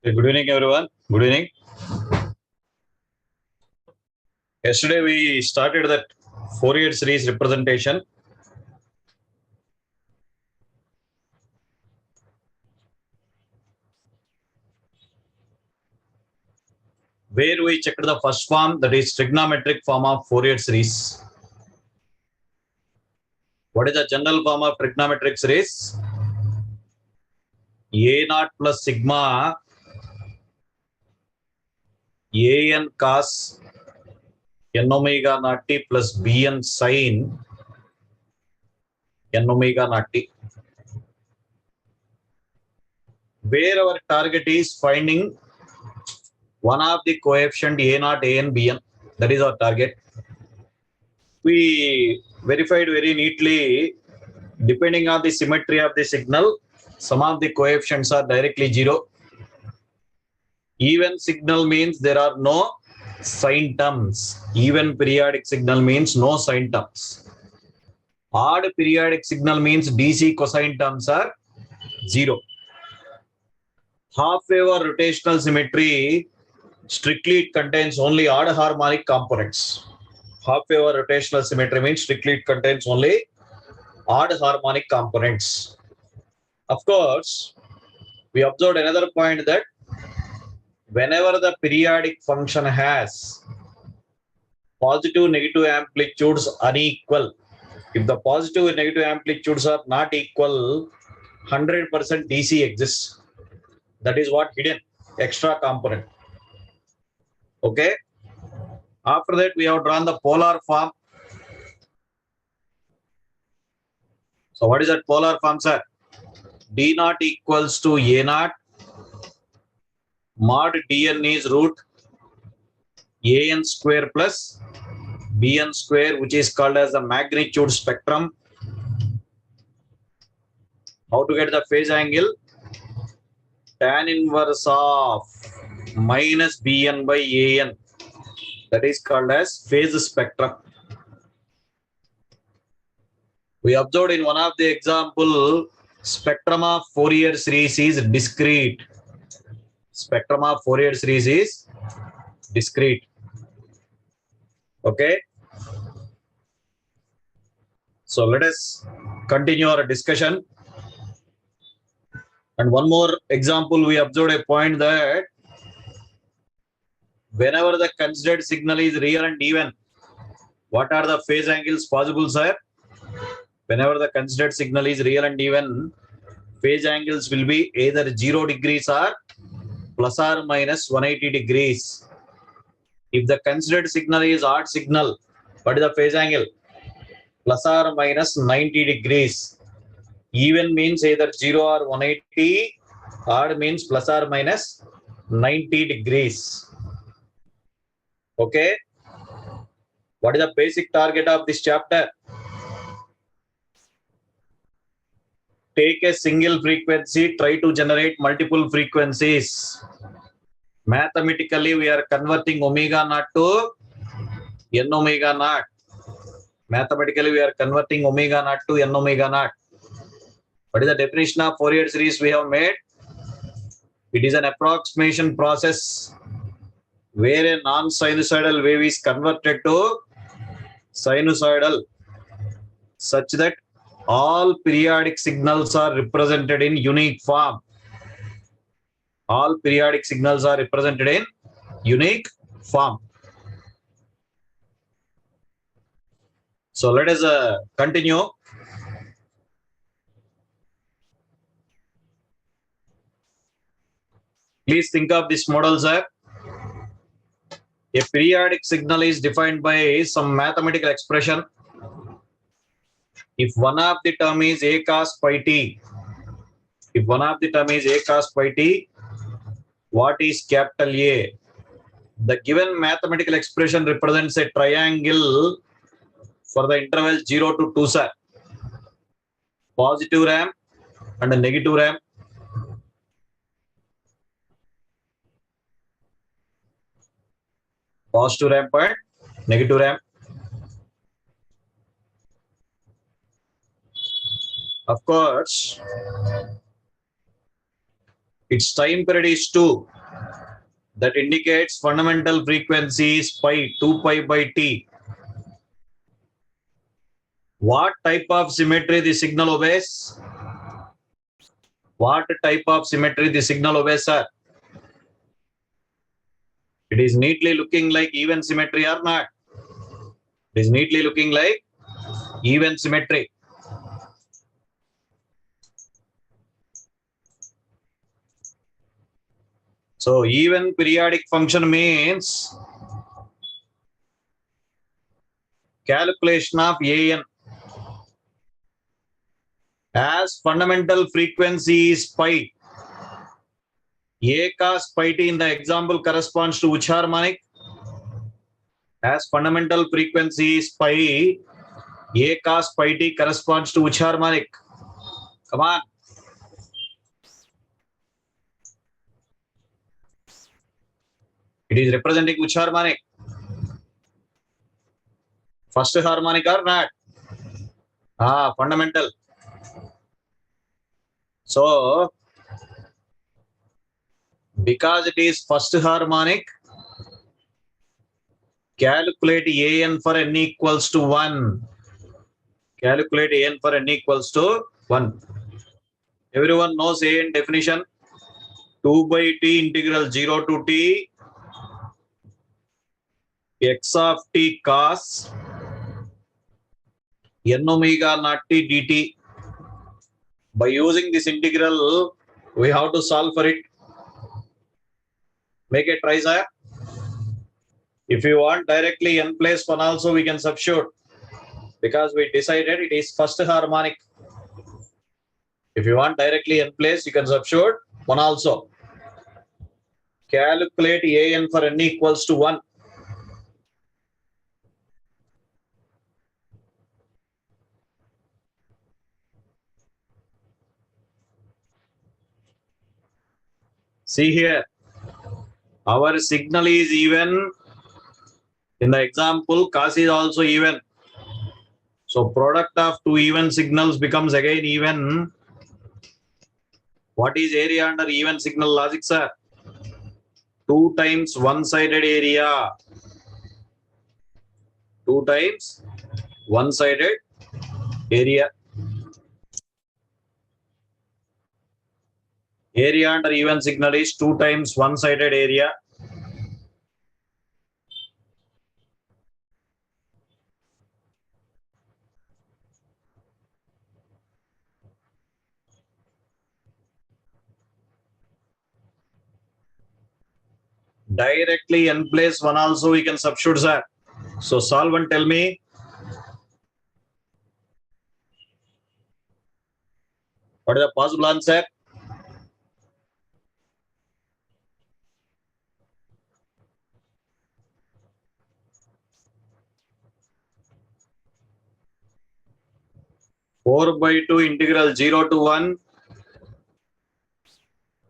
Good evening, everyone. Good evening. Yesterday we started that Fourier series representation. Where we checked the first form, that is trigonometric form of Fourier series. What is the general form of trigonometric series? A naught plus sigma an cos n omega naught t plus bn sin n omega naught t. Where our target is finding one of the coefficient a naught, an, bn. That is our target. We verified very neatly, depending on the symmetry of the signal, some of the coefficients are directly zero. Even signal means there are no sign terms. Even periodic signal means no sign terms. Odd periodic signal means DC cosine terms are zero. Half-wave or rotational symmetry, strictly it contains only odd harmonic components. Half-wave or rotational symmetry means strictly it contains only odd harmonic components. Of course, we observed another point that whenever the periodic function has positive negative amplitudes unequal, if the positive and negative amplitudes are not equal, 100% DC exists. That is what hidden extra component. Okay. After that, we have drawn the polar form. So what is that polar form, sir? D naught equals to A naught. Mod Dn is root An square plus Bn square, which is called as the magnitude spectrum. How to get the phase angle? Tan inverse of minus Bn by An. That is called as phase spectrum. We observed in one of the example, spectrum of Fourier series is discrete. Spectrum of Fourier series is discrete. Okay. So let us continue our discussion. And one more example, we observed a point that whenever the considered signal is real and even, what are the phase angles possible, sir? Whenever the considered signal is real and even, phase angles will be either 0 degrees or plus or minus 180 degrees. If the considered signal is odd signal, what is the phase angle? Plus or minus 90 degrees. Even means either 0 or 180, odd means plus or minus 90 degrees. Okay. What is the basic target of this chapter? Take a single frequency, try to generate multiple frequencies. Mathematically, we are converting omega naught to n omega naught. Mathematically, we are converting omega naught to n omega naught. What is the definition of Fourier series we have made? It is an approximation process where a non-sinusoidal wave is converted to sinusoidal such that all periodic signals are represented in unique form. All periodic signals are represented in unique form. So let us continue. Please think of this model, sir. A periodic signal is defined by some mathematical expression. If one of the term is a cos pi t, if one of the term is a cos pi t, what is capital A? The given mathematical expression represents a triangle for the interval 0 to 2, sir. Positive RAM and a negative RAM. Positive RAM and negative RAM. Of course, its time period is 2. That indicates fundamental frequency is pi, 2 pi by t. What type of symmetry the signal obeys? What type of symmetry the signal obeys, sir? It is neatly looking like even symmetry or not? It is neatly looking like even symmetry. So even periodic function means calculation of AN as fundamental frequency is pi. A cos pi t in the example corresponds to which harmonic? As fundamental frequency is pi, A cos pi t corresponds to which harmonic? Come on. It is representing which harmonic? First harmonic or not? Fundamental. So, because it is first harmonic, calculate AN for n equals to 1. Calculate AN for n equals to 1. Everyone knows AN definition. 2 by t integral 0 to t x of t cos n omega naught t dt. By using this integral, we have to solve for it. Make a try, sir. If you want directly n plus 1 also, we can substitute. Because we decided it is first harmonic. If you want directly n place, you can substitute 1 also. Calculate AN for n equals to 1. See here, our signal is even. In the example, cos is also even. So product of two even signals becomes again even. What is area under even signal logic, sir? 2 times one-sided area. 2 times one-sided area. Area under even signal is 2 times one-sided area. Directly n place 1 also we can substitute, sir. So solve and tell me. What is the possible answer? Four by 2 integral 0 to 1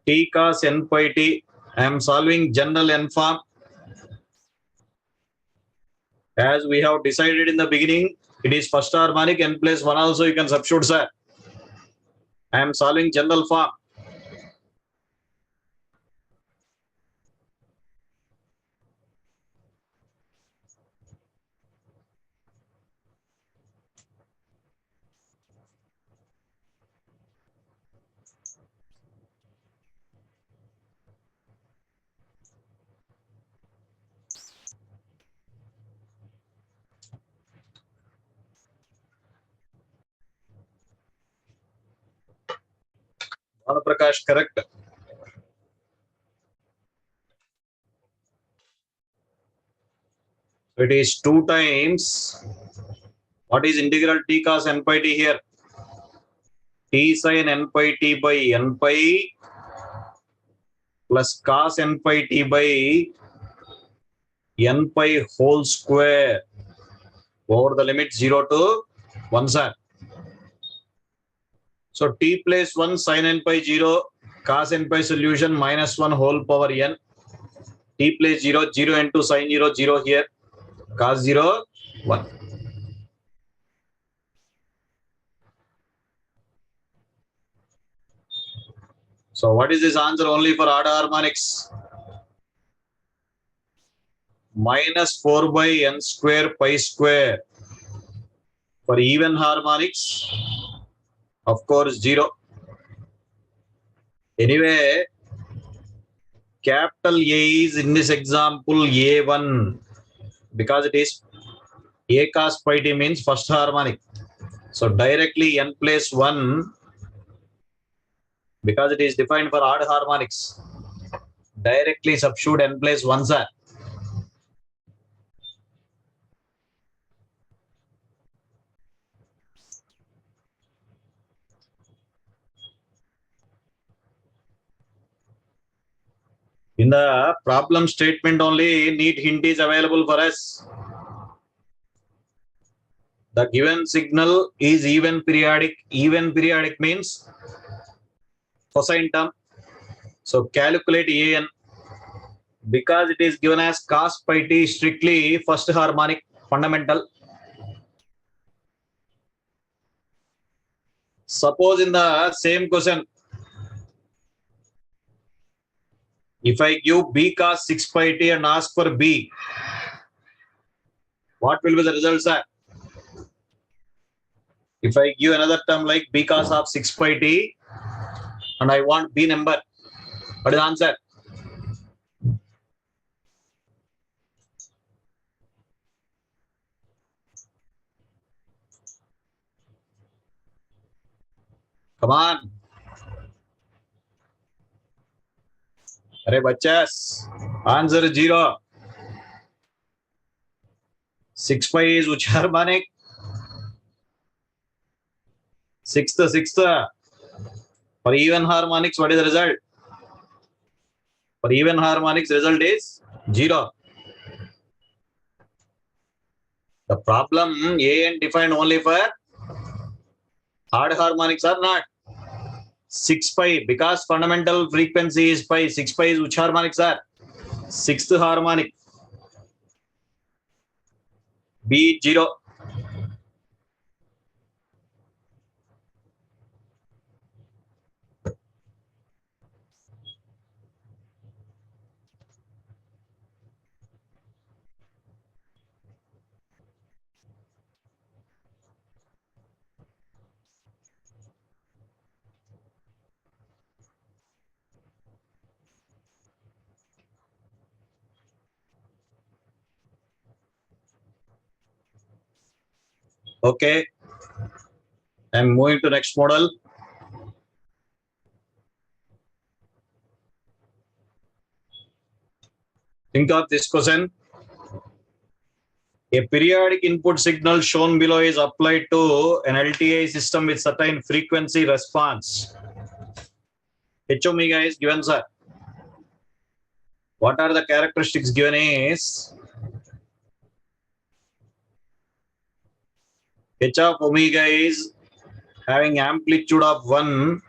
t cos n pi t. I am solving general n form. As we have decided in the beginning, it is first harmonic n plus 1 also you can substitute, sir. I am solving general form. Prakash, correct. It is 2 times. What is integral t cos n pi t here? T sin n pi t by n pi plus cos n pi t by n pi whole square over the limit 0 to 1, sir. So t plus 1 sin n pi 0 cos n pi solution minus 1 whole power n. T plus 0 0 into sin 0 0 here. Cos 0 1. So what is this answer only for odd harmonics? Minus 4 by n square pi square. For even harmonics, of course, 0. Anyway, capital A is in this example A1 because it is A cos pi t means first harmonic. So directly n plus 1 because it is defined for odd harmonics. Directly substitute n plus 1 sir. In the problem statement only neat hint is available for us. The given signal is even periodic. Even periodic means cosine term. So calculate an. Because it is given as cos pi t strictly first harmonic fundamental. Suppose in the same question, if I give b cos 6 pi t and ask for b, what will be the result, sir? If I give another term like b cos of 6 pi t and I want b number, what is the answer? Come on. Arey bachas, answer 0. 6 pi is which harmonic? Sixth. For even harmonics, what is the result? For even harmonics, result is 0. The problem an defined only for odd harmonics or not? 6 pi because fundamental frequency is pi. 6 pi is which harmonics are? Sixth harmonic. B 0. Okay. I'm moving to next model. Think of this question. A periodic input signal shown below is applied to an LTI system with certain frequency response. H omega is given, sir. What are the characteristics given is H of omega is having amplitude of 1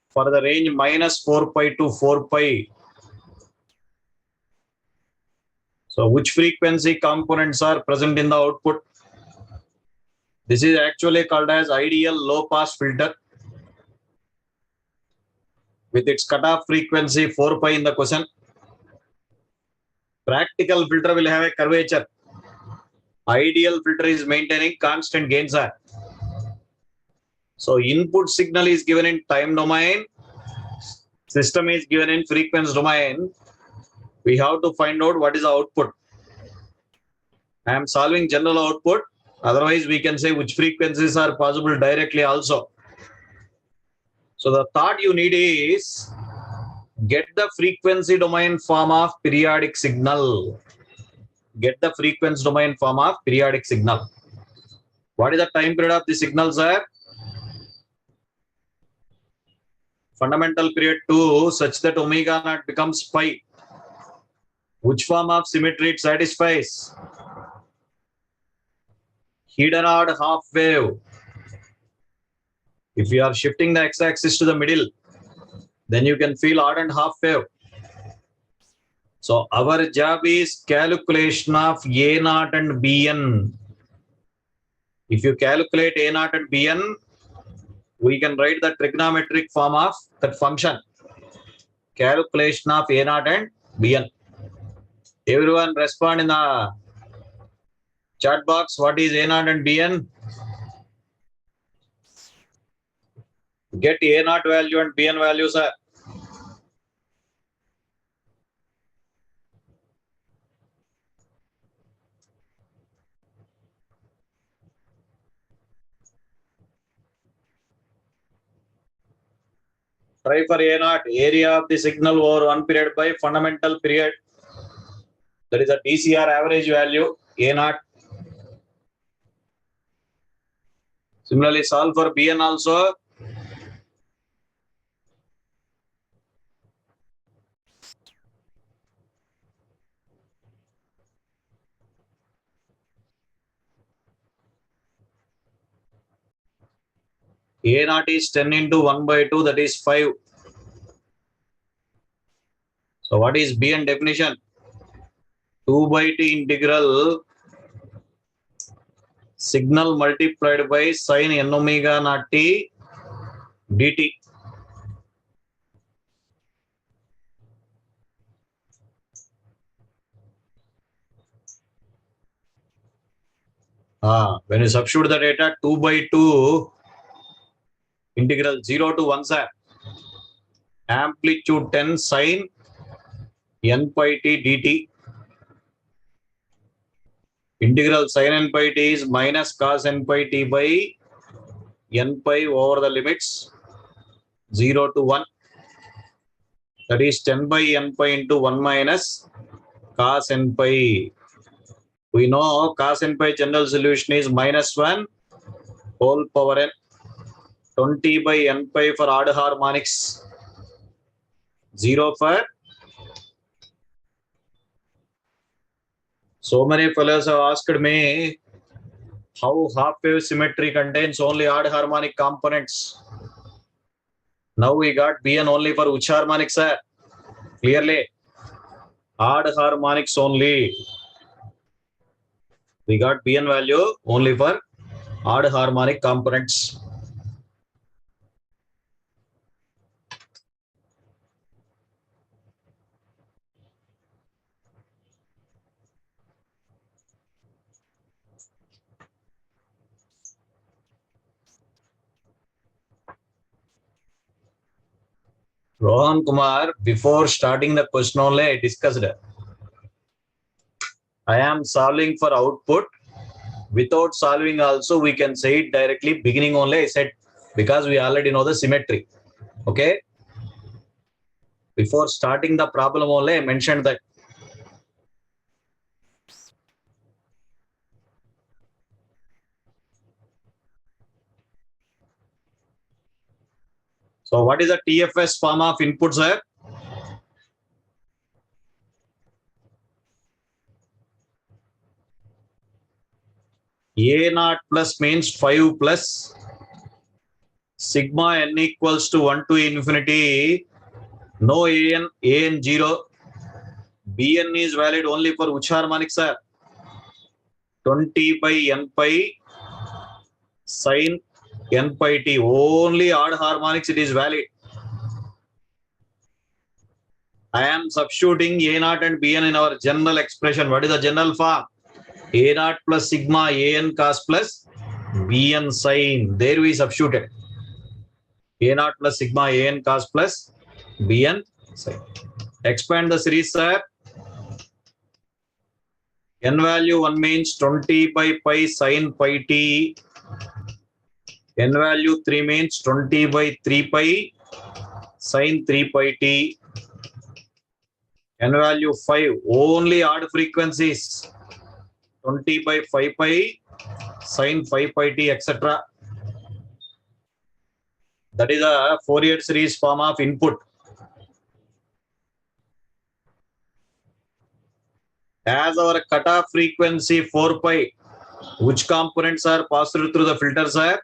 for the range minus 4 pi to 4 pi. So which frequency components are present in the output? This is actually called as ideal low pass filter with its cutoff frequency 4 pi in the question. Practical filter will have a curvature. Ideal filter is maintaining constant gains. So input signal is given in time domain. System is given in frequency domain. We have to find out what is the output. I am solving general output. Otherwise, we can say which frequencies are possible directly also. So the thought you need is get the frequency domain form of periodic signal. Get the frequency domain form of periodic signal. What is the time period of the signal, sir? Fundamental period 2 such that omega naught becomes pi. Which form of symmetry it satisfies? Hidden odd half wave. If you are shifting the x-axis to the middle, then you can feel odd and half wave. So our job is calculation of A naught and Bn. If you calculate A naught and Bn, we can write the trigonometric form of that function. Calculation of A naught and Bn. Everyone respond in the chat box. What is A naught and Bn? Get A naught value and Bn value, sir. Try for A naught, area of the signal over one period by fundamental period. That is a DCR average value, A naught. Similarly, solve for Bn also. A naught is 10 into 1 by 2, that is 5. So what is Bn definition? 2 by t integral signal multiplied by sin n omega naught t dt. When you substitute the data, 2 by 2 integral 0 to 1 sir. Amplitude 10 sin n pi t dt. Integral sin n pi t is minus cos n pi t by n pi over the limits 0 to 1. That is 10 by n pi into 1 minus cos n pi. We know cos n pi general solution is minus 1 whole power n. 20 by n pi for odd harmonics. 0 for. So many fellows have asked me how half wave symmetry contains only odd harmonic components. Now we got Bn only for which harmonics, sir? Clearly, odd harmonics only. We got Bn value only for odd harmonic components. Rohan Kumar, before starting the question only, I discussed. I am solving for output. Without solving also, we can say it directly. Beginning only, I said, because we already know the symmetry. Okay. Before starting the problem only, I mentioned that. So what is the TFS form of input, sir? A naught plus means 5 plus sigma n equals to 1 to infinity. No an 0. Bn is valid only for which harmonic, sir? 20 by n pi sin n pi t. Only odd harmonics it is valid. I am substituting A naught and Bn in our general expression. What is the general form? A naught plus sigma an cos plus Bn sin. There we substituted. A naught plus sigma an cos plus Bn sin. Expand the series, sir. N value 1 means 20 by pi sin pi t. N value 3 means 20 by 3 pi sin 3 pi t. N value 5, only odd frequencies. 20 by 5 pi sin 5 pi t, etc. That is a Fourier series form of input. As our cutoff frequency 4 pi, which components are passed through the filter, sir?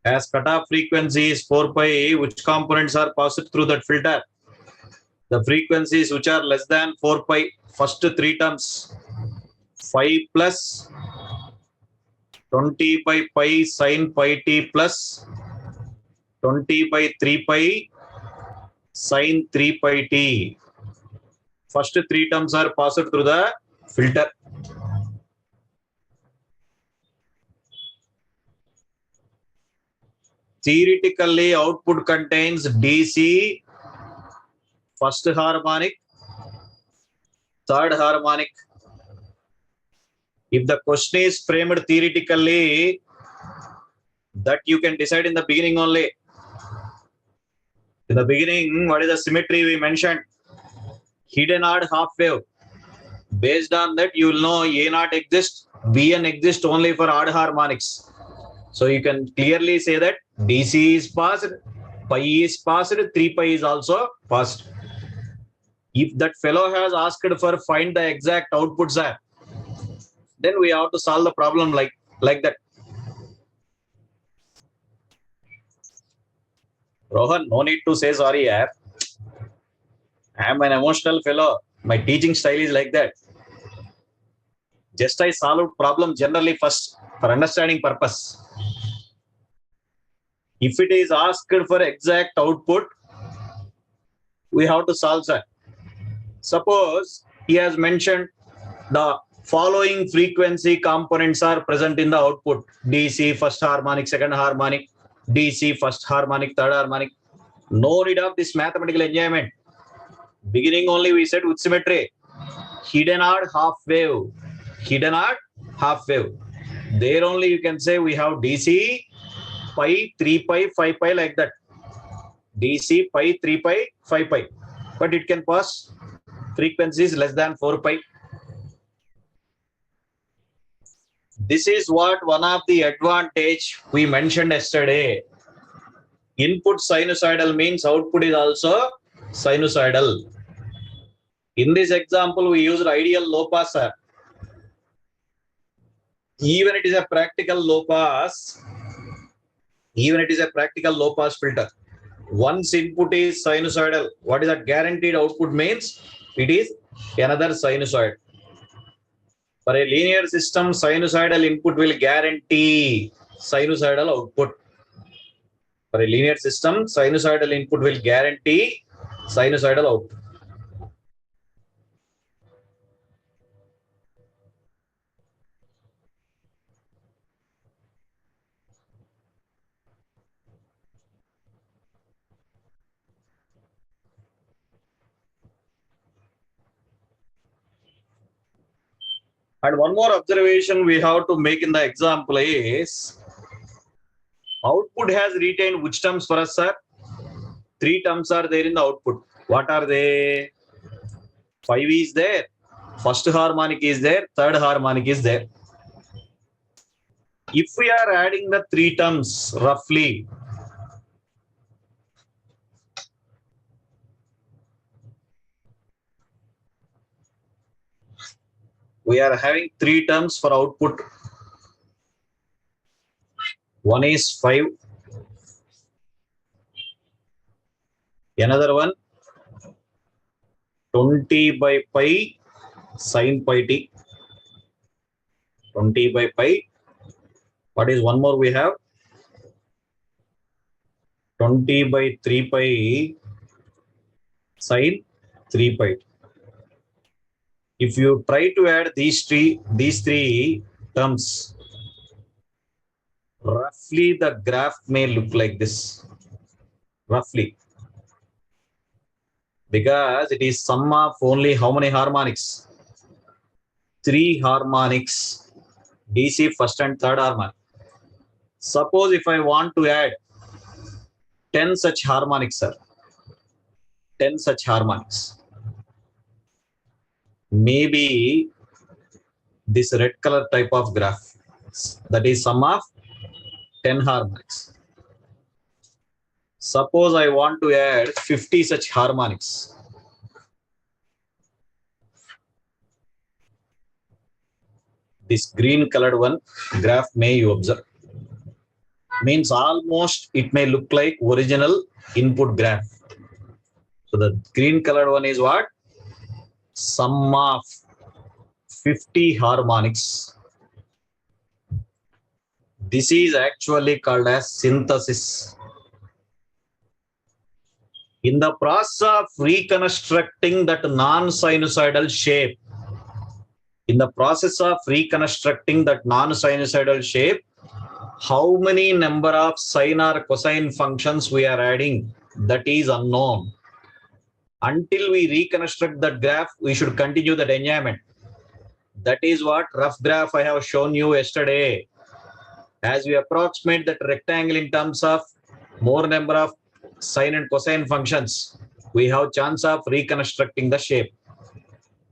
As cutoff frequency is 4 pi, which components are passed through that filter? The frequencies which are less than 4 pi, first 3 terms, 5 plus 20 by pi sin pi t plus 20 by 3 pi sine 3 pi t. First three terms are passed through the filter. Theoretically, output contains DC, first harmonic, third harmonic. If the question is framed theoretically, that you can decide in the beginning only. In the beginning, what is the symmetry we mentioned? Hidden odd half wave. Based on that, you will know A not exists, Bn exists only for odd harmonics. So you can clearly say that DC is passed, pi is passed, 3 pi is also passed. If that fellow has asked for find the exact output, sir, then we have to solve the problem like that. Rohan, no need to say sorry, yaar. I am an emotional fellow. My teaching style is like that. Just I solve problem generally first for understanding purpose. If it is asked for exact output, we have to solve that. Suppose he has mentioned the following frequency components are present in the output: DC, first harmonic, second harmonic, DC, first harmonic, third harmonic. No need of this mathematical enjoyment. Beginning only we said with symmetry. Hidden odd half wave. Hidden odd half wave. There only you can say we have DC, pi, 3 pi, 5 pi like that. DC, pi, 3 pi, 5 pi. But it can pass frequencies less than 4 pi. This is what one of the advantage we mentioned yesterday. Input sinusoidal means output is also sinusoidal. In this example, we used ideal low pass. Even it is a practical low pass. Even it is a practical low pass filter. Once input is sinusoidal, what is that guaranteed output means? It is another sinusoid. For a linear system, sinusoidal input will guarantee sinusoidal output. For a linear system, sinusoidal input will guarantee sinusoidal output. And one more observation we have to make in the example is output has retained which terms for us, sir? 3 terms are there in the output. What are they? 5 is there, first harmonic is there, third harmonic is there. If we are adding the 3 terms roughly, we are having 3 terms for output. One is 5, another one 20 by pi sine pi t. 20 by pi. What is one more we have? 20 by 3 pi sine 3 pi. If you try to add these three terms, roughly the graph may look like this. Roughly. Because it is sum of only how many harmonics? 3 harmonics. DC first and third harmonic. Suppose if I want to add 10 such harmonics, sir. 10 such harmonics. Maybe this red color type of graph. That is sum of 10 harmonics. Suppose I want to add 50 such harmonics. This green colored one graph may you observe. Means almost it may look like original input graph. So the green colored one is what? Sum of 50 harmonics. This is actually called as synthesis. In the process of reconstructing that non-sinusoidal shape, how many number of sine or cosine functions we are adding, that is unknown. Until we reconstruct that graph, we should continue that enjoyment. That is what rough graph I have shown you yesterday. As we approximate that rectangle in terms of more number of sine and cosine functions, we have chance of reconstructing the shape.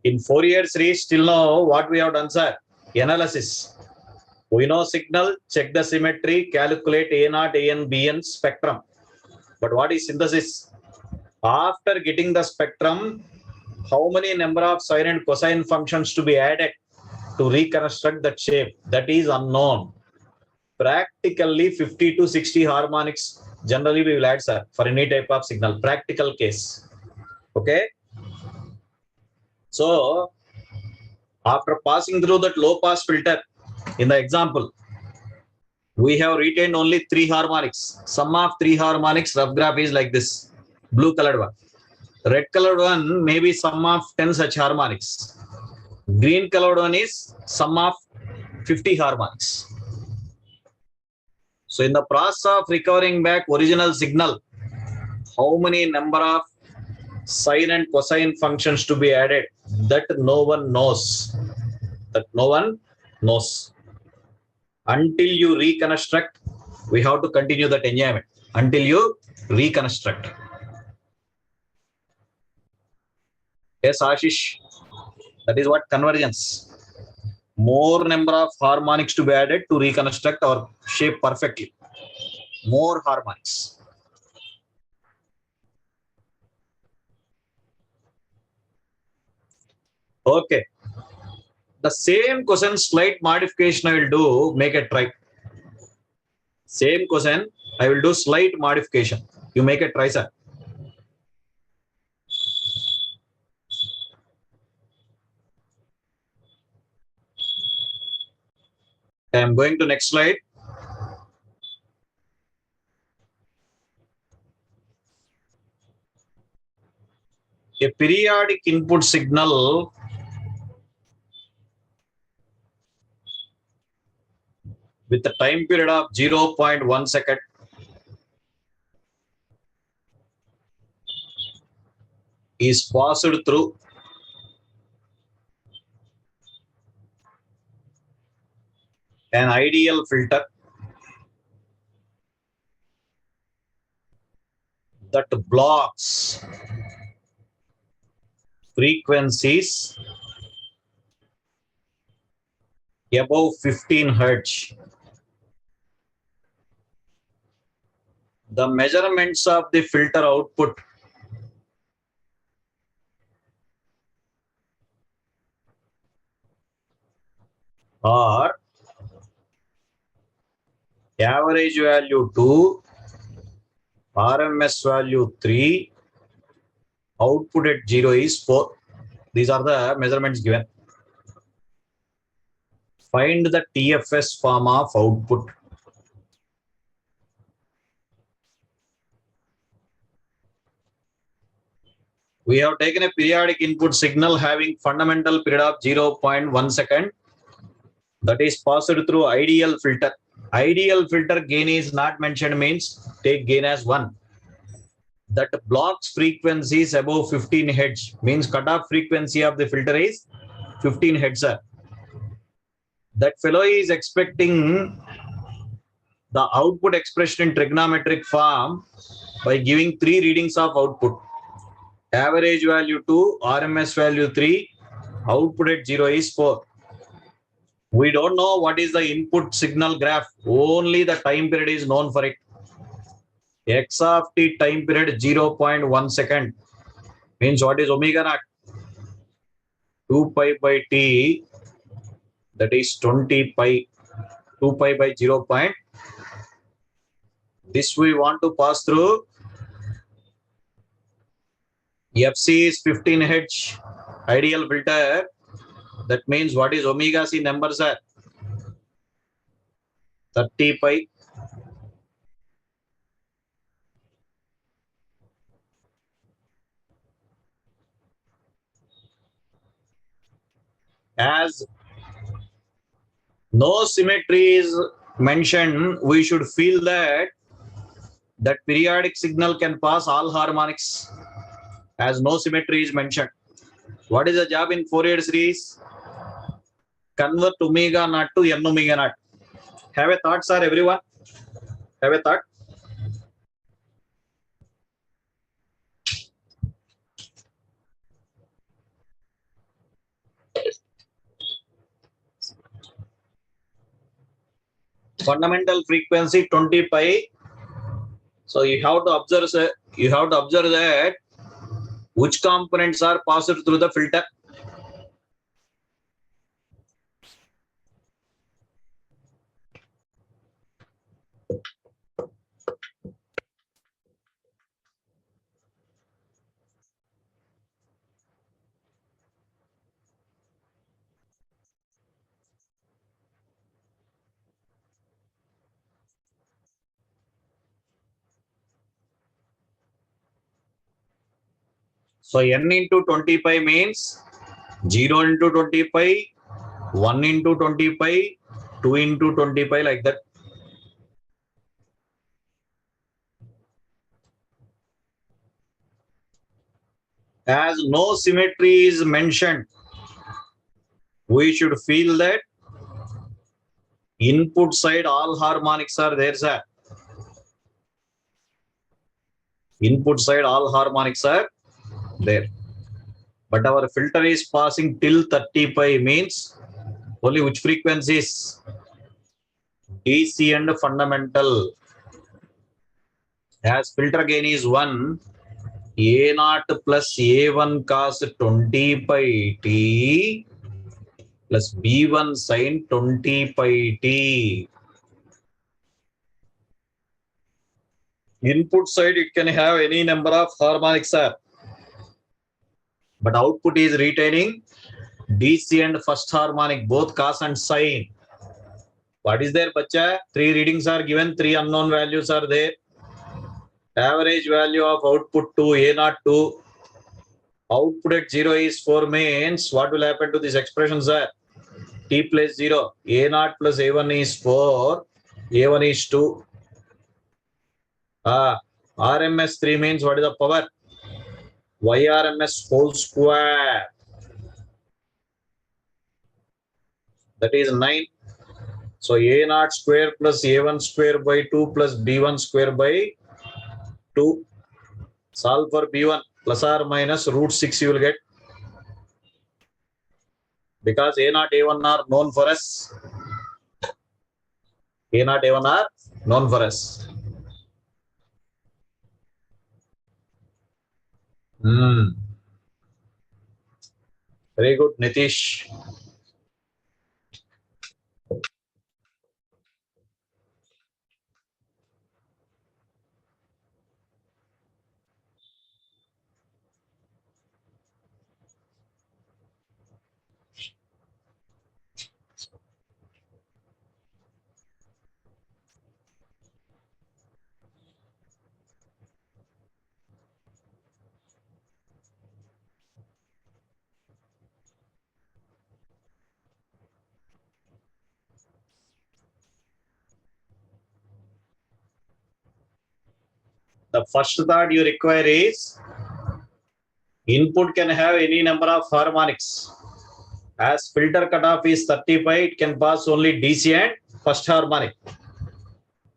In Fourier series, till now, what we have done, sir? Analysis. We know signal, check the symmetry, calculate A0, AN, BN spectrum. But what is synthesis? After getting the spectrum, how many number of sine and cosine functions to be added to reconstruct that shape? That is unknown. Practically 50 to 60 harmonics generally we will add, sir, for any type of signal. Practical case. Okay. So after passing through that low pass filter, in the example, we have retained only 3 harmonics. Sum of 3 harmonics rough graph is like this. Blue colored one. Red colored one may be sum of 10 such harmonics. Green colored one is sum of 50 harmonics. So in the process of recovering back original signal, how many number of sine and cosine functions to be added, that no one knows. Until you reconstruct, we have to continue that enjoyment until you reconstruct. Yes, Ashish, that is what convergence. More number of harmonics to be added to reconstruct our shape perfectly. More harmonics. Okay. The same question, slight modification I will do, make a try. Same question, I will do slight modification. You make a try, sir. I am going to next slide. A periodic input signal with a time period of 0.1 second is passed through an ideal filter that blocks frequencies above 15 Hertz. The measurements of the filter output are average value 2, RMS value 3, output at 0 is 4. These are the measurements given. Find the TFS form of output. We have taken a periodic input signal having fundamental period of 0.1 second that is passed through ideal filter. Ideal filter gain is not mentioned, means take gain as 1. That blocks frequencies above 15 Hz, means cutoff frequency of the filter is 15 Hz. That fellow is expecting the output expression in trigonometric form by giving 3 readings of output. Average value 2, RMS value 3, output at 0 is 4. We don't know what is the input signal graph, only the time period is known for it. X of t time period 0.1 second means what is omega naught? 2 pi by t, that is 20 pi, 2 pi by 0. This we want to pass through. FC is 15 Hz, ideal filter. That means what is omega c numbers are 30 pi, As no symmetry is mentioned, we should feel that periodic signal can pass all harmonics as no symmetry is mentioned. What is the job in Fourier series? Convert omega naught to n omega naught. Have a thought, sir, everyone? Have a thought? Fundamental frequency 20 pi. So you have to observe that which components are passed through the filter. So n into 20 pi means 0 into 20 pi, 1 into 20 pi, 2 into 20 pi, like that. As no symmetry is mentioned, we should feel that input side all harmonics are there, sir. Input side all harmonics are there. But our filter is passing till 30 pi means only which frequencies? DC and fundamental. As filter gain is 1, A naught plus A1 cos 20 pi T plus B1 sin 20 pi T. Input side, it can have any number of harmonics, sir. But output is retaining DC and first harmonic, both cos and sine. What is there, bacha? 3 readings are given, 3 unknown values are there. Average value of output to A0 to output at 0 is 4 means what will happen to this expression, sir? T plus 0. A0 plus A1 is 4. A1 is 2. RMS 3 means what is the power? YRMS whole square. That is 9. So A0 square plus A1 square by 2 plus B1 square by 2. Solve for B1 plus or minus root 6 you will get. Because A0, A1 are known for us. A0, A1 are known for us. Very good, Nitish. The first thought you require is input can have any number of harmonics. As filter cutoff is 35, it can pass only DC and first harmonic.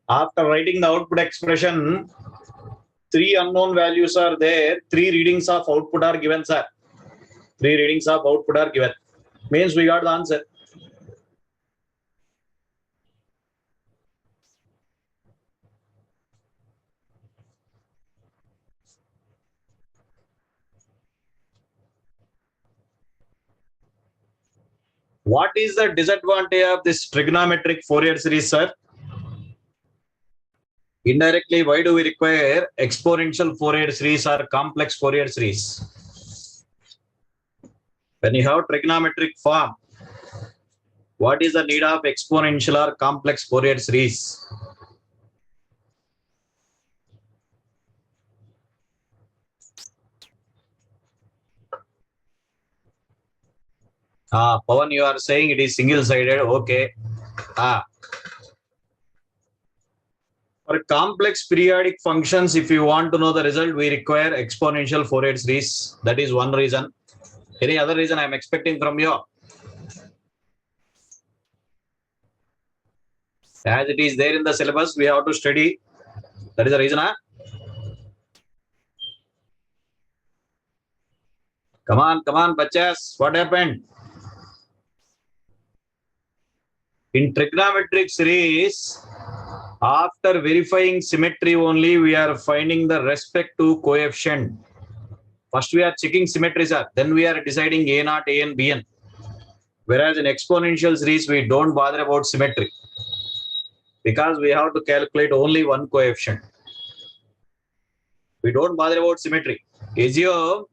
After writing the output expression, 3 unknown values are there. 3 readings of output are given, sir. 3 readings of output are given. Means we got the answer. What is the disadvantage of this trigonometric Fourier series, sir? Indirectly, why do we require exponential Fourier series or complex Fourier series? When you have trigonometric form, what is the need of exponential or complex Fourier series? Pawan, you are saying it is single-sided. Okay. For complex periodic functions, if you want to know the result, we require exponential Fourier series. That is one reason. Any other reason I am expecting from you? As it is there in the syllabus, we have to study. That is the reason. Come on, bachas. What happened? In trigonometric series, after verifying symmetry only, we are finding the respective coefficient. First, we are checking symmetry, sir. Then we are deciding A0, AN, BN. Whereas in exponential series, we don't bother about symmetry because we have to calculate only one coefficient. We don't bother about symmetry. Assume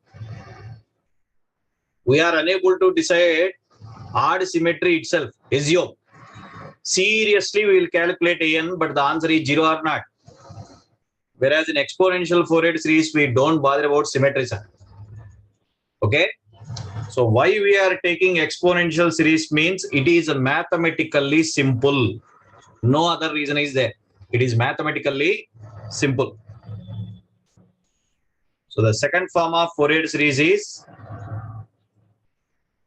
we are unable to decide odd symmetry itself. Assume. Seriously, we will calculate AN, but the answer is 0 or not. Whereas in exponential Fourier series, we don't bother about symmetry, sir. Okay? So why we are taking exponential series means it is mathematically simple. No other reason is there. It is mathematically simple. So the second form of Fourier series is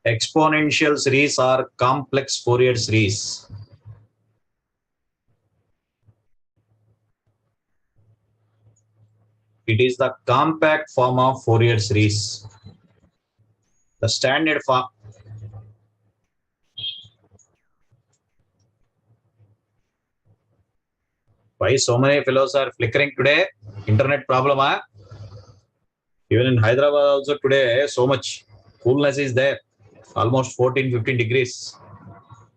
exponential series or complex Fourier series. It is the compact form of Fourier series. The standard form. Why so many fellows are flickering today? Internet problem, huh? Even in Hyderabad also today, so much coolness is there. Almost 14-15 degrees.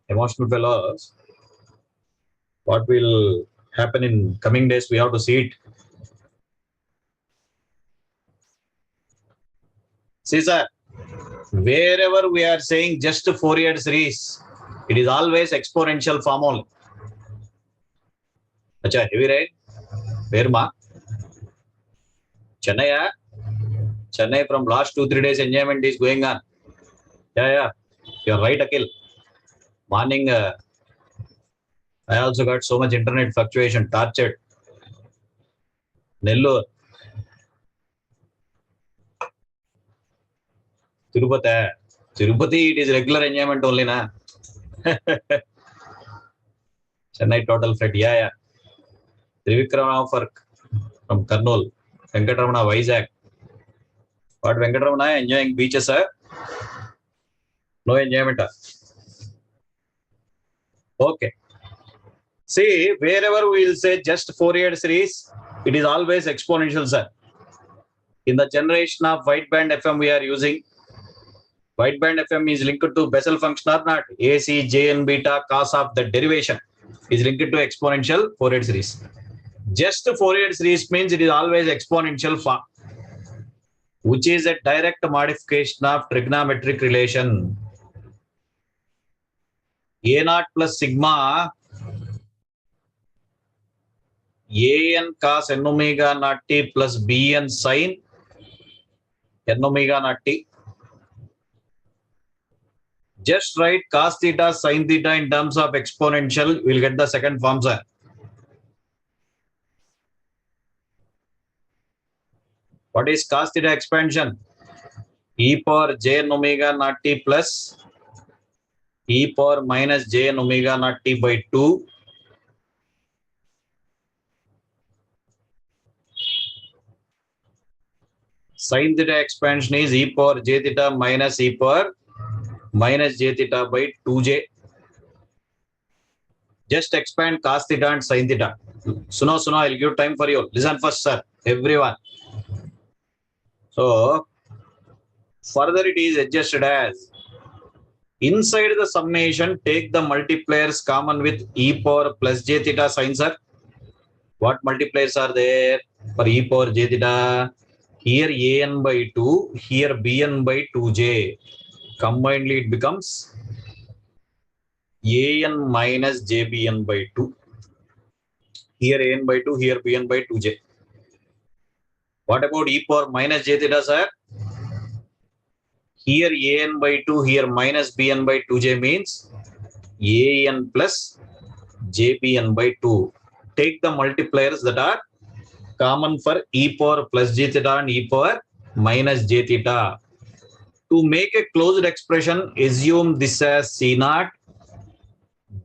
Emotional fellows. What will happen in coming days? We have to see it. See, sir, wherever we are saying just Fourier series, it is always exponential form only. Acha, heavy rain? Where ma? Chennai, Chennai from last 2-3 days enjoyment is going on. Yeah. You're right, Akhil. Morning, I also got so much internet fluctuation, tortured. Nellore. Tirupati, it is regular enjoyment only, na. Chennai total flat, yeah. Trivikrama from Kurnool. Venkatramana, Vizag. What Venkatramana enjoying beaches, sir? No enjoyment. Okay. See, wherever we will say just Fourier series, it is always exponential, sir. In the generation of wideband FM we are using, wideband FM is linked to Bessel function or not? AC, Jn, beta, cos of the derivation is linked to exponential Fourier series. Just Fourier series means it is always exponential form, which is a direct modification of trigonometric relation. A0 plus sigma an cos n omega naught t plus bn sin n omega naught t. Just write cos theta sin theta in terms of exponential. We'll get the second form, sir. What is cos theta expansion? E power j n omega naught t plus e power minus j n omega naught t by 2. Sin theta expansion is e power j theta minus e power minus j theta by 2j. Just expand cos theta and sin theta. Suno, I'll give time for you. Listen first, sir. Everyone. So, further it is adjusted as inside the summation, take the multipliers common with e power plus j theta sin, sir. What multipliers are there for e power j theta? Here an by 2, here bn by 2j. Combinedly it becomes an minus jbn by 2. Here an by 2, here bn by 2j. What about e power minus j theta, sir? Here an by 2, here minus bn by 2j means an plus jbn by 2. Take the multipliers that are common for e power plus j theta and e power minus j theta. To make a closed expression, assume this as c naught,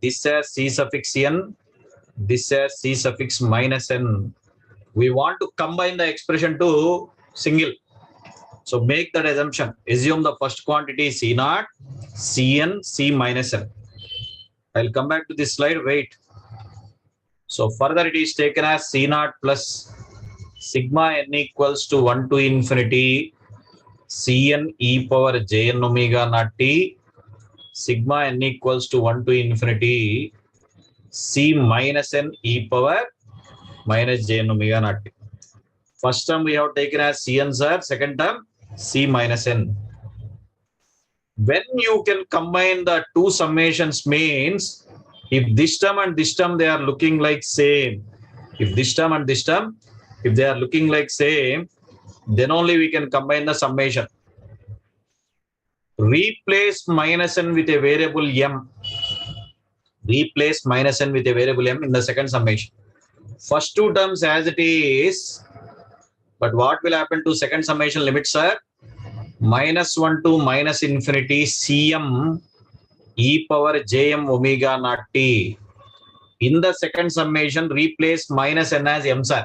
this as c suffix n, this as c suffix minus n. We want to combine the expression to single. So make that assumption. Assume the first quantity is c naught, cn, c minus n. I'll come back to this slide. Wait. So further it is taken as c naught plus sigma n equals to 1 to infinity cn e power jn omega naught t, sigma n equals to 1 to infinity c minus n e power minus jn omega naught t. First term we have taken as cn sir, second term c minus n. When you can combine the two summations means if this term and this term they are looking like same, if this term and this term if they are looking like same, then only we can combine the summation. Replace minus n with a variable m. Replace minus n with a variable m in the second summation. First two terms as it is, but what will happen to second summation limits are minus 1 to minus infinity cm e power jm omega naught t. In the second summation, replace minus n as m sir.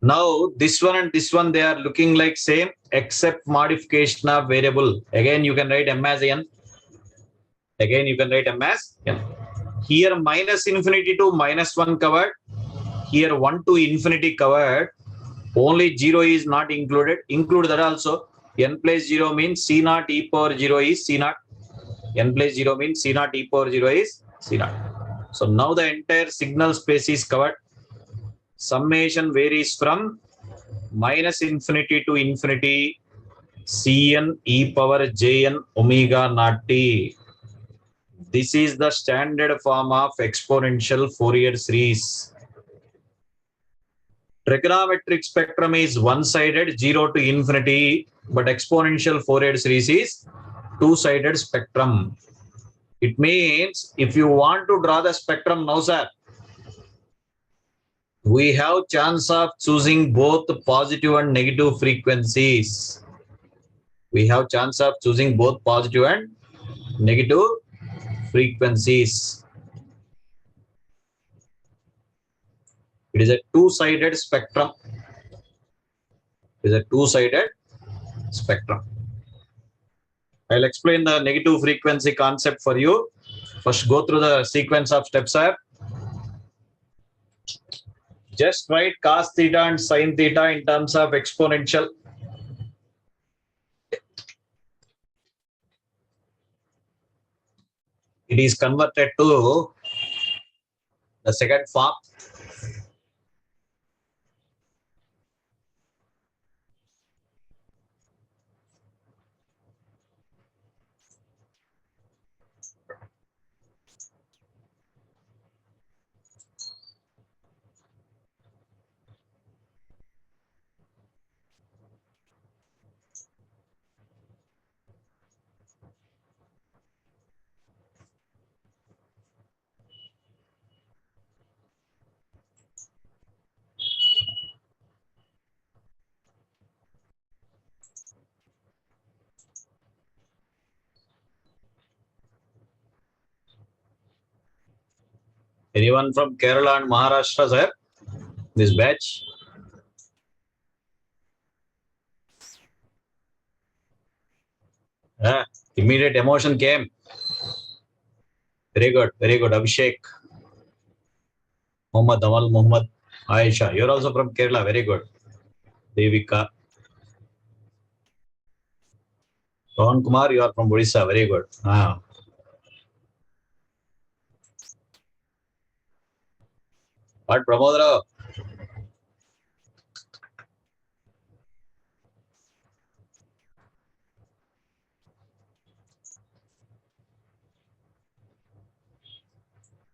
Now this one and this one they are looking like same except modification of variable. Again you can write m as n. Again you can write m as n. Here minus infinity to minus 1 covered. Here 1 to infinity covered. Only 0 is not included. Include that also. N plus 0 means c naught e power 0 is c naught. N plus 0 means c naught e power 0 is c naught. So now the entire signal space is covered. Summation varies from minus infinity to infinity cn e power jn omega naught t. This is the standard form of exponential Fourier series. Trigonometric spectrum is one-sided 0 to infinity, but exponential Fourier series is two-sided spectrum. It means if you want to draw the spectrum now sir, we have chance of choosing both positive and negative frequencies. We have chance of choosing both positive and negative frequencies. It is a two-sided spectrum. It is a two-sided spectrum. I'll explain the negative frequency concept for you. First go through the sequence of steps sir. Just write cos theta and sin theta in terms of exponential. It is converted to the second form. Anyone from Kerala and Maharashtra, sir? This batch? Immediate emotion came. Very good, Abhishek. Muhammad Amal, Muhammad Aisha. You're also from Kerala. Very good. Devika. Rohan Kumar, you are from Odisha. Very good. What, Pramodara?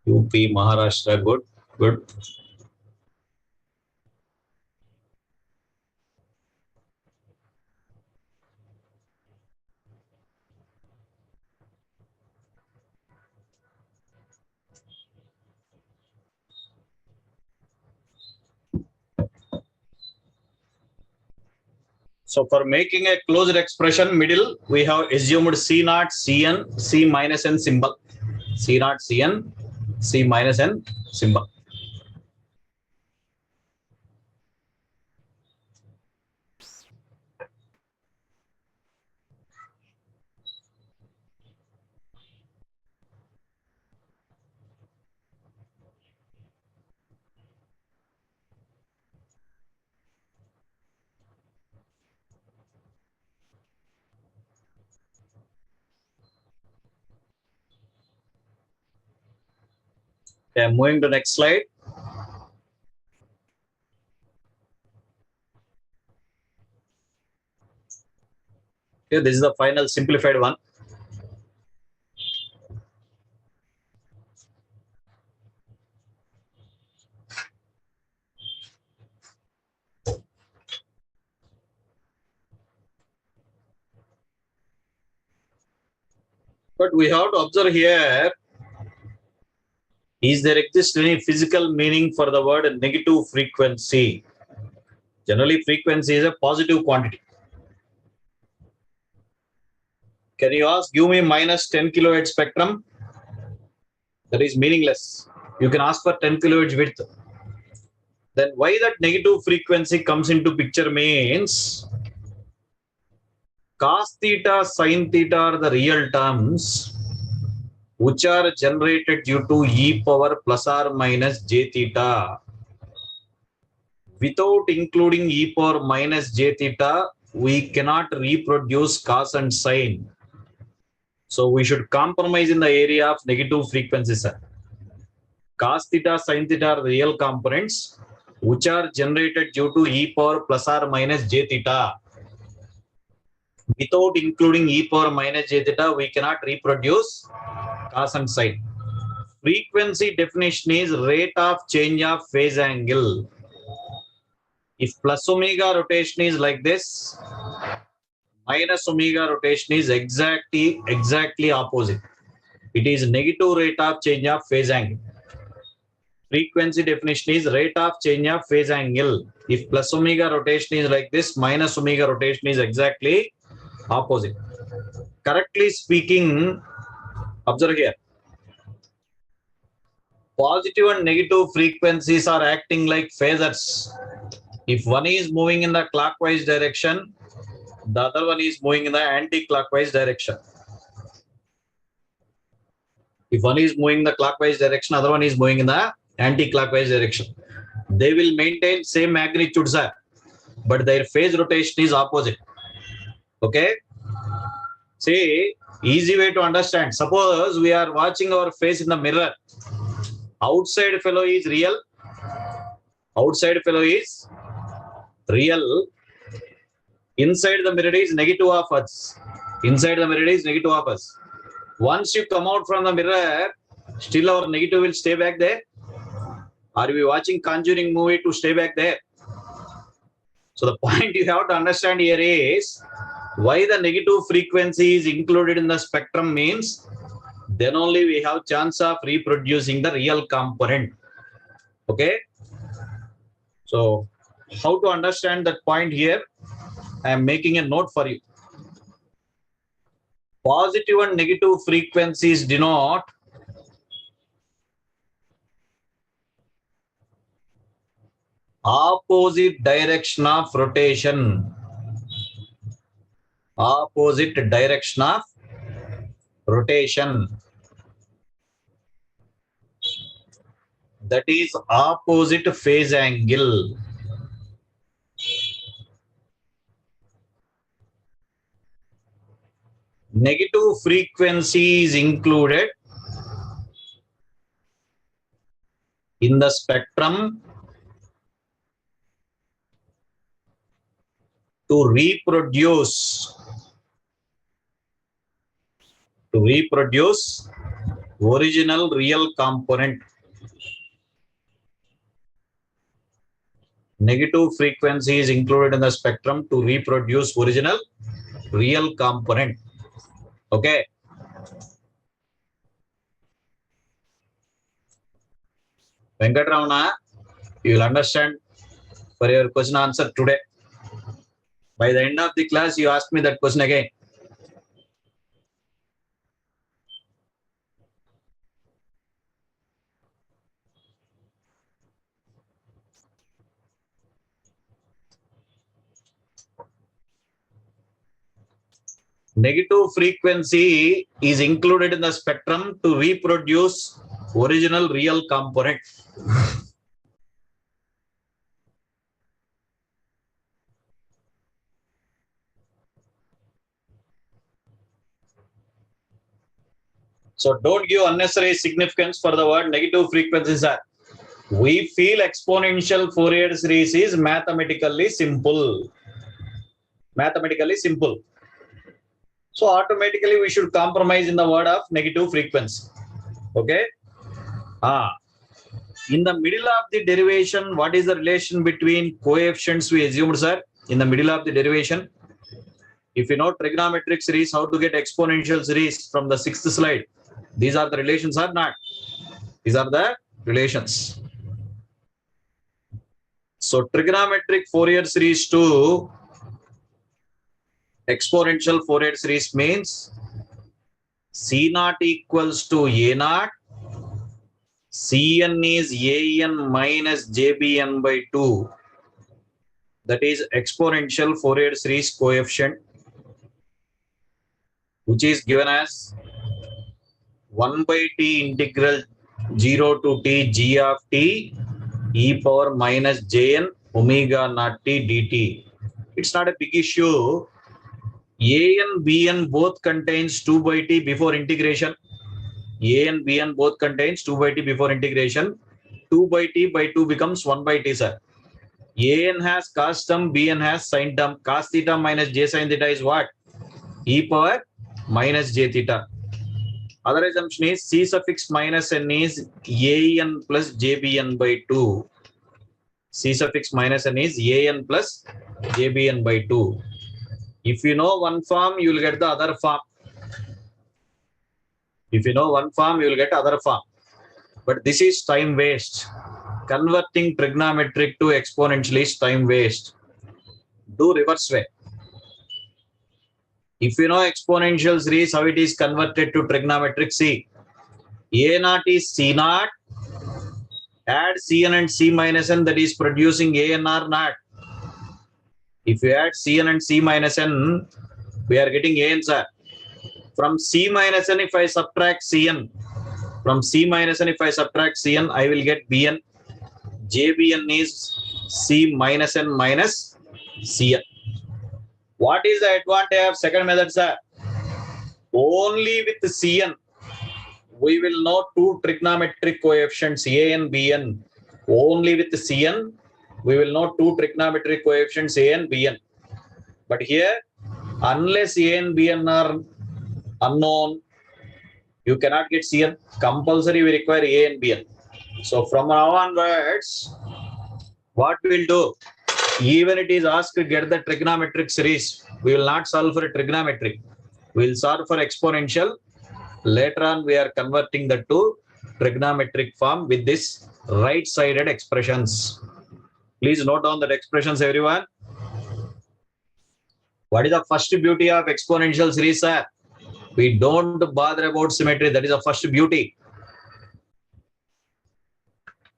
UP, Maharashtra. Good, good. So for making a closed expression middle, we have assumed C naught, Cn, C minus n symbol. C naught, Cn, C minus n symbol. Okay, moving to next slide. Okay, this is the final simplified one. But we have to observe here, is there exists any physical meaning for the word negative frequency? Generally, frequency is a positive quantity. Can you ask, give me minus 10 kilohertz spectrum? That is meaningless. You can ask for 10 kilohertz width. Then why that negative frequency comes into picture means cos theta, sin theta are the real terms which are generated due to e power plus or minus j theta. Without including e power minus j theta, we cannot reproduce cos and sin. So we should compromise in the area of negative frequency, sir. Cos theta, sin theta are real components which are generated due to e power plus or minus j theta. Without including e power minus j theta, we cannot reproduce cos and sin. Frequency definition is rate of change of phase angle. If plus omega rotation is like this, minus omega rotation is exactly opposite. It is negative rate of change of phase angle. Frequency definition is rate of change of phase angle. If plus omega rotation is like this, minus omega rotation is exactly opposite. Correctly speaking, observe here. Positive and negative frequencies are acting like phasors. If one is moving in the clockwise direction, the other one is moving in the anti-clockwise direction. If one is moving in the clockwise direction, other one is moving in the anti-clockwise direction. They will maintain same magnitude, sir, but their phase rotation is opposite. Okay? See, easy way to understand. Suppose we are watching our face in the mirror. Outside fellow is real. Outside fellow is real. Inside the mirror is negative of us. Inside the mirror is negative of us. Once you come out from the mirror, still our negative will stay back there. Are we watching Conjuring movie to stay back there? So the point you have to understand here is why the negative frequency is included in the spectrum means then only we have chance of reproducing the real component. Okay. So how to understand that point here? I am making a note for you. Positive and negative frequencies denote opposite direction of rotation. Opposite direction of rotation. That is opposite phase angle. Negative frequency is included in the spectrum to reproduce original real component. Negative frequency is included in the spectrum to reproduce original real component. Okay. Venkatramana, you will understand for your question answer today. By the end of the class, you ask me that question again. Negative frequency is included in the spectrum to reproduce original real component. So don't give unnecessary significance for the word negative frequencies. We feel exponential Fourier series is mathematically simple. Mathematically simple. So automatically we should compromise in the word of negative frequency. Okay. In the middle of the derivation, what is the relation between coefficients we assumed, sir? In the middle of the derivation, if you know trigonometric series, how to get exponential series from the 6th slide. These are the relations or not? These are the relations. So trigonometric Fourier series to exponential Fourier series means C naught equals to A naught. Cn is An minus Jbn by 2. That is exponential Fourier series coefficient, which is given as 1 by t integral 0 to t g of t e power minus jn omega naught t dt. It's not a big issue. A and Bn both contains 2 by t before integration. A and Bn both contains 2 by t before integration. 2 by t by 2 becomes 1 by t, sir. An has cos term, Bn has sin term. Cos theta minus j sin theta is what? E power minus j theta. Other assumption is C suffix minus n is An plus Jbn by 2. C suffix minus n is An plus Jbn by 2. If you know one form, you will get the other form. If you know one form, you will get other form. But this is time waste. Converting trigonometric to exponential is time waste. Do reverse way. If you know exponential series, how it is converted to trigonometric, see. A naught is C naught. Add Cn and C minus n, that is producing An or not. If you add Cn and C minus n, we are getting An, sir. From C minus n, if I subtract Cn, from C minus n, if I subtract Cn, I will get Bn. Jbn is C minus n minus Cn. What is the advantage of second method, sir? Only with Cn, we will know two trigonometric coefficients, A and Bn. Only with Cn, we will know two trigonometric coefficients, A and Bn. But here, unless A and Bn are unknown, you cannot get Cn. Compulsory, we require A and Bn. So from now onwards, what we will do? Even it is asked to get the trigonometric series, we will not solve for a trigonometric. We will solve for exponential. Later on, we are converting the to trigonometric form with this right-sided expressions. Please note down that expressions, everyone. What is the first beauty of exponential series, sir? We don't bother about symmetry. That is the first beauty.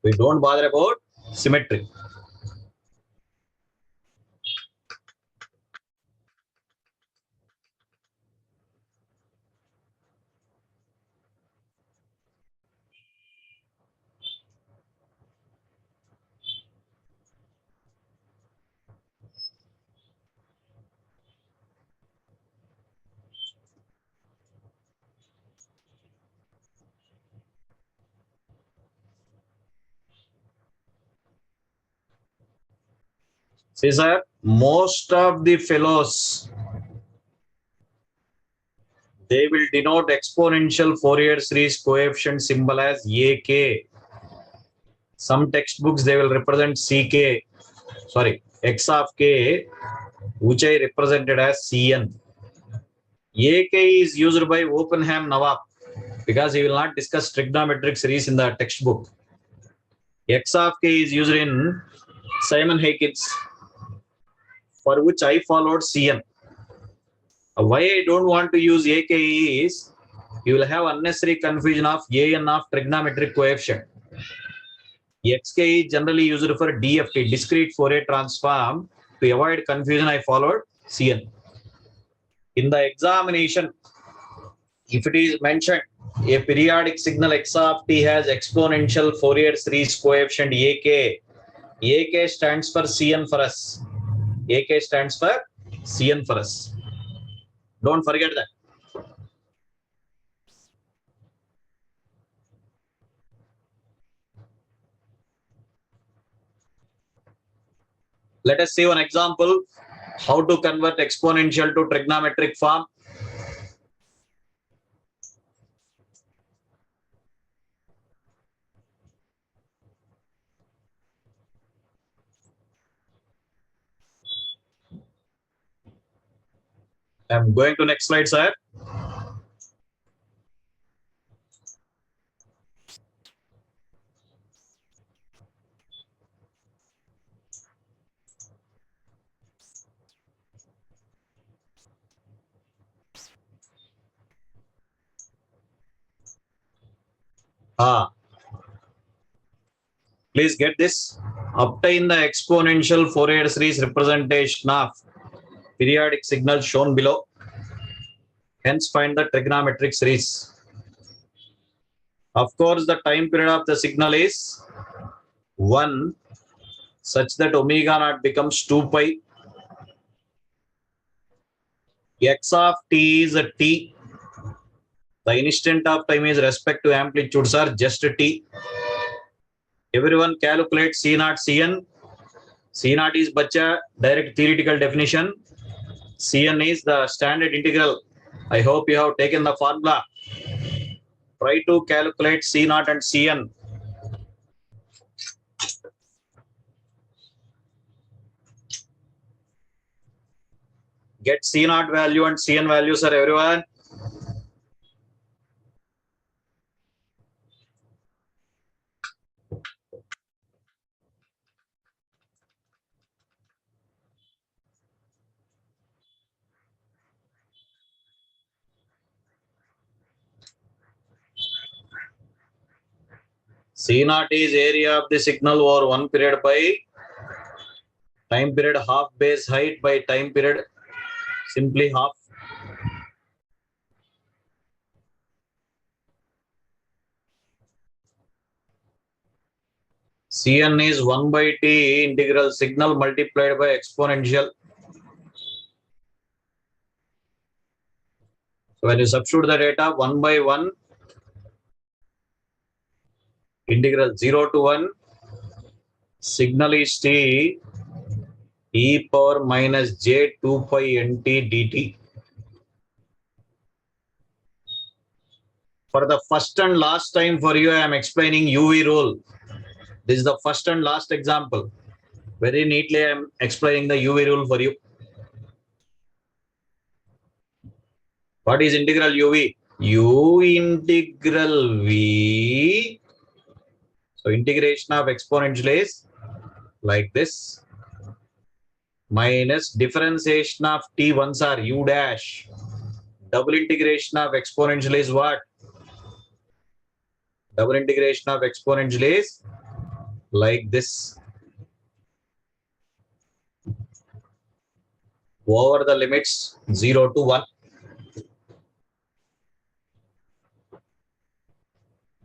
We don't bother about symmetry. See, sir, most of the fellows, they will denote exponential Fourier series coefficient symbol as AK. Some textbooks, they will represent CK, sorry, X of K, which I represented as Cn. AK is used by Oppenheim Nawab because he will not discuss trigonometric series in the textbook. X of K is used in Simon Hayekins. for which I followed Cn. Why I don't want to use AKE is you will have unnecessary confusion of AN of trigonometric coefficient. XK is generally used for DFT, discrete Fourier transform. To avoid confusion, I followed Cn. In the examination, if it is mentioned a periodic signal x of t has exponential Fourier series coefficient AK stands for Cn for us. AK stands for Cn for us. Don't forget that. Let us see one example how to convert exponential to trigonometric form. I'm going to next slide, sir. Please get this. Obtain the exponential Fourier series representation of periodic signal shown below. Hence, find the trigonometric series. Of course, the time period of the signal is 1 such that omega naught becomes 2 pi. X of t is a t. The instant of time is respect to amplitudes are just t. Everyone calculate C naught Cn. C naught is bacha direct theoretical definition. Cn is the standard integral. I hope you have taken the formula. Try to calculate C naught and Cn. Get C naught value and Cn value, sir, everyone. C naught is area of the signal over one period by time period half base height by time period simply half. Cn is 1 by t integral signal multiplied by exponential. So when you substitute the data 1 by 1 integral 0 to 1 signal is t e power minus j 2 pi nt dt. For the first and last time for you, I am explaining UV rule. This is the first and last example. Very neatly, I am explaining the UV rule for you. What is integral UV? U integral V. So integration of exponential is like this. Minus differentiation of t ones are u dash. Double integration of exponential is what? Double integration of exponential is like this. Over the limits 0 to 1.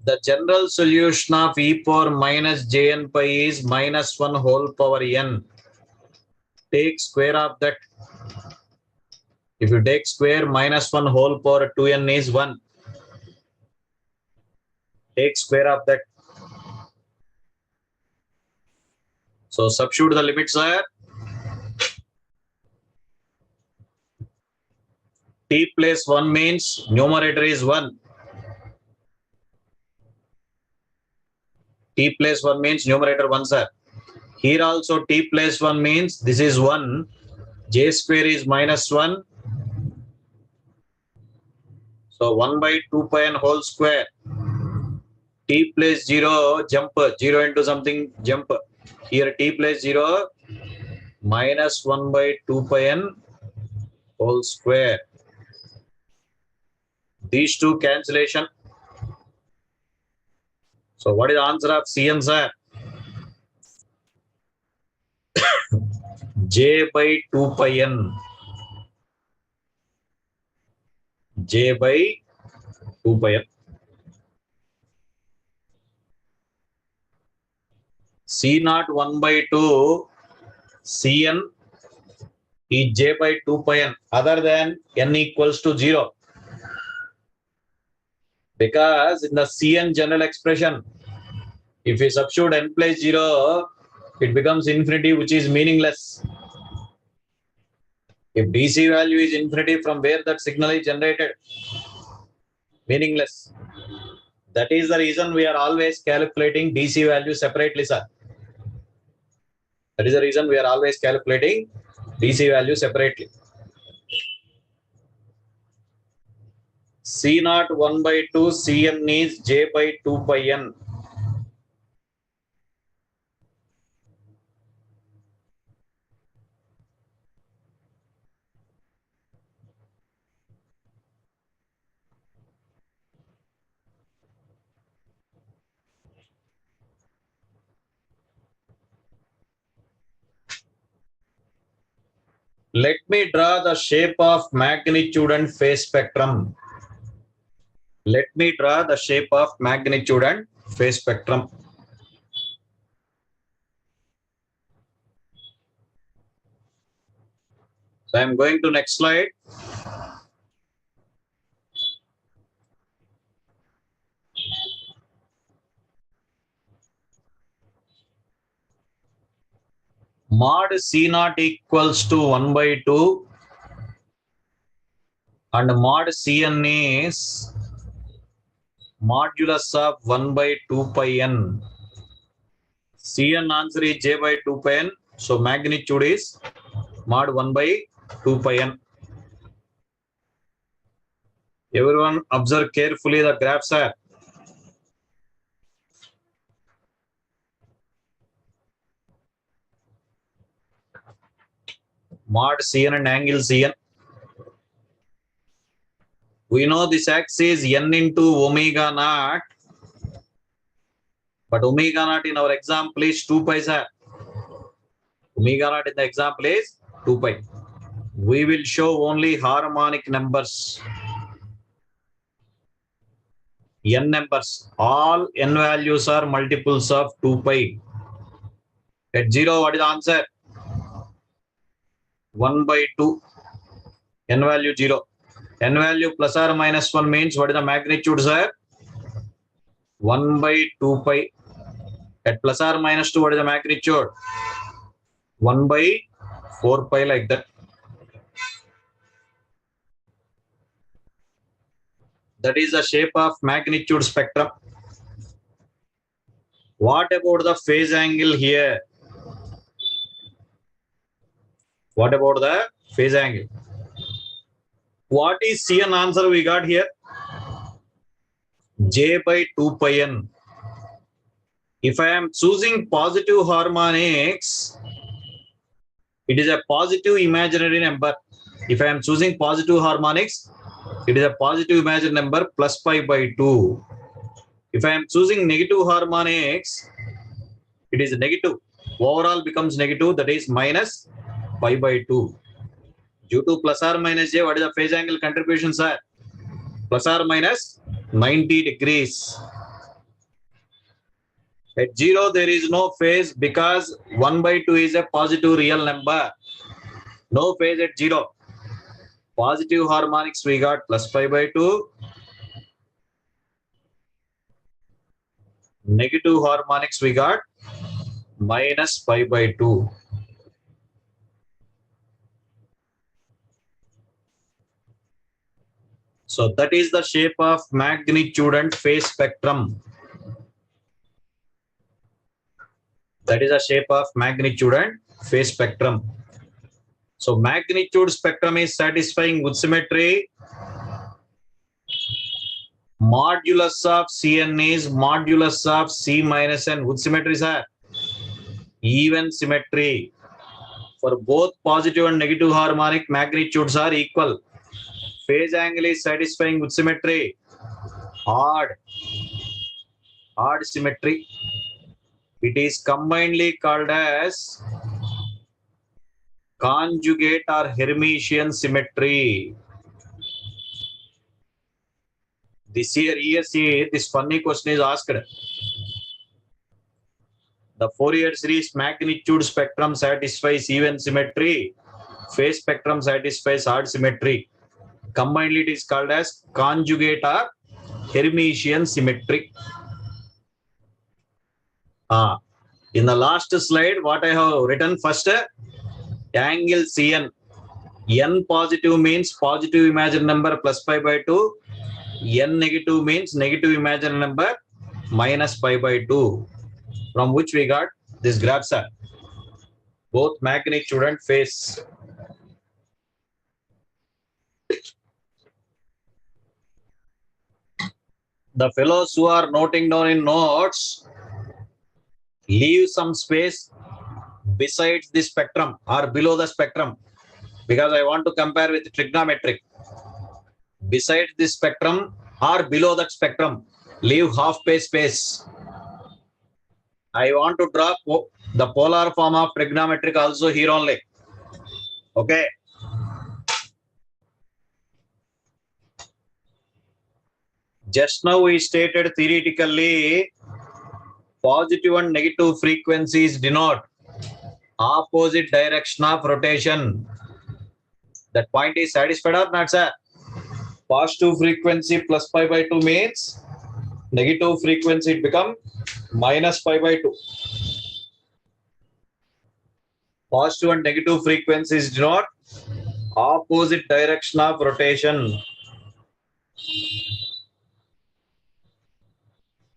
The general solution of e power minus jn pi is minus 1 whole power n. Take square of that. If you take square, minus 1 whole power 2n is 1. Take square of that. So substitute the limits are t plus 1 means numerator is 1. T plus 1 means numerator 1, sir. Here also t plus 1 means this is 1. J square is minus 1. So 1 by 2 pi n whole square. T plus 0 jump 0 into something jump. Here t plus 0 minus 1 by 2 pi n whole square. These two cancellation. So what is the answer of Cn, sir? J by 2 pi n. J by 2 pi n. C naught 1 by 2 Cn is J by 2 pi n other than n equals to 0. Because in the Cn general expression, if we substitute n place 0, it becomes infinity, which is meaningless. If DC value is infinity, from where that signal is generated? Meaningless. That is the reason we are always calculating DC value separately, sir. That is the reason we are always calculating DC value separately. C naught 1 by 2 Cn is J by 2 pi n. Let me draw the shape of magnitude and phase spectrum. Let me draw the shape of magnitude and phase spectrum. So I am going to next slide. Mod C naught equals to 1 by 2 and mod Cn is modulus of 1 by 2 pi n. Cn answer is J by 2 pi n. So magnitude is mod 1 by 2 pi n. Everyone observe carefully the graphs are. Mod Cn and angle Cn. We know this axis n into omega naught, but omega naught in our example is 2 pi, sir. Omega naught in the example is 2 pi. We will show only harmonic numbers. N numbers. All n values are multiples of 2 pi. At 0, what is the answer? 1 by 2. N value 0. N value plus or minus 1 means what is the magnitude, sir? 1 by 2 pi. At plus or minus 2, what is the magnitude? 1 by 4 pi, like that. That is the shape of magnitude spectrum. What about the phase angle here? What about the phase angle? What is Cn answer we got here? J by 2 pi n. If I am choosing positive harmonics, it is a positive imaginary number. If I am choosing positive harmonics, it is a positive imaginary number plus pi by 2. If I am choosing negative harmonics, it is negative. Overall becomes negative, that is minus pi by 2. Due to plus or minus j, what is the phase angle contribution, sir? Plus or minus 90 degrees. At 0, there is no phase because 1 by 2 is a positive real number. No phase at 0. Positive harmonics we got plus pi by 2. Negative harmonics we got minus pi by 2. So that is the shape of magnitude and phase spectrum. That is the shape of magnitude and phase spectrum. So magnitude spectrum is satisfying with symmetry. Modulus of Cn is modulus of C minus n. With symmetry, sir? Even symmetry. For both positive and negative harmonic, magnitudes are equal. Phase angle is satisfying with symmetry. Odd symmetry. It is combinedly called as conjugate or Hermitian symmetry. This year ESE, this funny question is asked. The Fourier series magnitude spectrum satisfies even symmetry. Phase spectrum satisfies odd symmetry. Combinedly, it is called as conjugate or Hermitian symmetry. In the last slide, what I have written first, angle CN. N positive means positive imaginary number plus pi by 2. N negative means negative imaginary number minus pi by 2. From which we got this graphs are both magnitude and phase. The fellows who are noting down in notes, leave some space besides the spectrum or below the spectrum, because I want to compare with trigonometric. Besides this spectrum or below that spectrum, leave half page space. I want to draw the polar form of trigonometric also here only. Okay. Just now we stated theoretically, positive and negative frequencies denote opposite direction of rotation. That point is satisfied or not, sir? Positive frequency plus pi by 2 means negative frequency it become minus pi by 2. Positive and negative frequencies denote opposite direction of rotation.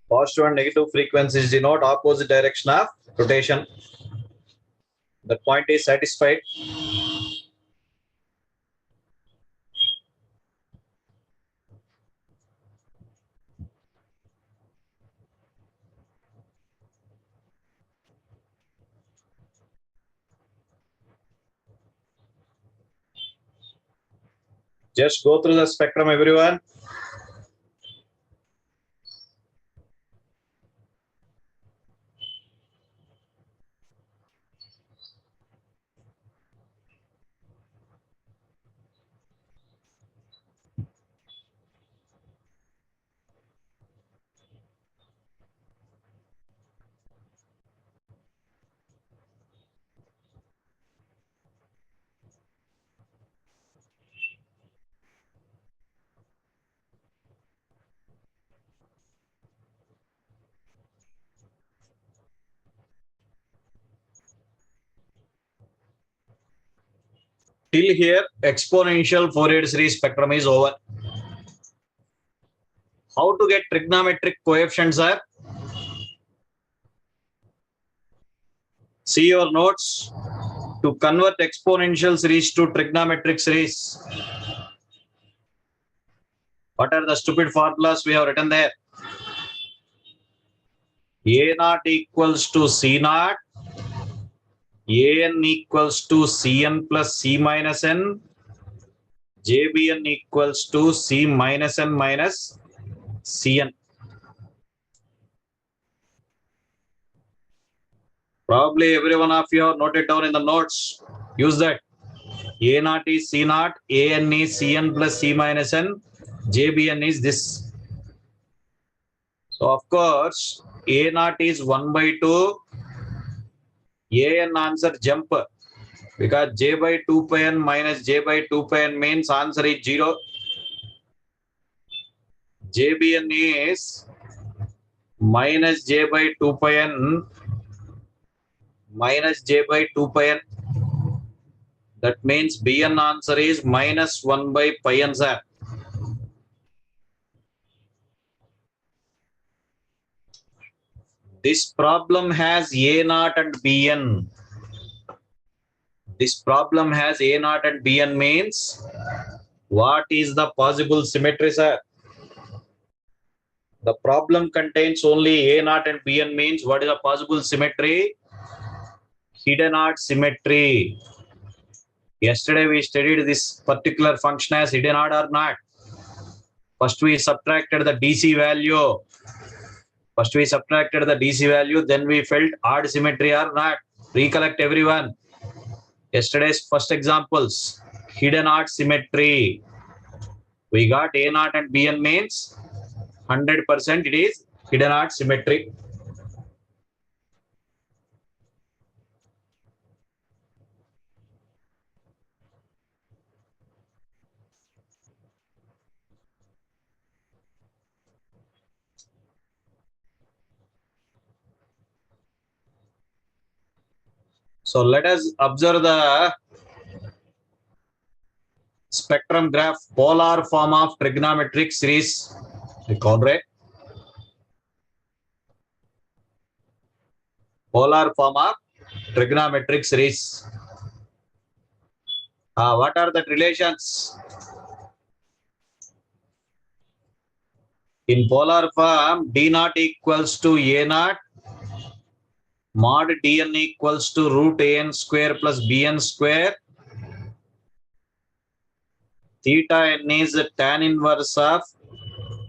Positive and negative frequencies denote opposite direction of rotation. The point is satisfied. Just go through the spectrum, everyone. Till here, exponential Fourier series spectrum is over. How to get trigonometric coefficients are? See your notes. To convert exponential series to trigonometric series, what are the stupid formulas we have written there? A naught equals to C naught, An equals to Cn plus C minus N, JBN equals to C minus N minus Cn. Probably every one of you have noted down in the notes. Use that. A naught is C naught, An is Cn plus C minus N, JBN is this. So of course, A naught is 1 by 2. An answer jump, because j by 2 pi n minus j by 2 pi n means answer is 0. JBN is minus j by 2 pi n minus j by 2 pi n. That means Bn answer is minus 1 by pi n, sir. This problem has A naught and Bn. This problem has A naught and Bn means what is the possible symmetry, sir? The problem contains only A naught and Bn means what is the possible symmetry? Hidden odd symmetry. Yesterday we studied this particular function as hidden odd or not. First we subtracted the DC value. Then we felt odd symmetry or not. Recollect everyone. Yesterday's first examples, hidden odd symmetry. We got A naught and Bn means 100% it is hidden odd symmetry. So let us observe the spectrum graph, polar form of trigonometric series. Conrad. Polar form of trigonometric series. What are the relations? In polar form, D naught equals to A naught, mod Dn equals to root An square plus Bn square. Theta n is tan inverse of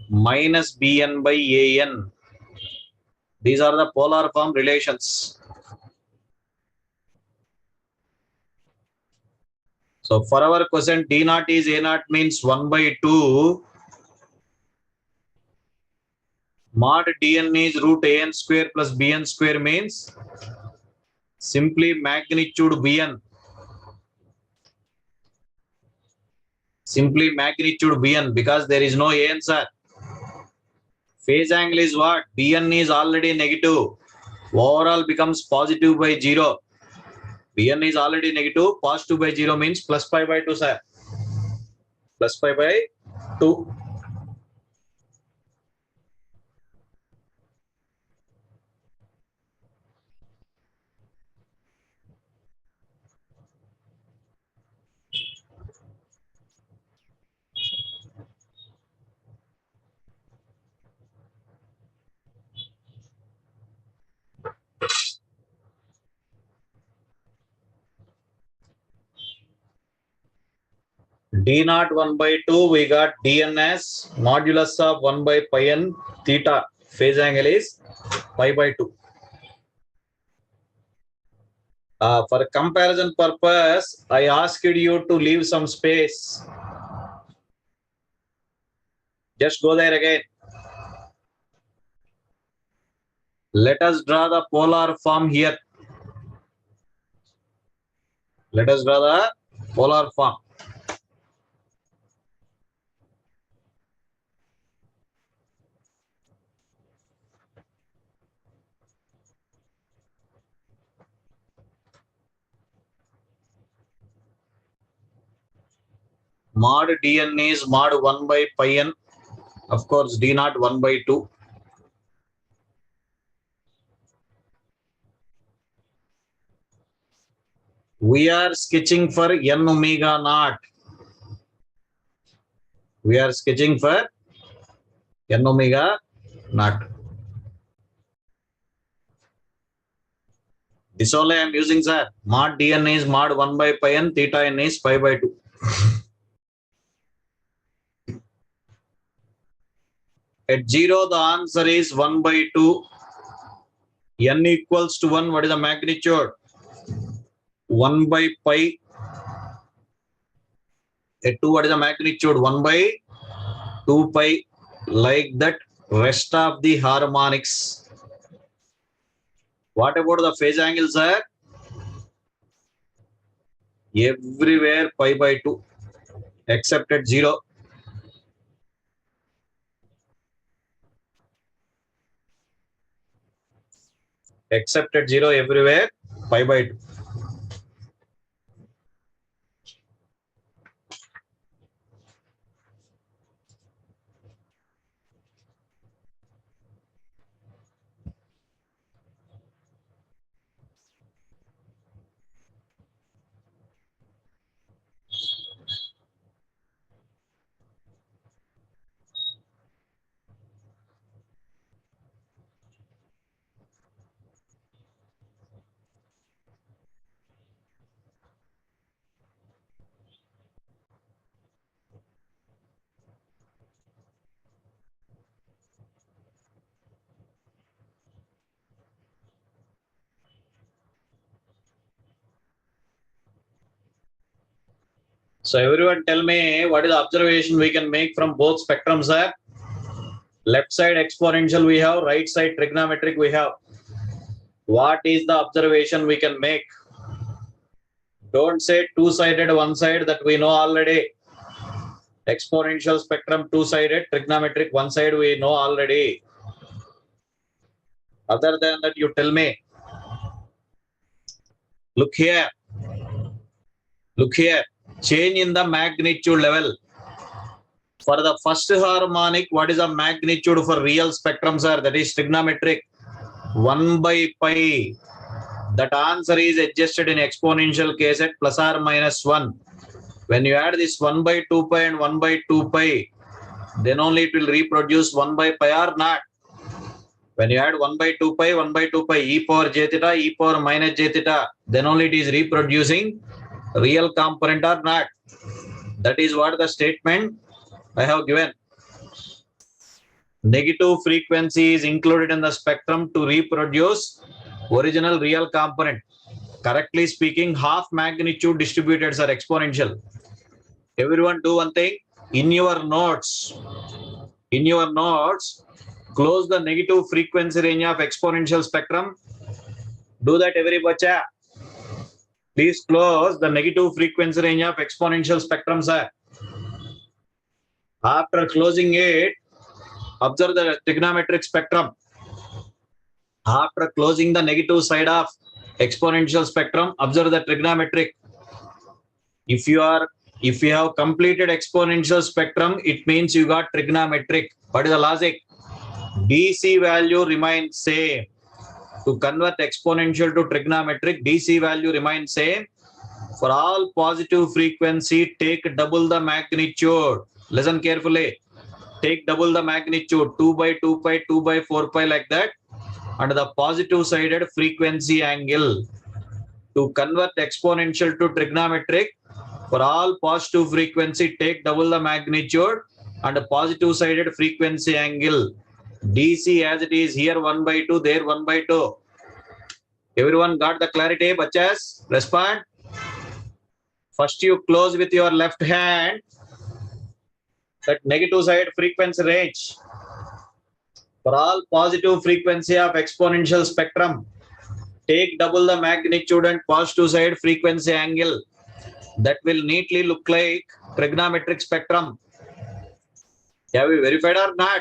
minus Bn by An. These are the polar form relations. So for our question, D naught is A naught means 1 by 2. Mod Dn is root An square plus Bn square means simply magnitude Bn. Simply magnitude Bn because there is no An, sir. Phase angle is what? Bn is already negative. Overall becomes positive by 0. Bn is already negative. Positive by 0 means plus pi by 2, sir. Plus pi by 2. D naught 1 by 2, we got DNS modulus of 1 by pi n theta. Phase angle is pi by 2. For comparison purpose, I asked you to leave some space. Just go there again. Let us draw the polar form here. Let us draw the polar form. Mod Dn is mod 1 by pi n. Of course, D naught 1 by 2. We are sketching for n omega naught. We are sketching for n omega naught. This only I am using, sir. Mod Dn is mod 1 by pi n, theta n is pi by 2. At 0, the answer is 1 by 2. N equals to 1. What is the magnitude? 1 by pi. At 2, what is the magnitude? 1 by 2 pi. Like that, rest of the harmonics. What about the phase angles, sir? Everywhere pi by 2, except at 0. Except at 0, everywhere pi by 2. So everyone tell me what is the observation we can make from both spectrums, sir? Left side exponential we have, right side trigonometric we have. What is the observation we can make? Don't say two-sided one side, that we know already. Exponential spectrum two-sided, trigonometric one side we know already. Other than that, you tell me. Look here. Look here. Change in the magnitude level. For the first harmonic, what is the magnitude for real spectrum, sir? That is trigonometric. 1 by pi. That answer is adjusted in exponential case at plus or minus 1. When you add this 1 by 2 pi and 1 by 2 pi, then only it will reproduce 1 by pi or not. When you add 1 by 2 pi, 1 by 2 pi, e power j theta, e power minus j theta, then only it is reproducing real component or not. That is what the statement I have given. Negative frequency is included in the spectrum to reproduce original real component. Correctly speaking, half magnitude distributeds are exponential. Everyone do one thing. In your notes, close the negative frequency range of exponential spectrum. Do that, every bacha. Please close the negative frequency range of exponential spectrum, sir. After closing it, observe the trigonometric spectrum. After closing the negative side of exponential spectrum, observe the trigonometric. If you have completed exponential spectrum, it means you got trigonometric. What is the logic? DC value remains same. To convert exponential to trigonometric, DC value remains same. For all positive frequency, take double the magnitude. Listen carefully. Take double the magnitude, 2 by 2 pi, 2 by 4 pi, like that. And the positive sided frequency angle. To convert exponential to trigonometric, for all positive frequency, take double the magnitude and a positive sided frequency angle. DC as it is here 1 by 2, there 1 by 2. Everyone got the clarity, bachas? Respond. First you close with your left hand that negative side frequency range. For all positive frequency of exponential spectrum, take double the magnitude and positive side frequency angle. That will neatly look like trigonometric spectrum. Have we verified or not?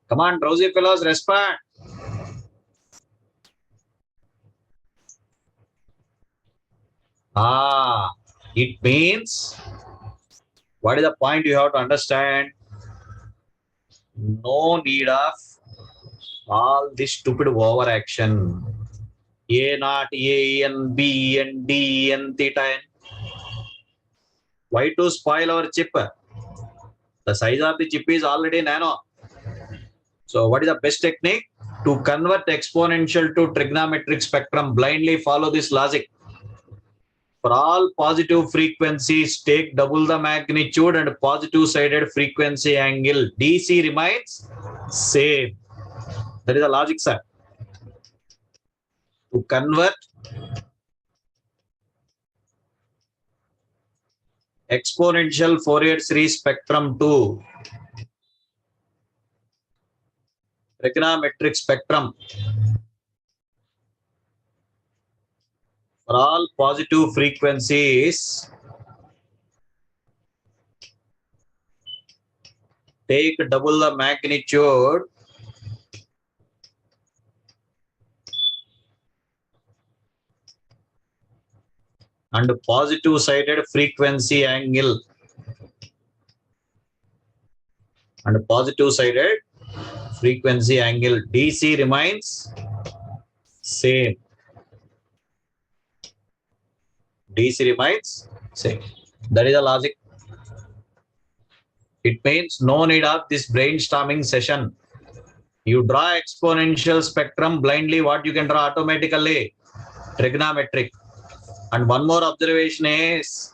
Come on, drowsy fellows, respond. It means, what is the point you have to understand? No need of all this stupid overaction. A naught, A, N, B, N, D, N, theta, N. Why to spoil our chip? The size of the chip is already nano. So what is the best technique? To convert exponential to trigonometric spectrum, blindly follow this logic. For all positive frequencies, take double the magnitude and positive sided frequency angle. DC remains same. That is the logic, sir. To convert exponential Fourier series spectrum to trigonometric spectrum, for all positive frequencies, take double the magnitude and positive sided frequency angle. And positive sided frequency angle. DC remains same. DC remains same. That is the logic. It means no need of this brainstorming session. You draw exponential spectrum blindly, what you can draw automatically? Trigonometric. And one more observation is,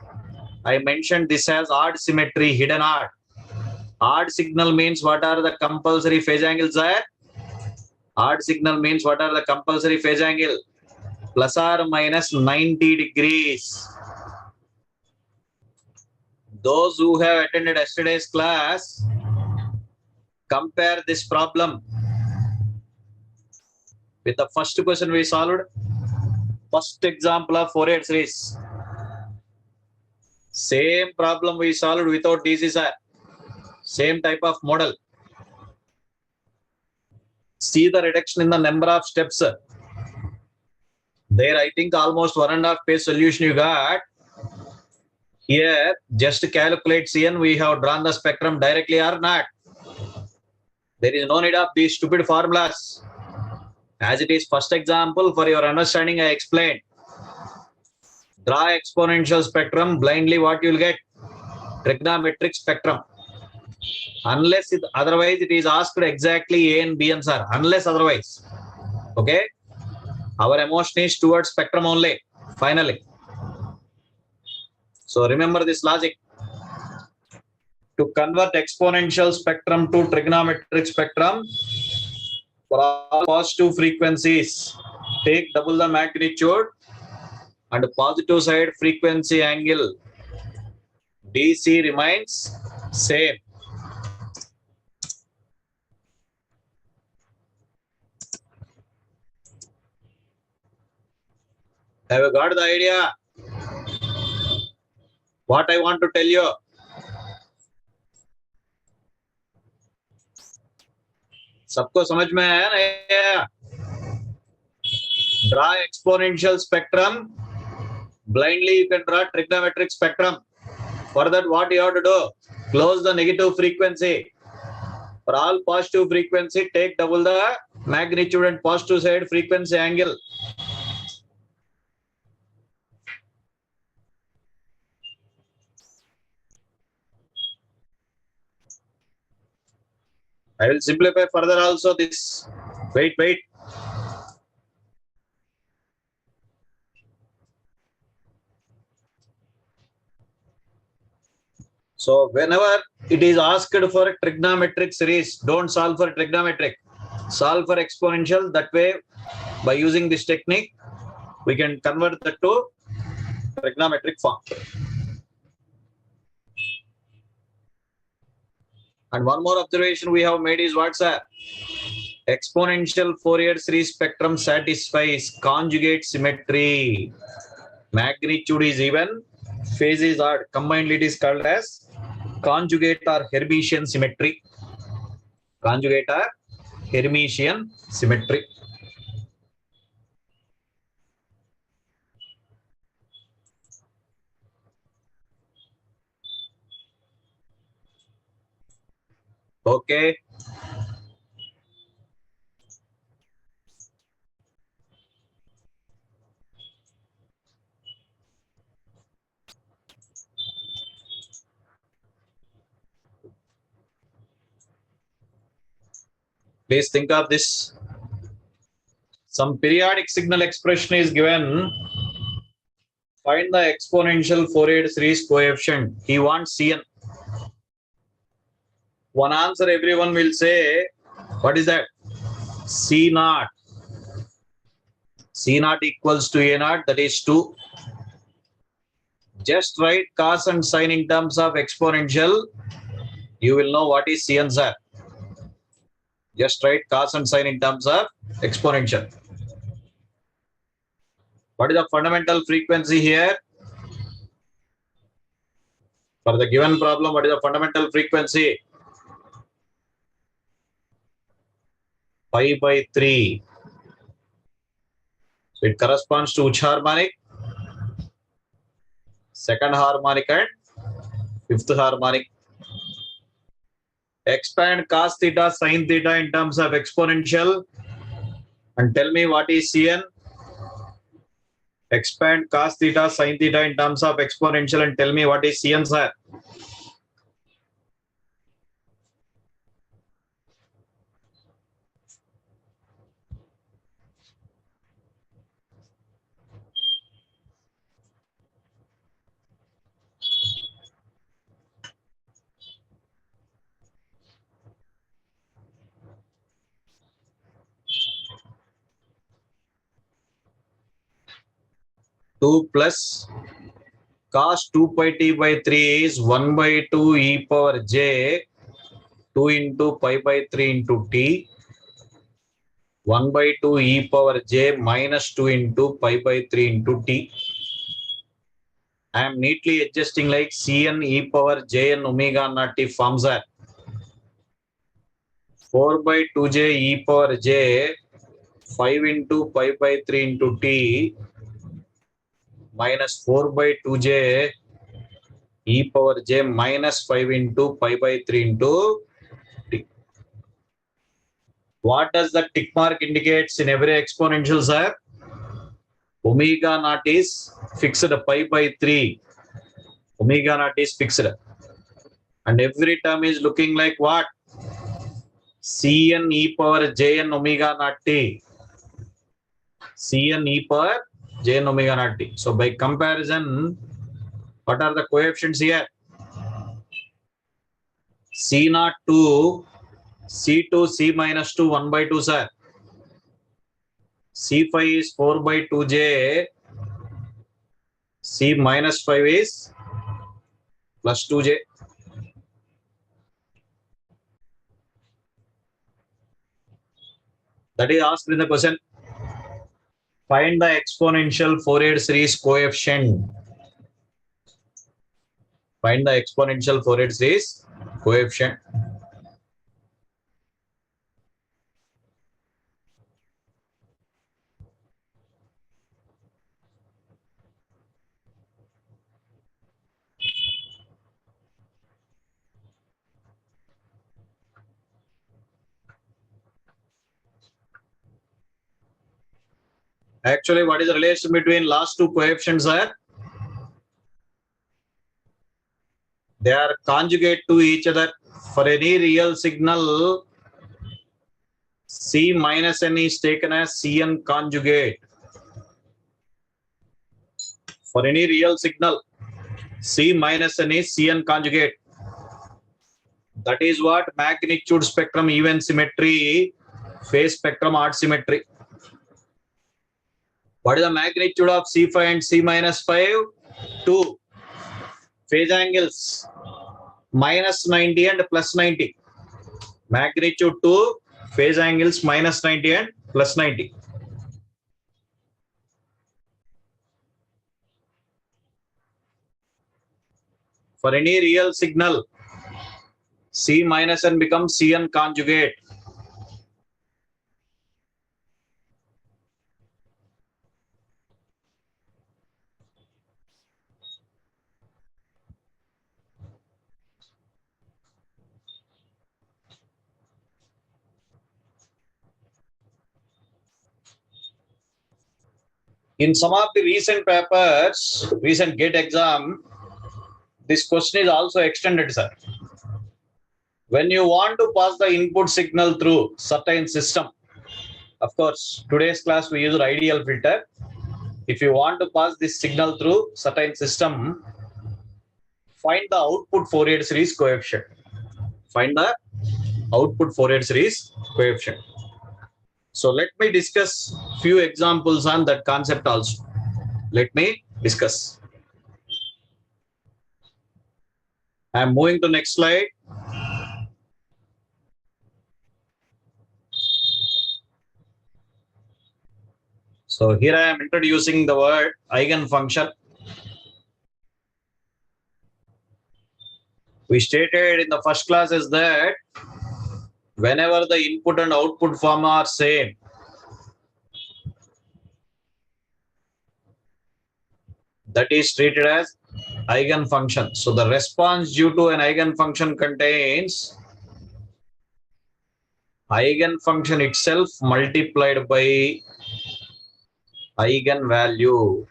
I mentioned this as odd symmetry, hidden odd. Odd signal means what are the compulsory phase angles there? Odd signal means what are the compulsory phase angle? plus or minus 90 degrees. Those who have attended yesterday's class, compare this problem with the first question we solved. First example of Fourier series. Same problem we solved without DC, sir. Same type of model. See the reduction in the number of steps. There, I think almost 1.5 page solution you got. Here, just calculate CN. We have drawn the spectrum directly or not. There is no need of these stupid formulas. As it is first example, for your understanding, I explained. Draw exponential spectrum blindly. What you will get? Trigonometric spectrum. Unless otherwise it is asked exactly A and B answer. Unless otherwise. Okay. Our emotion is towards spectrum only. Finally. So remember this logic. To convert exponential spectrum to trigonometric spectrum, for all positive frequencies, take double the magnitude and positive side frequency angle DC remains same. Have you got the idea? What I want to tell you? सबको समझ में आया ना? Draw exponential spectrum. Blindly you can draw trigonometric spectrum. For that, what you have to do? Close the negative frequency. For all positive frequency, take double the magnitude and positive side frequency angle. I will simplify further also this. Wait. So whenever it is asked for a trigonometric series, don't solve for trigonometric. Solve for exponential. That way, by using this technique, we can convert that to trigonometric form. And one more observation we have made is what, sir? Exponential Fourier series spectrum satisfies conjugate symmetry. Magnitude is even, phase is odd. Combined it is called as conjugate or Hermitian symmetry. Conjugate or Hermitian symmetry. Okay. Please think of this. Some periodic signal expression is given. Find the exponential Fourier series coefficient. He wants Cn. One answer everyone will say, what is that? C naught. C naught equals to A naught, that is 2. Just write cos and sine in terms of exponential. You will know what is Cn, sir. Just write cos and sine in terms of exponential. What is the fundamental frequency here? For the given problem, what is the fundamental frequency? Pi by 3. So it corresponds to which harmonic? Second harmonic and fifth harmonic. Expand cos theta, sin theta in terms of exponential and tell me what is Cn. Expand cos theta, sin theta in terms of exponential and tell me what is Cn, sir. 2 plus cos 2 pi t by 3 is 1 by 2 e power j 2 into pi by 3 into t, 1 by 2 e power j minus 2 into pi by 3 into t. I am neatly adjusting like Cn e power jn omega naught t forms are 4 by 2j e power j 5 into pi by 3 into t minus 4 by 2j e power j minus 5 into pi by 3 into t. What does the tick mark indicates in every exponential, sir? Omega naught is fixed pi by 3. Omega naught is fixed. And every term is looking like what? Cn e power jn omega naught t. Cn e power jn omega naught t. So by comparison, what are the coefficients here? C naught 2, C2, C minus 2, 1 by 2, sir. C5 is 4 by 2j, C minus 5 is plus 2j. That is asked in the question. Find the exponential Fourier series coefficient. Find the exponential Fourier series coefficient. Actually, what is the relation between last two coefficients are? They are conjugate to each other. For any real signal, C minus n is taken as Cn conjugate. For any real signal, C minus n is Cn conjugate. That is what magnitude spectrum even symmetry, phase spectrum odd symmetry. What is the magnitude of C5 and C minus 5? 2. Phase angles minus 90 and plus 90. Magnitude 2, phase angles minus 90 and plus 90. For any real signal, C minus n becomes Cn conjugate. In some of the recent papers, recent GATE exam, this question is also extended, sir. When you want to pass the input signal through certain system, of course, today's class we use ideal filter. If you want to pass this signal through certain system, find the output Fourier series coefficient. Find the output Fourier series coefficient. So let me discuss few examples on that concept also. Let me discuss. I am moving to next slide. So here I am introducing the word eigenfunction. We stated in the first class is that whenever the input and output form are same, that is treated as eigenfunction. So the response due to an eigenfunction contains eigenfunction itself multiplied by eigenvalue.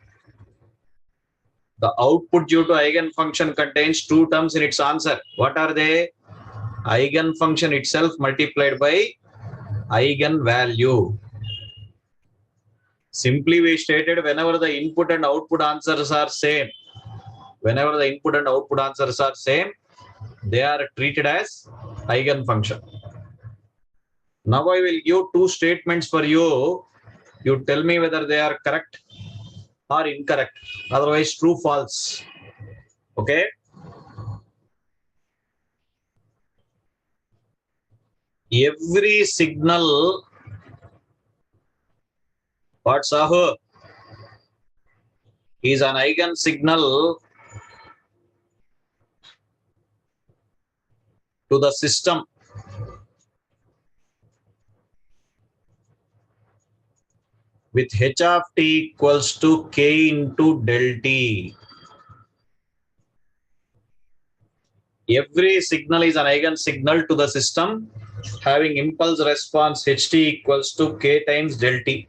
The output due to eigenfunction contains two terms in its answer. What are they? Eigenfunction itself multiplied by eigenvalue. Simply we stated whenever the input and output answers are same, whenever the input and output answers are same, they are treated as eigenfunction. Now I will give two statements for you. You tell me whether they are correct. or incorrect. Otherwise, true, false. Okay. Every signal, what Sahu, is an eigen signal to the system with h of t equals to k into del t. Every signal is an eigen signal to the system having impulse response ht equals to k times del t.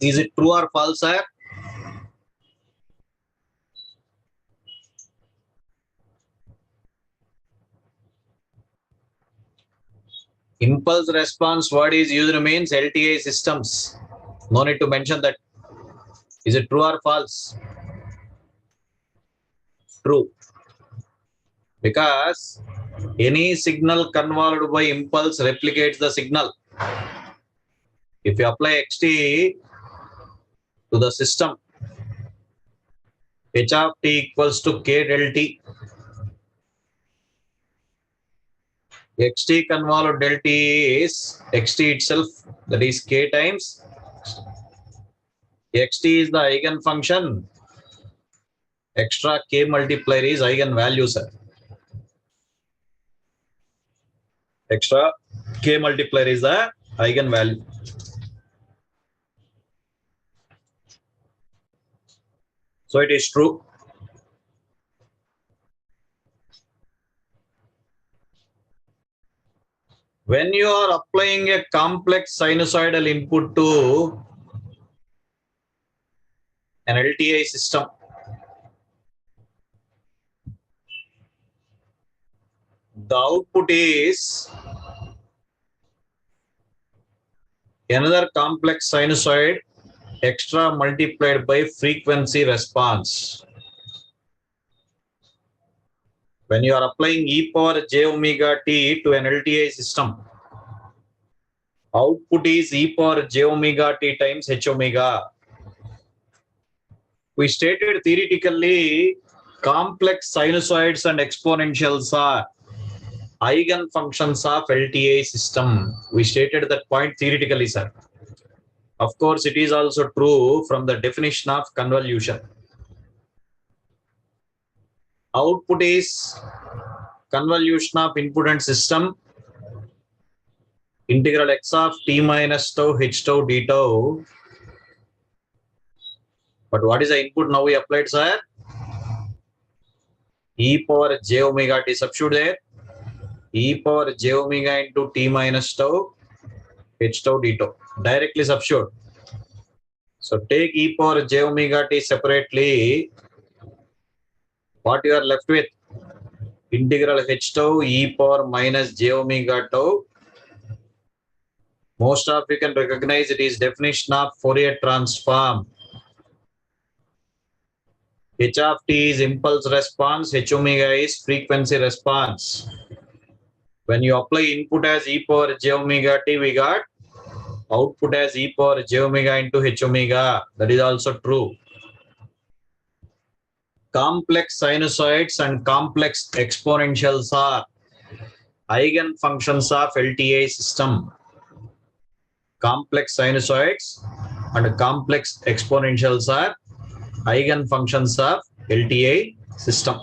Is it true or false, sir? Impulse response word is used means LTI systems. No need to mention that. Is it true or false? True. Because any signal convolved by impulse replicates the signal. If you apply xt to the system, h of t equals to k del t. xt convolved del t is xt itself, that is k times. xt is the eigenfunction. Extra k multiplier is eigenvalue, sir. Extra k multiplier is the eigenvalue. So it is true. When you are applying a complex sinusoidal input to an LTI system, the output is another complex sinusoid extra multiplied by frequency response. When you are applying e power j omega t to an LTI system, output is e power j omega t times h omega. We stated theoretically complex sinusoids and exponentials are eigenfunctions of LTI system. We stated that point theoretically, sir. Of course, it is also true from the definition of convolution. Output is convolution of input and system, integral x of t minus tau h tau d tau. But what is the input now we applied, sir? E power j omega t, substitute there. E power j omega into t minus tau h tau d tau. Directly substitute. So take e power j omega t separately. What you are left with? Integral h tau e power minus j omega tau. Most of you can recognize it is definition of Fourier transform. H of t is impulse response, h omega is frequency response. When you apply input as e power j omega t, we got output as e power j omega into h omega. That is also true. Complex sinusoids and complex exponentials are eigenfunctions of LTI system. Complex sinusoids and complex exponentials are eigenfunctions of LTI system.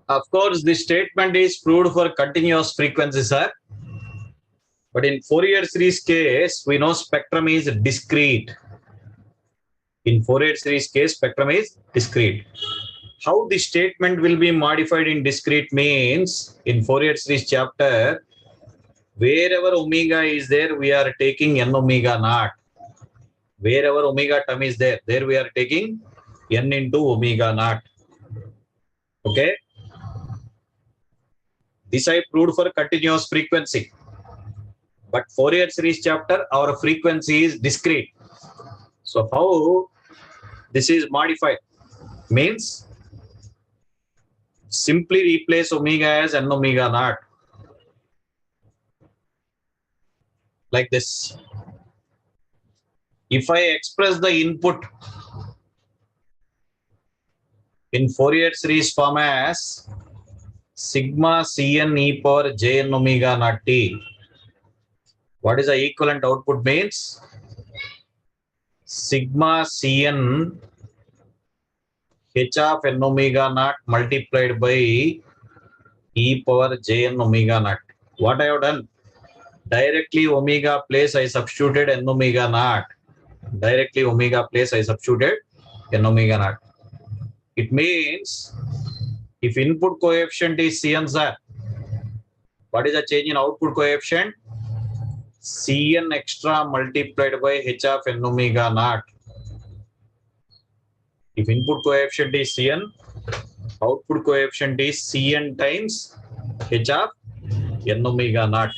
Of course, this statement is proved for continuous frequency, sir. But in Fourier series case, we know spectrum is discrete. In Fourier series case, spectrum is discrete. How the statement will be modified in discrete means, in Fourier series chapter, wherever omega is there, we are taking n omega naught. Wherever omega term is there, we are taking n into omega naught. Okay. This I proved for continuous frequency. But Fourier series chapter, our frequency is discrete. So how this is modified? Means simply replace omega as n omega naught. Like this. If I express the input in Fourier series form as sigma Cn e power j n omega naught t, what is the equivalent output means? Sigma Cn h of n omega naught multiplied by e power j n omega naught. What I have done? Directly omega place I substituted n omega naught. Directly omega place I substituted n omega naught. It means if input coefficient is Cn, sir, what is the change in output coefficient? Cn extra multiplied by h of n omega naught. If input coefficient is Cn, output coefficient is Cn times h of n omega naught.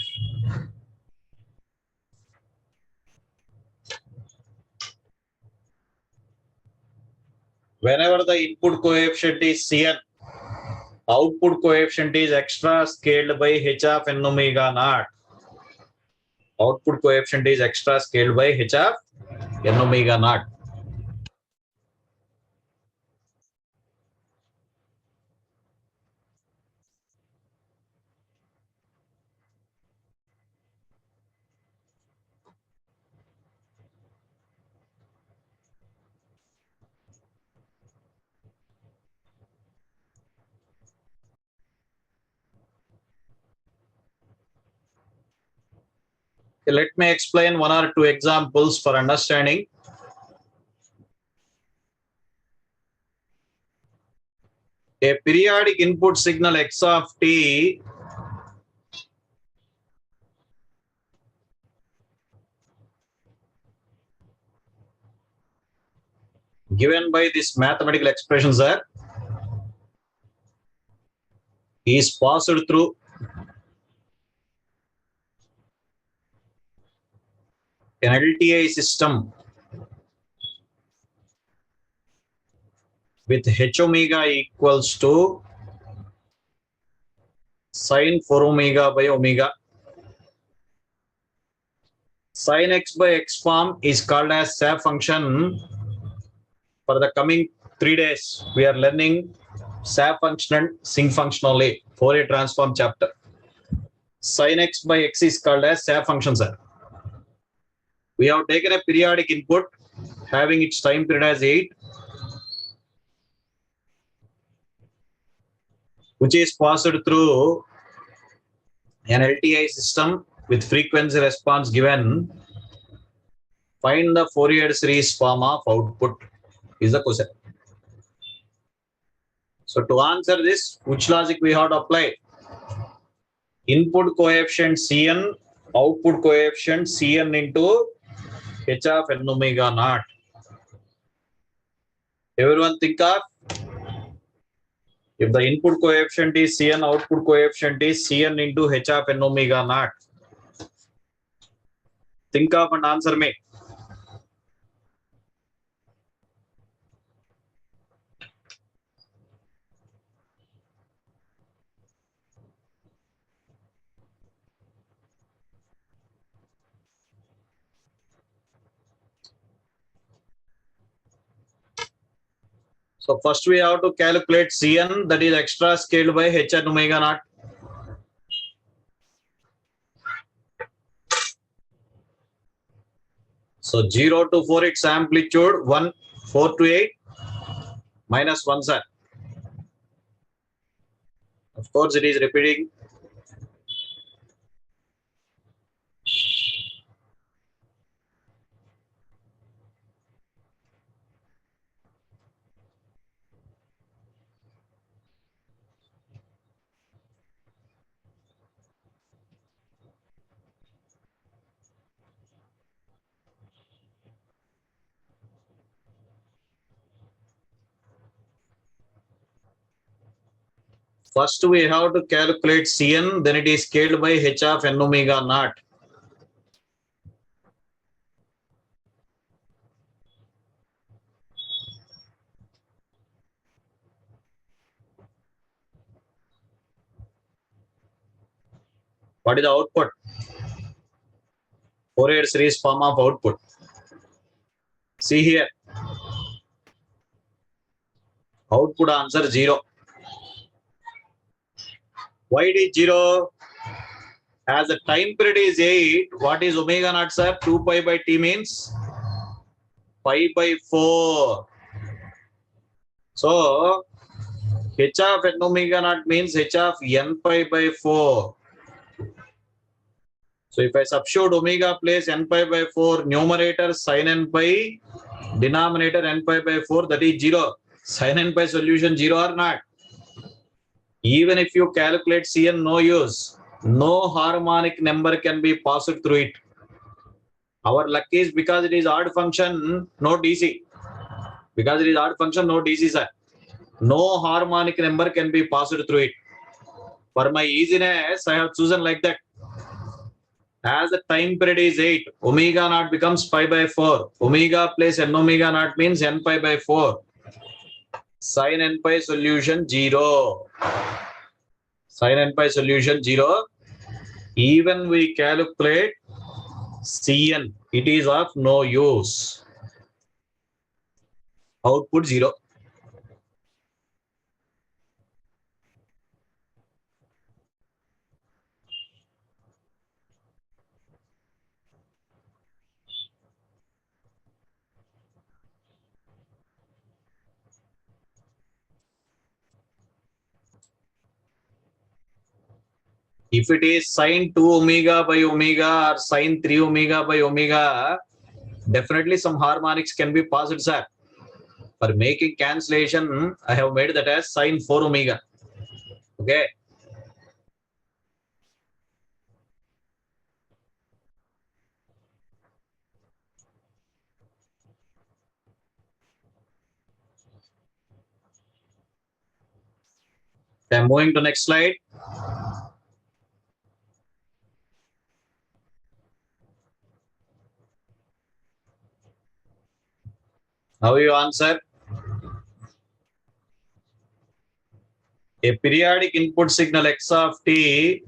Whenever the input coefficient is Cn, output coefficient is extra scaled by h of n omega naught. Output coefficient is extra scaled by h of n omega naught. Let me explain one or two examples for understanding. A periodic input signal x of t given by this mathematical expressions is passed through an LTI system with h omega equals to sin 4 omega by omega. Sin x by x form is called as SAP function. For the coming 3 days, we are learning SAP function and sinc function only, Fourier transform chapter. Sin x by x is called as SAP function, sir. We have taken a periodic input having its time period as 8, which is passed through an LTI system with frequency response given. Find the Fourier series form of output is the question. So to answer this, which logic we have to apply? Input coefficient Cn, output coefficient Cn into h of n omega naught. Everyone think of, if the input coefficient is Cn, output coefficient is Cn into h of n omega naught. Think of and answer me. So first we have to calculate Cn, that is extra scaled by h and omega naught. So 0 to 4 its amplitude 1, 4 to 8 minus 1, sir. Of course it is repeating. First we have to calculate Cn, then it is scaled by h of n omega naught. What is the output? Fourier series form of output. See here. Output answer 0. Why it is 0? As the time period is 8, what is omega naught, sir? 2 pi by t means pi by 4. So, h of n omega naught means h of n pi by 4. So, if I substitute omega place n pi by 4, numerator sin n pi, denominator n pi by 4, that is 0. Sin n pi solution 0 or not? Even if you calculate Cn, no use. No harmonic number can be passed through it. Our luck is because it is odd function, no DC. Because it is odd function, no DC, sir. No harmonic number can be passed through it. For my easiness, I have chosen like that. As the time period is 8, omega naught becomes pi by 4. Omega plus n omega naught means n pi by 4. Sin n pi solution 0. Sin n pi solution 0. Even we calculate Cn, it is of no use. Output 0. If it is sine 2 omega by omega or sine 3 omega by omega, definitely some harmonics can be passed, sir. For making cancellation, I have made that as sine 4 omega. Okay. I'm moving to next slide. How you answer? A periodic input signal x of t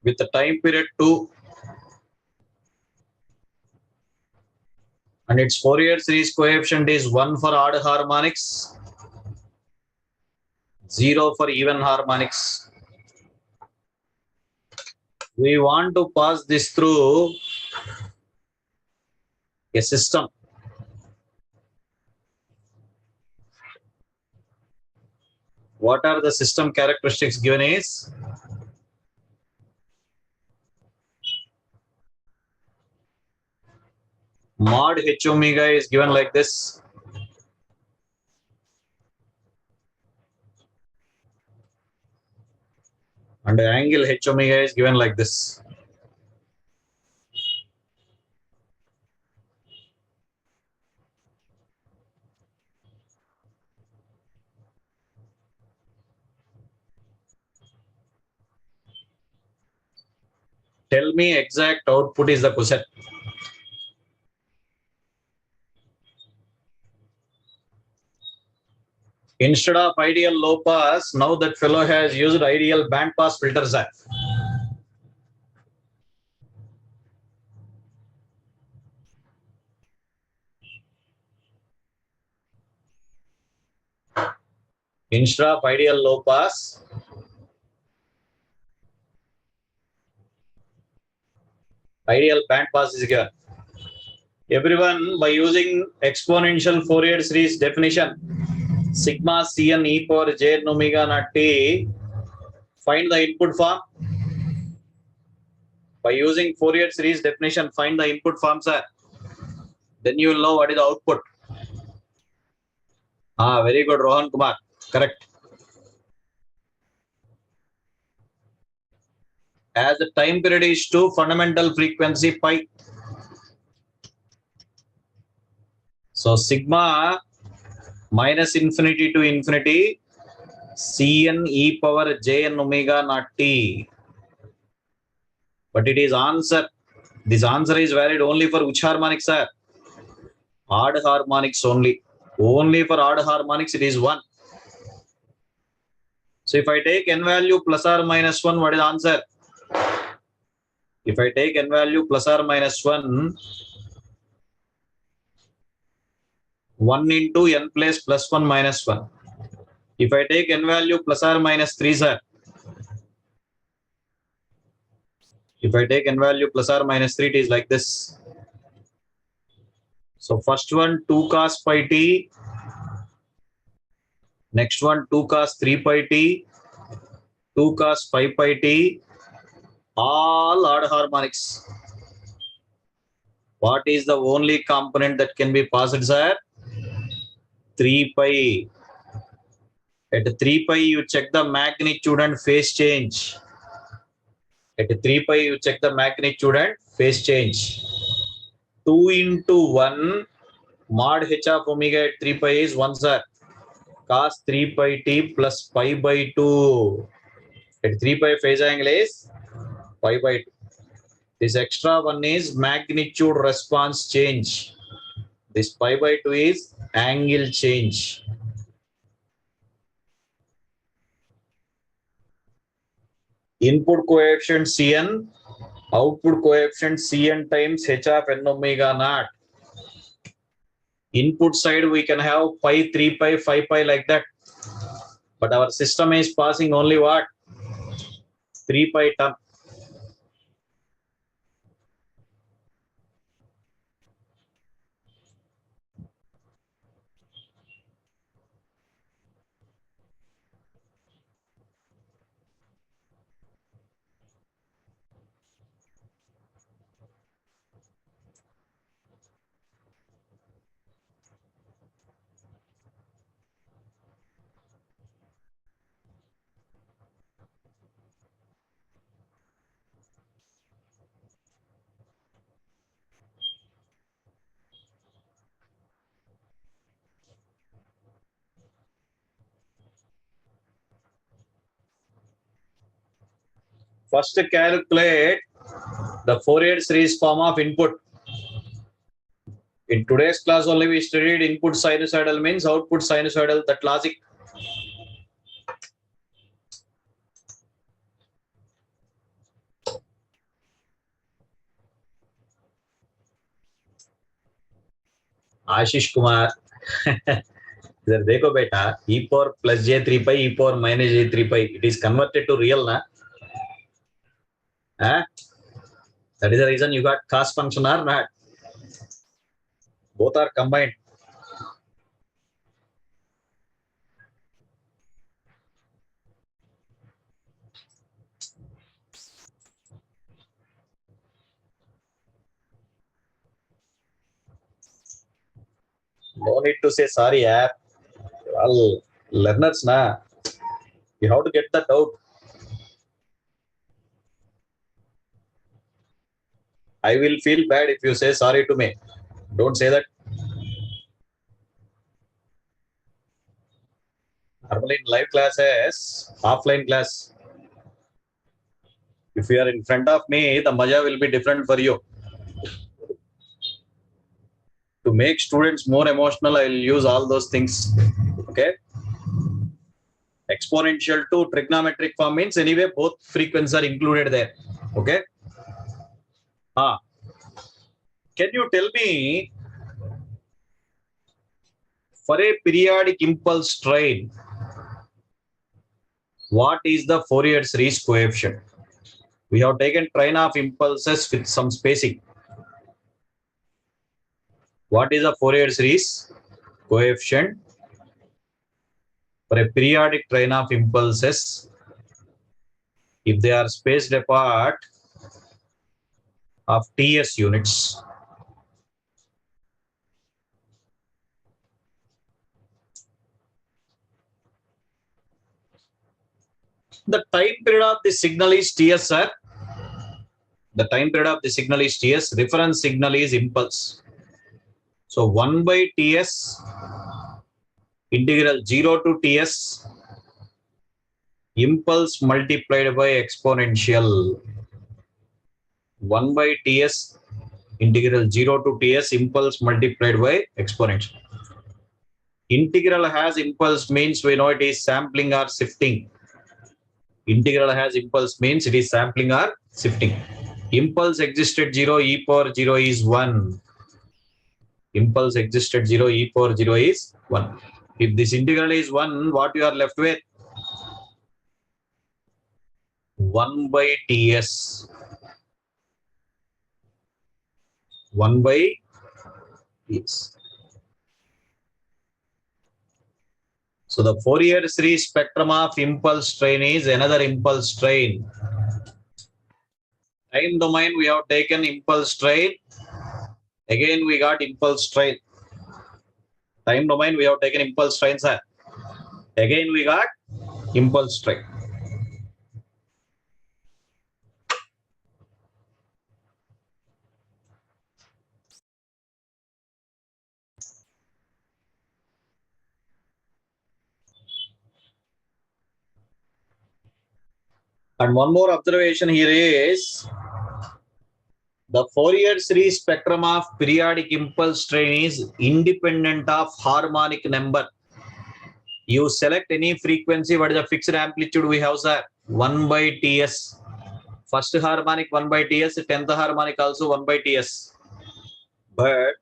with the time period 2 and its Fourier series coefficient is 1 for odd harmonics, 0 for even harmonics. We want to pass this through a system. What are the system characteristics given is? Mod h omega is given like this. And the angle h omega is given like this. Tell me exact output is the question. Instead of ideal low pass, now that fellow has used ideal band pass filters. Instead of ideal low pass, ideal band pass is given. Everyone, by using exponential Fourier series definition, sigma Cn e power j n omega naught t, find the input form. By using Fourier series definition, find the input form, sir. Then you will know what is the output. Very good, Rohan Kumar. Correct. As the time period is 2, fundamental frequency pi. So sigma minus infinity to infinity, Cn e power j n omega naught t. But it is answer. This answer is valid only for which harmonics, sir? Odd harmonics only. Only for odd harmonics it is 1. So if I take n value plus or minus 1, what is the answer? If I take n value plus or minus 1, 1 into n place plus 1 minus 1. If I take n value plus or minus 3, sir. If I take n value plus or minus 3, it is like this. So first one 2 cos pi t. Next one 2 cos 3 pi t. 2 cos 5 pi t. All odd harmonics. What is the only component that can be passed, sir? 3 pi. At 3 pi, you check the magnitude and phase change. At 3 pi, you check the magnitude and phase change. 2 into 1 mod h of omega at 3 pi is 1, sir. Cos 3 pi t plus pi by 2. At 3 pi, phase angle is pi by 2. This extra one is magnitude response change. This pi by 2 is angle change. Input coefficient Cn, output coefficient Cn times h of n omega naught. Input side we can have pi, 3 pi, 5 pi like that. But our system is passing only what? 3 pi term. First calculate the Fourier series form of input. In today's class only we studied input sinusoidal means output sinusoidal, that logic. Ashish Kumar. इधर देखो बेटा, e power plus j3 pi, e power minus j3 pi, it is converted to real, na? That is the reason you got cos function or not. Both are combined. No need to say sorry, yaar. All learners, na? You have to get that out. I will feel bad if you say sorry to me. Don't say that. Normally in live classes, offline class, if you are in front of me, the maja will be different for you. To make students more emotional, I will use all those things. Okay. Exponential to trigonometric form means anyway both frequencies are included there. Okay. Can you tell me, for a periodic impulse train, what is the Fourier series coefficient? We have taken train of impulses with some spacing. What is the Fourier series coefficient for a periodic train of impulses if they are spaced apart of TS units? The time period of the signal is TS, sir. The time period of the signal is TS. Reference signal is impulse. So 1 by TS integral 0 to TS impulse multiplied by exponential. 1 by Ts integral 0 to Ts impulse multiplied by exponential. Integral has impulse means we know it is sampling or shifting. Integral has impulse means it is sampling or shifting. Impulse exists at 0, e power 0 is 1. Impulse exists at 0, e power 0 is 1. If this integral is 1, what you are left with? 1 by Ts. 1 by Ts. So the Fourier series spectrum of impulse train is another impulse train. Time domain we have taken impulse train. Again we got impulse train. Time domain we have taken impulse train, sir. Again we got impulse train. And one more observation here is the Fourier series spectrum of periodic impulse train is independent of harmonic number. You select any frequency, what is the fixed amplitude we have, sir? 1 by Ts. First harmonic 1 by Ts, 10th harmonic also 1 by Ts. But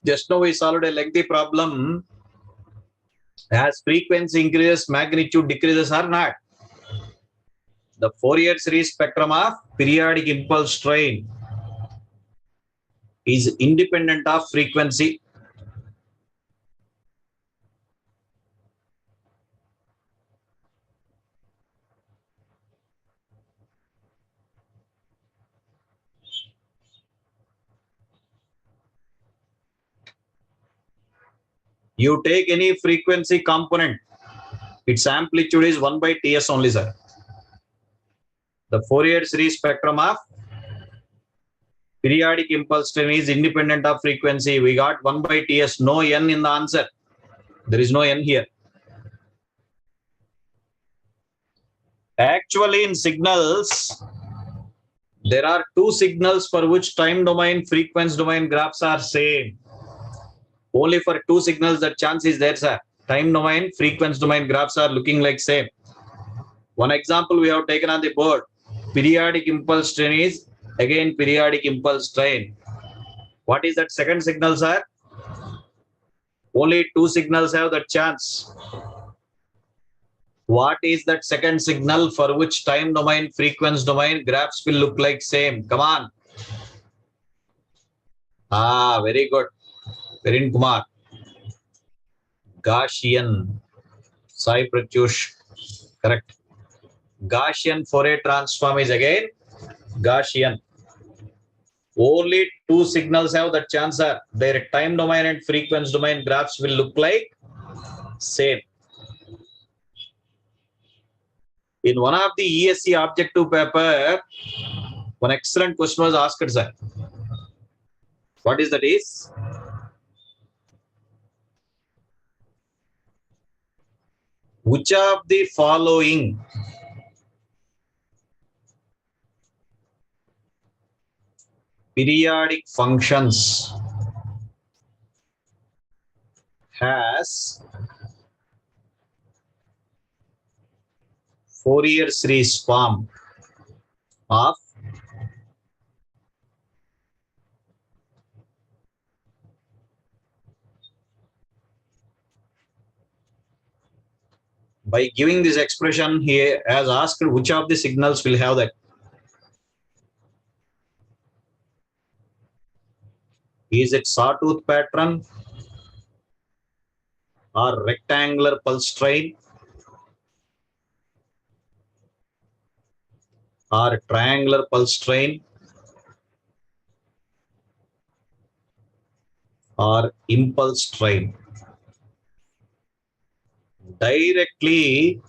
just now we solved a lengthy problem. As frequency increases, magnitude decreases or not? The Fourier series spectrum of periodic impulse train is independent of frequency. You take any frequency component, its amplitude is 1 by Ts only, sir. The Fourier series spectrum of periodic impulse train is independent of frequency. We got 1 by Ts, no n in the answer. There is no n here. Actually, in signals, there are two signals for which time domain, frequency domain graphs are same. Only for two signals that chance is there, sir. Time domain, frequency domain graphs are looking like same. One example we have taken on the board. Periodic impulse train is again periodic impulse train. What is that second signal, sir? Only two signals have that chance. What is that second signal for which time domain, frequency domain graphs will look like same? Come on. Very good. Virin Kumar. Gaussian. Sai Pratyush. Correct. Gaussian Fourier transform is again Gaussian. Only two signals have that chance, sir. Their time domain and frequency domain graphs will look like same. In one of the ESC objective paper, one excellent question was asked, sir. What is that is? Which of the following periodic functions has Fourier series form of by giving this expression here as asked, which of the signals will have that? Is it sawtooth pattern or rectangular pulse train or triangular pulse train or impulse train? Directly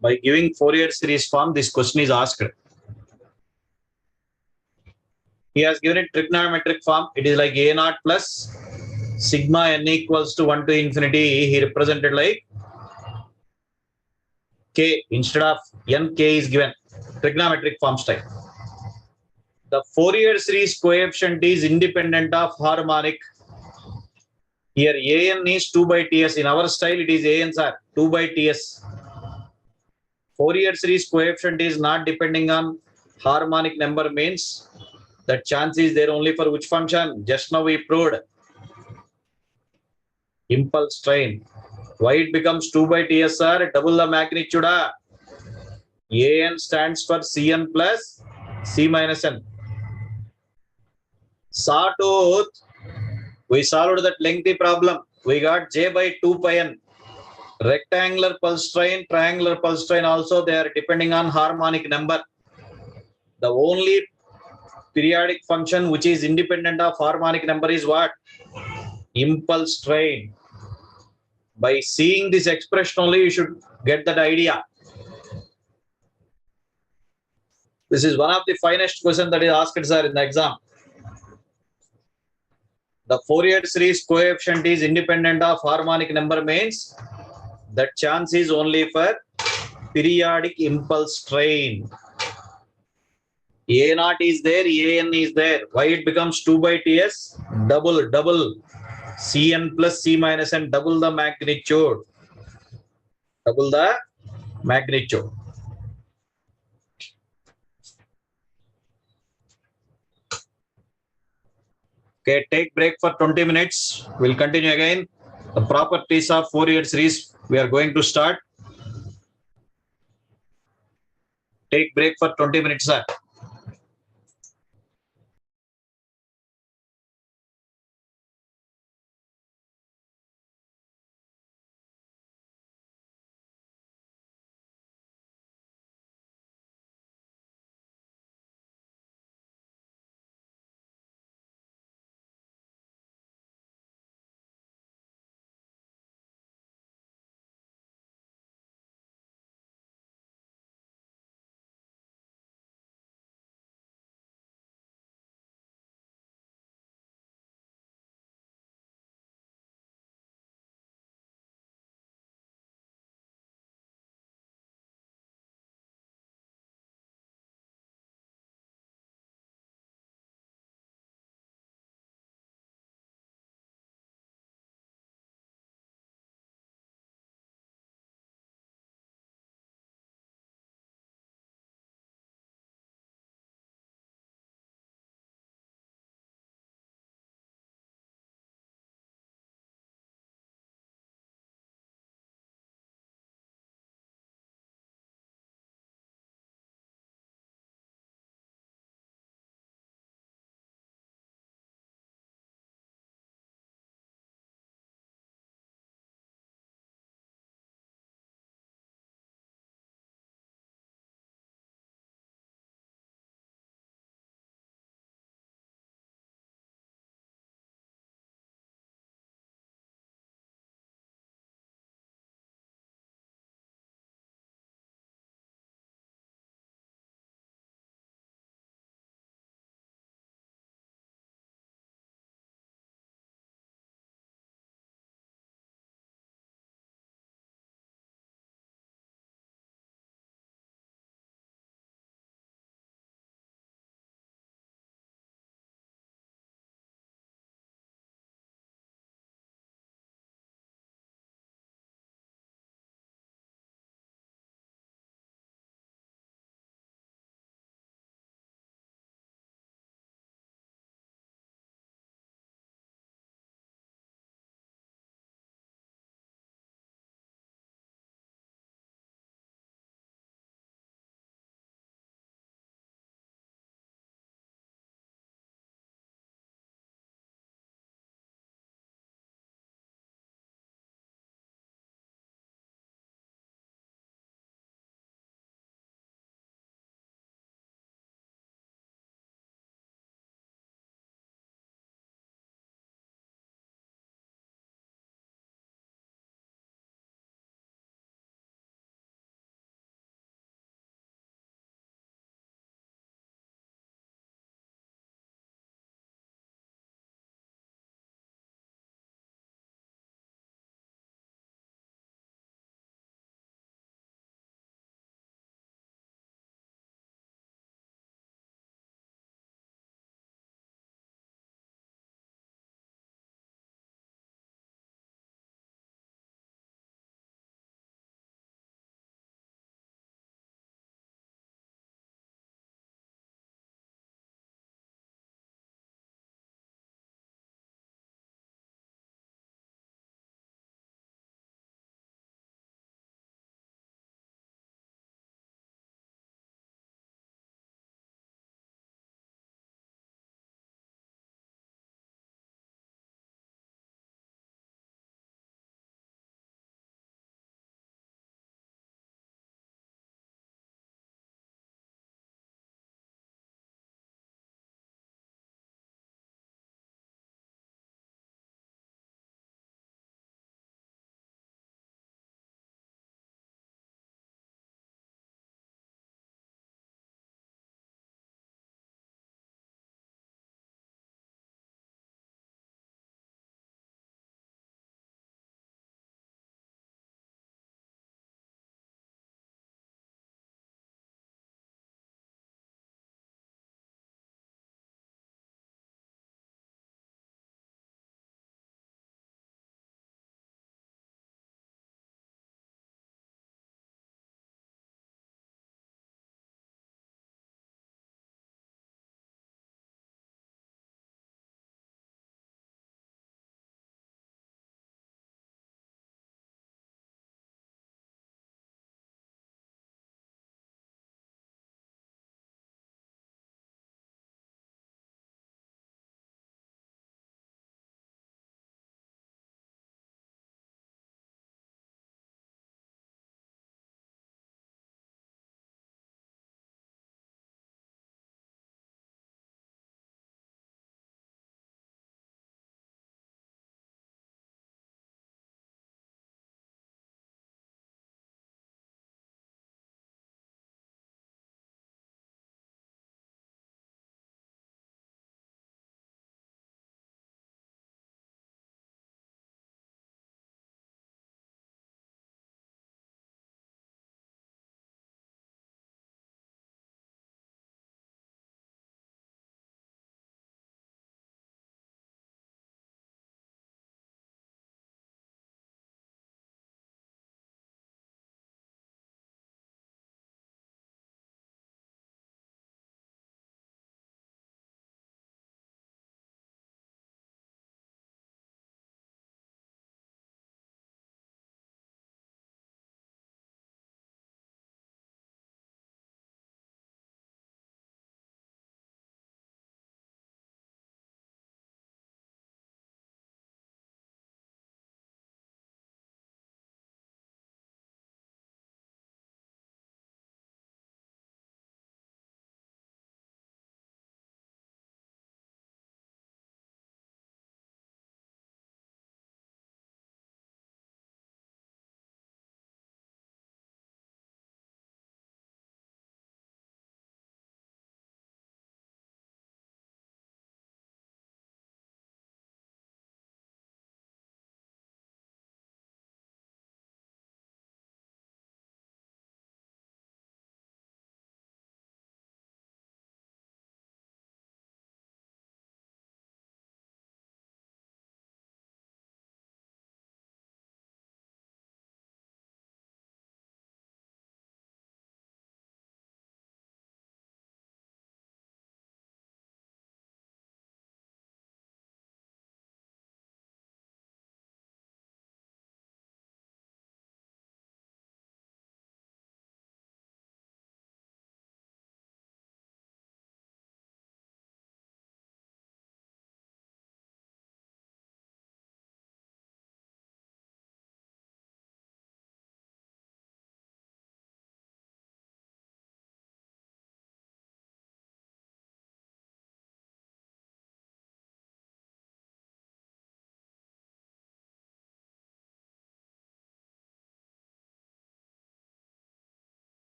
by giving Fourier series form, this question is asked. He has given it trigonometric form. It is like A naught plus sigma n equals to 1 to infinity. He represented like K instead of n, K is given. Trigonometric form style. The Fourier series coefficient is independent of harmonic. Here an is 2 by ts. In our style, it is ans are 2 by ts. Fourier series coefficient is not depending on harmonic number means that chance is there only for which function? Just now we proved impulse train. Why it becomes 2 by TSR? Double the magnitude. An stands for Cn plus C minus n. Sawtooth, we solved that lengthy problem. We got J by 2 pi n. Rectangular pulse train, triangular pulse train also, they are depending on harmonic number. The only periodic function which is independent of harmonic number is what? Impulse train. By seeing this expression only, you should get that idea. This is one of the finest questions that is asked, sir, in the exam. The Fourier series coefficient is independent of harmonic number means that chance is only for periodic impulse train. A naught is there, An is there. Why it becomes 2 by Ts? Double Cn plus C minus n, double the magnitude. Double the magnitude. Okay, take break for 20 minutes. We'll continue again. The properties of Fourier series we are going to start. Take break for 20 minutes, sir.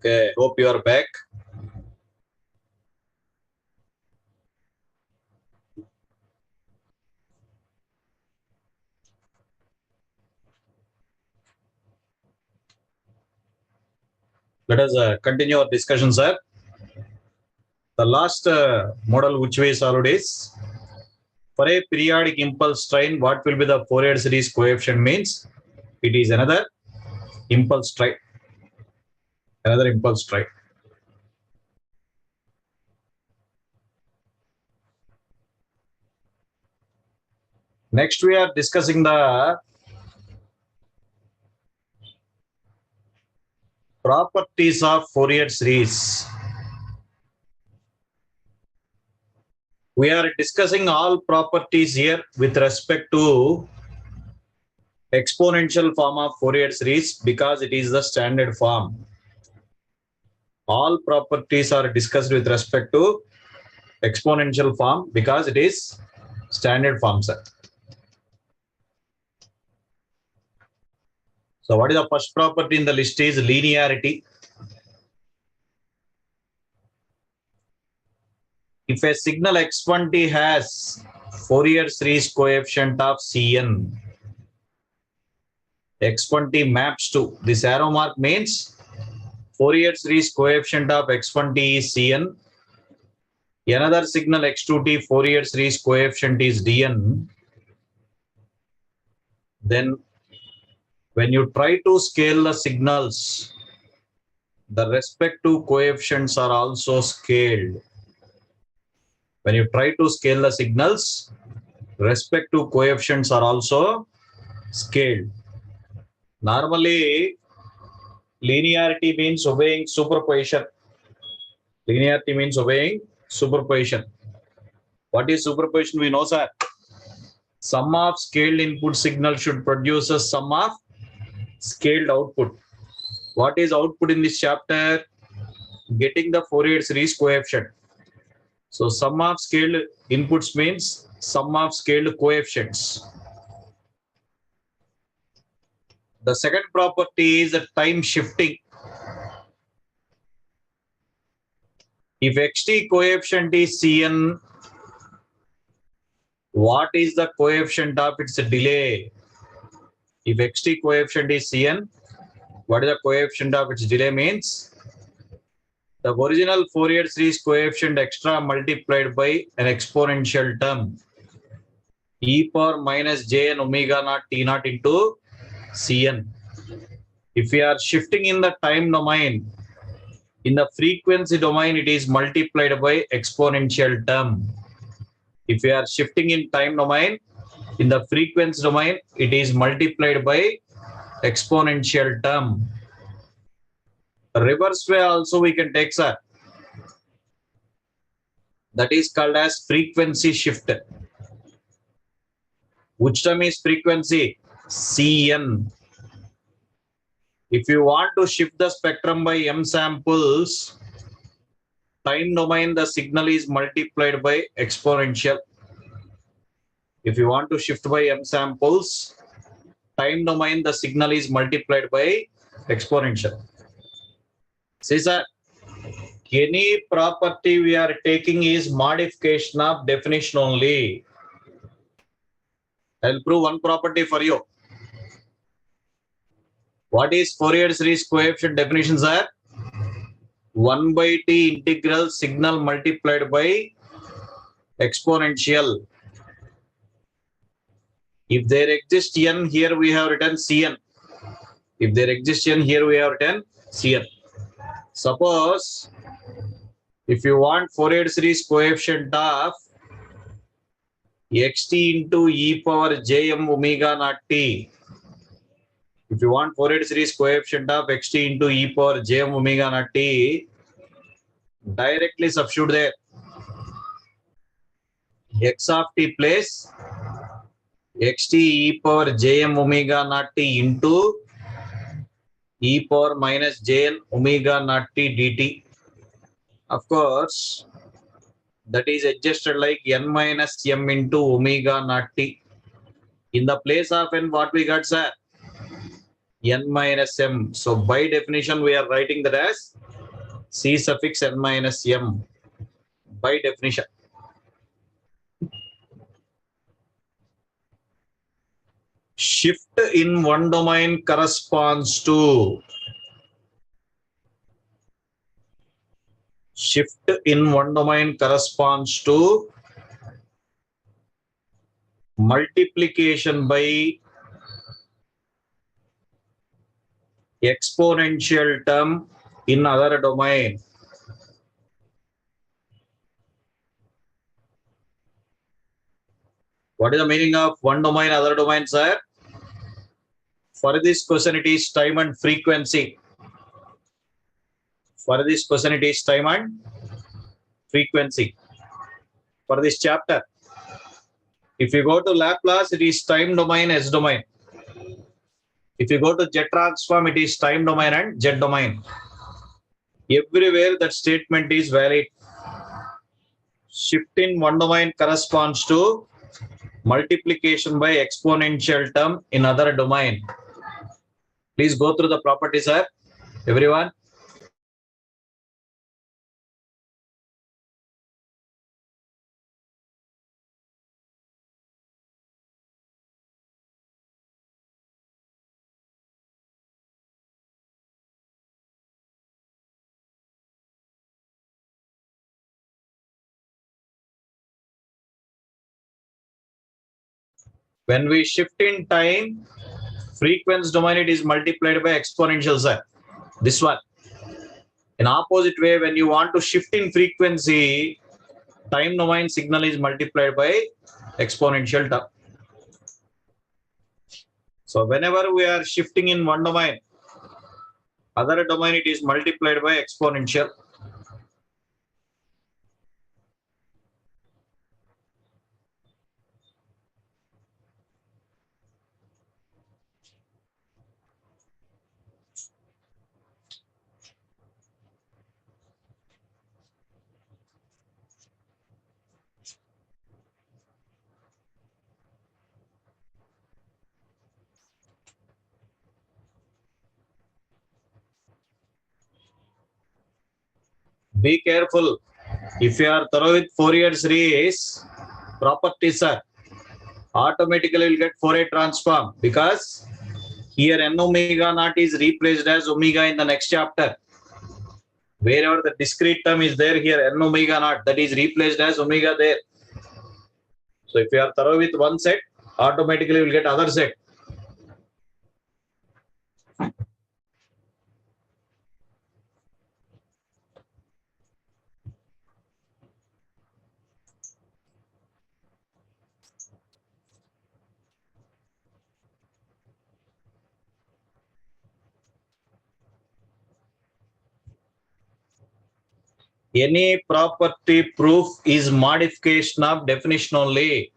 Okay, hope you are back. Let us continue our discussion, sir. The last model which we solved is for a periodic impulse train, what will be the Fourier series coefficient means? It is another impulse train. Another impulse train. Next, we are discussing the properties of Fourier series. We are discussing all properties here with respect to exponential form of Fourier series because it is the standard form. All properties are discussed with respect to exponential form because it is standard form, sir. So what is the first property in the list is linearity. If a signal x1t has Fourier series coefficient of Cn, x1t maps to, this arrow mark means Fourier series coefficient of x1t is Cn. Another signal x2t Fourier series coefficient is Dn. Then when you try to scale the signals, the respective coefficients are also scaled. When you try to scale the signals, respective coefficients are also scaled. Normally, linearity means obeying superposition. Linearity means obeying superposition. What is superposition? We know, sir. Sum of scaled input signal should produce a sum of scaled output. What is output in this chapter? Getting the Fourier series coefficient. So sum of scaled inputs means sum of scaled coefficients. The second property is the time shifting. If xt coefficient is Cn, what is the coefficient of its delay? If xt coefficient is Cn, what is the coefficient of its delay means? The original Fourier series coefficient extra multiplied by an exponential term e power minus jn omega naught t naught into Cn. If we are shifting in the time domain, in the frequency domain, it is multiplied by exponential term. If we are shifting in time domain, in the frequency domain, it is multiplied by exponential term. Reverse way also we can take, sir. That is called as frequency shift. Which term is frequency? Cn. If you want to shift the spectrum by m samples, time domain the signal is multiplied by exponential. If you want to shift by m samples, time domain the signal is multiplied by exponential. See, sir, any property we are taking is modification of definition only. I'll prove one property for you. What is Fourier series coefficient definitions are? 1 by t integral signal multiplied by exponential. If there exists n, here we have written Cn. If there exists n, here we have written Cn. Suppose if you want Fourier series coefficient of xt into e power jm omega naught t. If you want Fourier series coefficient of xt into e power jm omega naught t, directly substitute there. X of t place xt e power jm omega naught t into e power minus jn omega naught t dt. Of course, that is adjusted like n minus m into omega naught t. In the place of n, what we got, sir? N minus m. So by definition, we are writing that as C suffix n minus m by definition. Shift in one domain corresponds to multiplication by exponential term in other domain. What is the meaning of one domain, other domain, sir? For this question, it is time and frequency. For this question, it is time and frequency. For this chapter, if you go to Laplace, it is time domain, S domain. If you go to jet transform, it is time domain and jet domain. Everywhere that statement is valid. Shift in one domain corresponds to multiplication by exponential term in other domain. Please go through the properties, sir. Everyone. When we shift in time, frequency domain, it is multiplied by exponential, sir. This one. In opposite way, when you want to shift in frequency, time domain signal is multiplied by exponential term. So whenever we are shifting in one domain, other domain, it is multiplied by exponential. Be careful. If you are thorough with Fourier series properties, sir, automatically will get Fourier transform, because here n omega naught is replaced as omega in the next chapter. Wherever the discrete term is there, here n omega naught, that is replaced as omega there. So if you are thorough with one set, automatically will get other set. Any property proof is modification of definition only.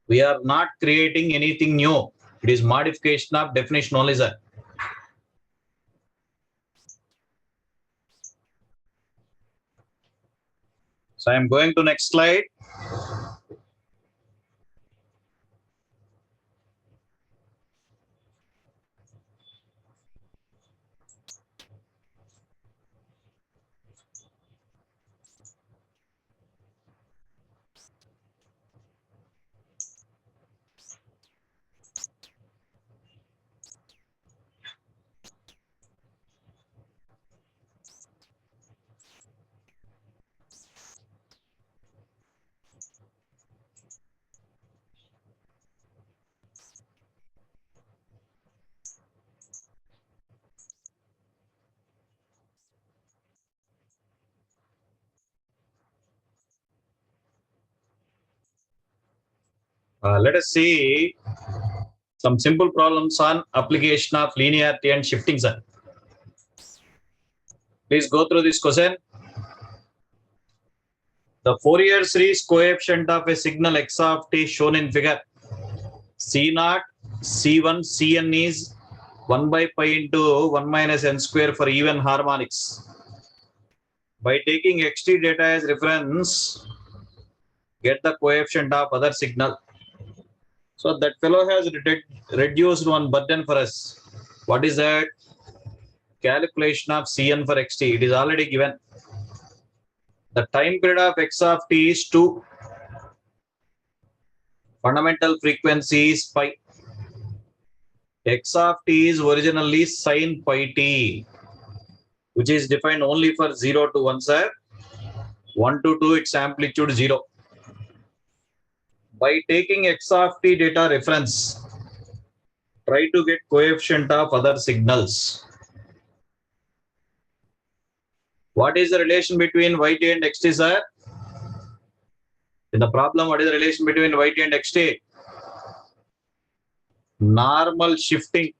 We are not creating anything new. It is modification of definition only, sir. So I am going to next slide. Let us see some simple problems on application of linearity and shifting, sir. Please go through this question. The Fourier series coefficient of a signal x of t shown in figure. C0, C1, Cn is 1 by pi into 1 minus n square for even harmonics. By taking xt data as reference, get the coefficient of other signal. So that fellow has reduced one burden for us. What is that? calculation of Cn for xt. It is already given. The time period of x of t is 2. Fundamental frequency is pi. X of t is originally sin pi t, which is defined only for 0 to 1, sir. 1 to 2, its amplitude 0. By taking x of t data reference, try to get coefficient of other signals. What is the relation between yt and xt, sir? In the problem, what is the relation between yt and xt? Normal shifting.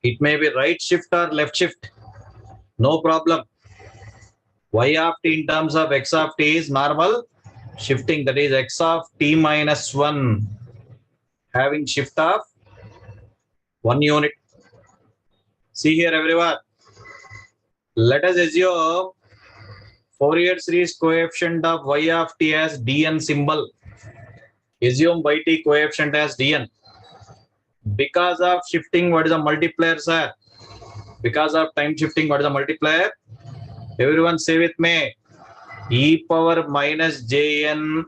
It may be right shift or left shift. No problem. Y of t in terms of x of t is normal shifting. That is x of t minus 1 having shift of 1 unit. See here, everyone. Let us assume Fourier series coefficient of y of t as dn symbol. Assume yt coefficient as dn. Because of shifting, what is the multiplier, sir? Because of time shifting, what is the multiplier? Everyone say with me. E power minus jn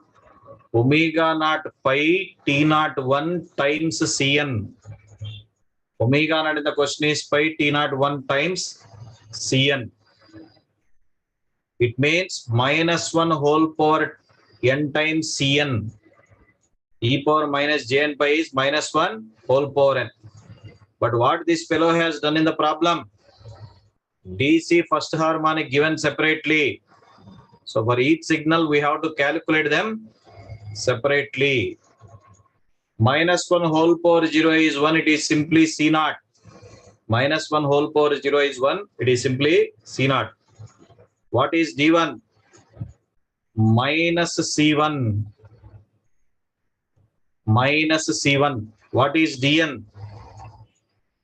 omega naught pi t naught 1 times cn. Omega naught in the question is pi t naught 1 times cn. It means minus 1 whole power n times cn. E power minus jn pi is minus 1 whole power n. But what this fellow has done in the problem? DC first harmonic given separately. So for each signal, we have to calculate them separately. Minus 1 whole power 0 is 1. It is simply C naught. Minus 1 whole power 0 is 1. It is simply C naught. What is D1? Minus C1. Minus C1. What is Dn?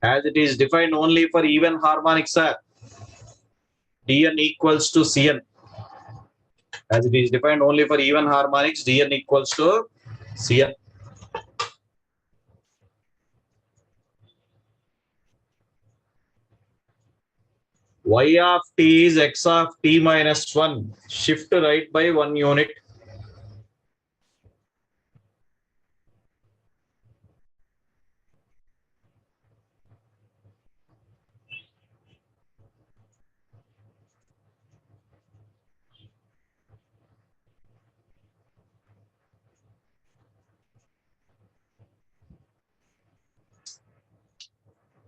As it is defined only for even harmonics, sir. Dn equals to Cn. As it is defined only for even harmonics, Dn equals to Cn. Y of t is x of t minus 1. Shift right by 1 unit.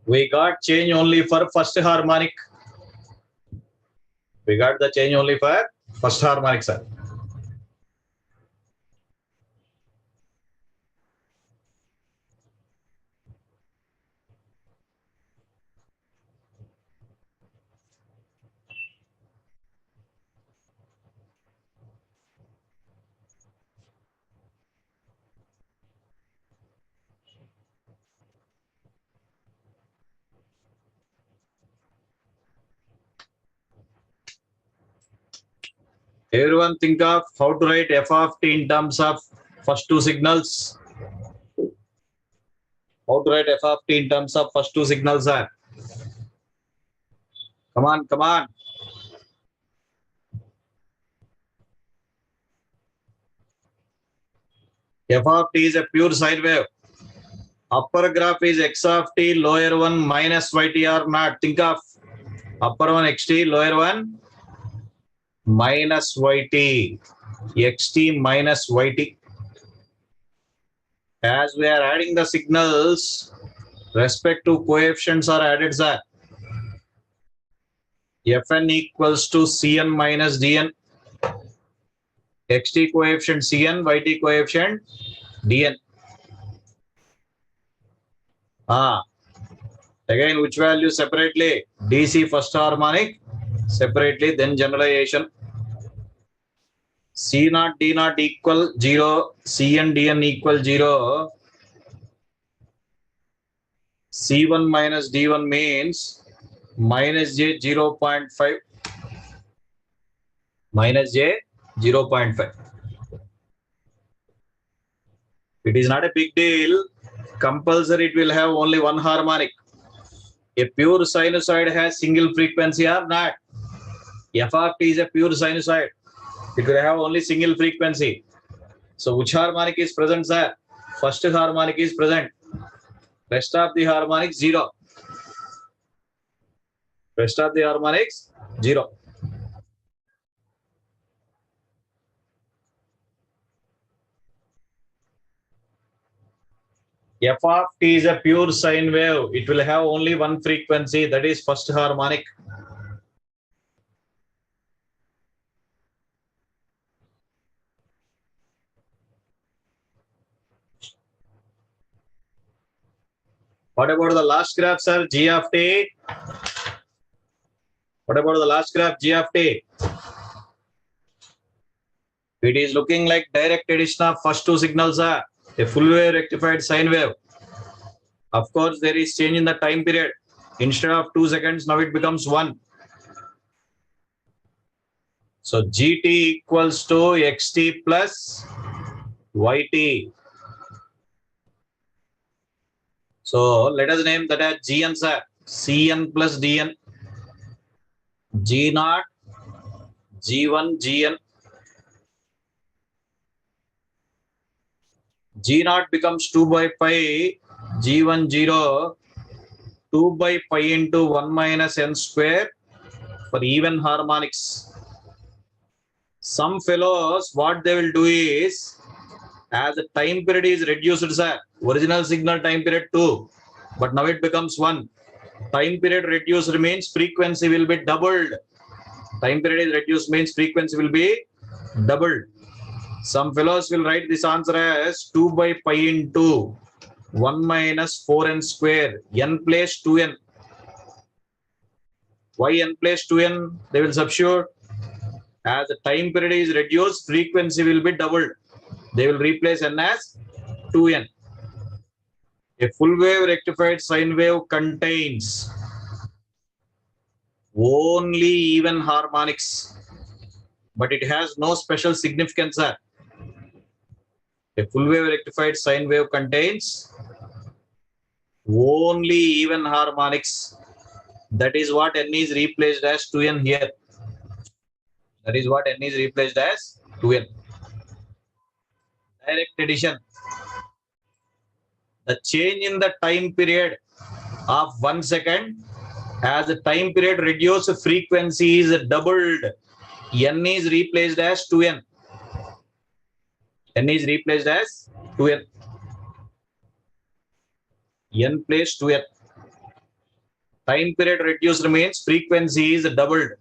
We got change only for first harmonic. We got the change only for first harmonic, sir. Everyone think of how to write f of t in terms of first two signals. How to write f of t in terms of first two signals, sir? Come on, come on. F of t is a pure sine wave. Upper graph is x of t, lower one minus yt or not. Think of upper one xt, lower one minus yt, xt minus yt. As we are adding the signals, respective coefficients are added, sir. Fn equals to Cn minus Dn. Xt coefficient Cn, yt coefficient Dn. Again, which value separately? DC first harmonic separately, then generalization. C naught D naught equal 0, Cn Dn equal 0. C1 minus D1 means minus J 0.5. Minus J 0.5. It is not a big deal. Compulsory it will have only one harmonic. A pure sinusoid has single frequency or not? F of t is a pure sinusoid. It will have only single frequency. So which harmonic is present, sir? First harmonic is present. Rest of the harmonics 0. Rest of the harmonics 0. F of t is a pure sine wave. It will have only one frequency, that is first harmonic. What about the last graph, sir? G of t. What about the last graph, G of t? It is looking like direct addition of first two signals, a full wave rectified sine wave. Of course, there is change in the time period. Instead of 2 seconds, now it becomes 1. So gt equals to xt plus yt. So let us name that as gn, sir. Cn plus dn. G0, G1, Gn. G0 becomes 2 by pi, G1, 0, 2 by pi into 1 minus n square for even harmonics. Some fellows, what they will do is, as the time period is reduced, sir, original signal time period 2, but now it becomes 1. Time period reduced means frequency will be doubled. Time period is reduced means frequency will be doubled. Some fellows will write this answer as 2 by pi into 1 minus 4n square, n place 2n. Why n place 2n? They will substitute. As the time period is reduced, frequency will be doubled. They will replace n as 2n. A full wave rectified sine wave contains only even harmonics, but it has no special significance, sir. A full wave rectified sine wave contains only even harmonics. That is what n is replaced as 2n here. That is what n is replaced as 2n. Direct addition. The change in the time period of 1 second, as the time period reduced, frequency is doubled. N is replaced as 2n. N is replaced as 2n. N place 2n. Time period reduced means frequency is doubled.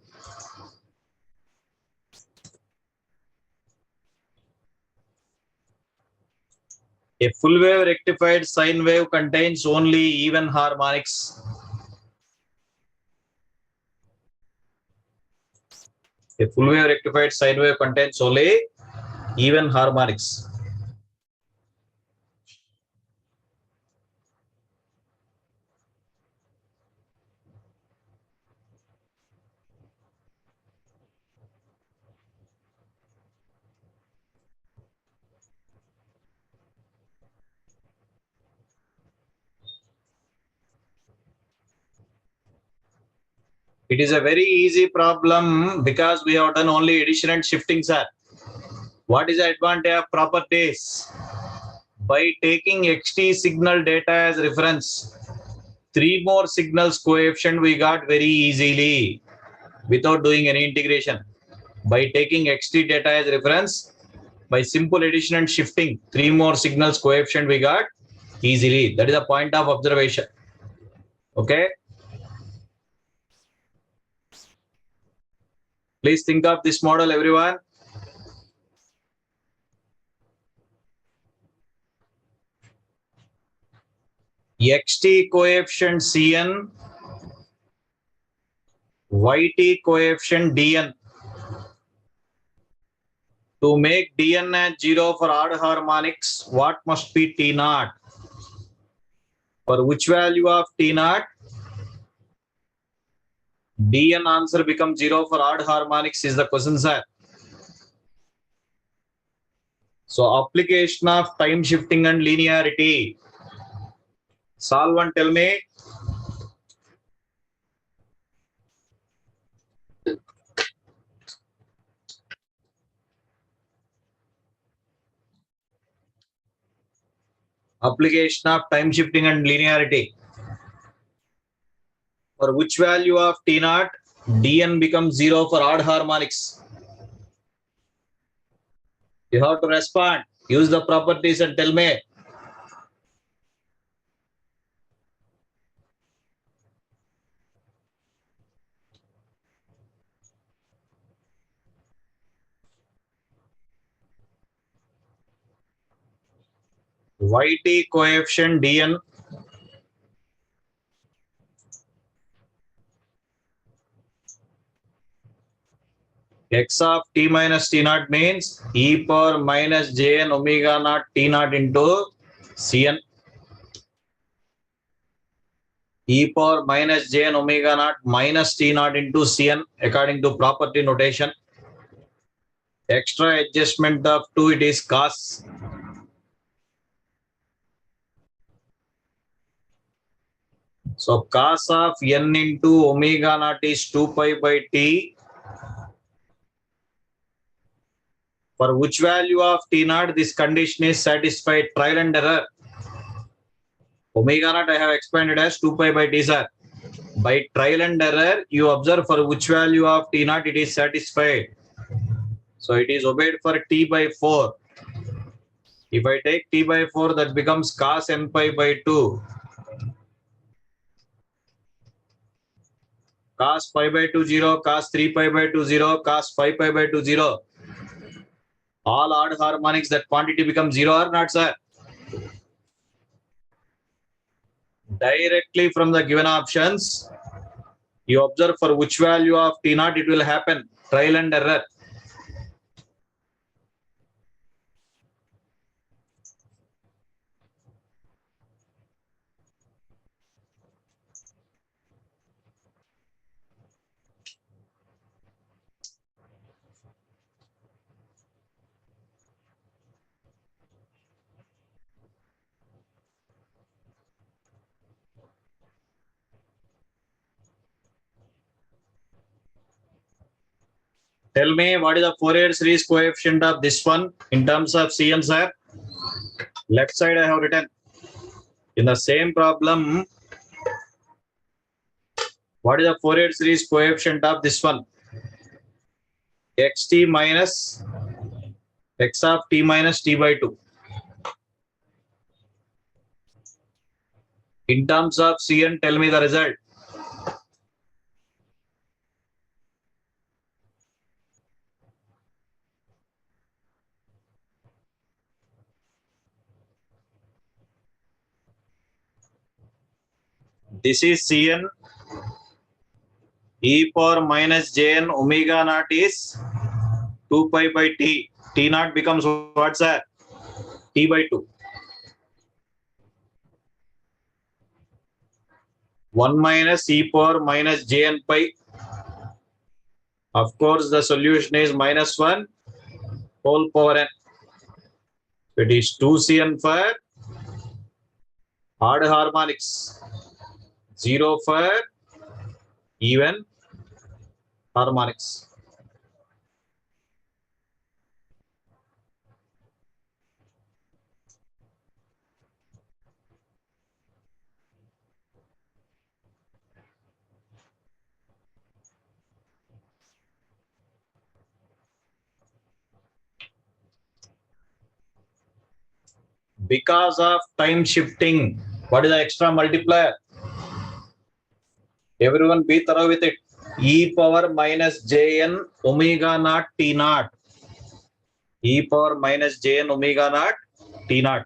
A full wave rectified sine wave contains only even harmonics. A full wave rectified sine wave contains only even harmonics. It is a very easy problem because we have done only addition and shifting, sir. What is the advantage of properties? By taking xt signal data as reference, 3 more signals coefficient we got very easily without doing any integration. By taking xt data as reference, by simple addition and shifting, 3 more signals coefficient we got easily. That is the point of observation. Okay. Please think of this model, everyone. xt coefficient Cn, yt coefficient Dn. To make Dn as 0 for odd harmonics, what must be T0? For which value of T0? Dn answer becomes 0 for odd harmonics is the question, sir. So application of time shifting and linearity. Solve and tell me. Application of time shifting and linearity. For which value of T naught, Dn becomes 0 for odd harmonics? You have to respond. Use the properties and tell me. Yt coefficient Dn x of t minus t naught means e power minus jn omega naught t naught into Cn. E power minus jn omega naught minus t naught into Cn according to property notation. Extra adjustment of 2, it is cos. So cos of n into omega naught is 2 pi by t. For which value of t naught this condition is satisfied? Trial and error. Omega naught I have expanded as 2 pi by t, sir. By trial and error, you observe for which value of t naught it is satisfied. So it is obeyed for t by 4. If I take t by 4, that becomes cos n pi by 2. Cos pi by 2 0, cos 3 pi by 2 0, cos 5 pi by 2 0. All odd harmonics, that quantity becomes 0 or not, sir? Directly from the given options, you observe for which value of t naught it will happen. Trial and error. Tell me what is the Fourier series coefficient of this one in terms of Cn, sir? Left side I have written. In the same problem, what is the Fourier series coefficient of this one? Xt minus x of t minus t by 2. In terms of Cn, tell me the result. This is Cn. E power minus jn omega naught is 2 pi by t. T naught becomes what, sir? T by 2. 1 minus e power minus jn pi. Of course, the solution is minus 1 whole power n. It is 2Cn for odd harmonics, 0 for even harmonics. Because of time shifting, what is the extra multiplier? Everyone be thorough with it. E power minus jn omega naught t naught. E power minus jn omega naught t naught.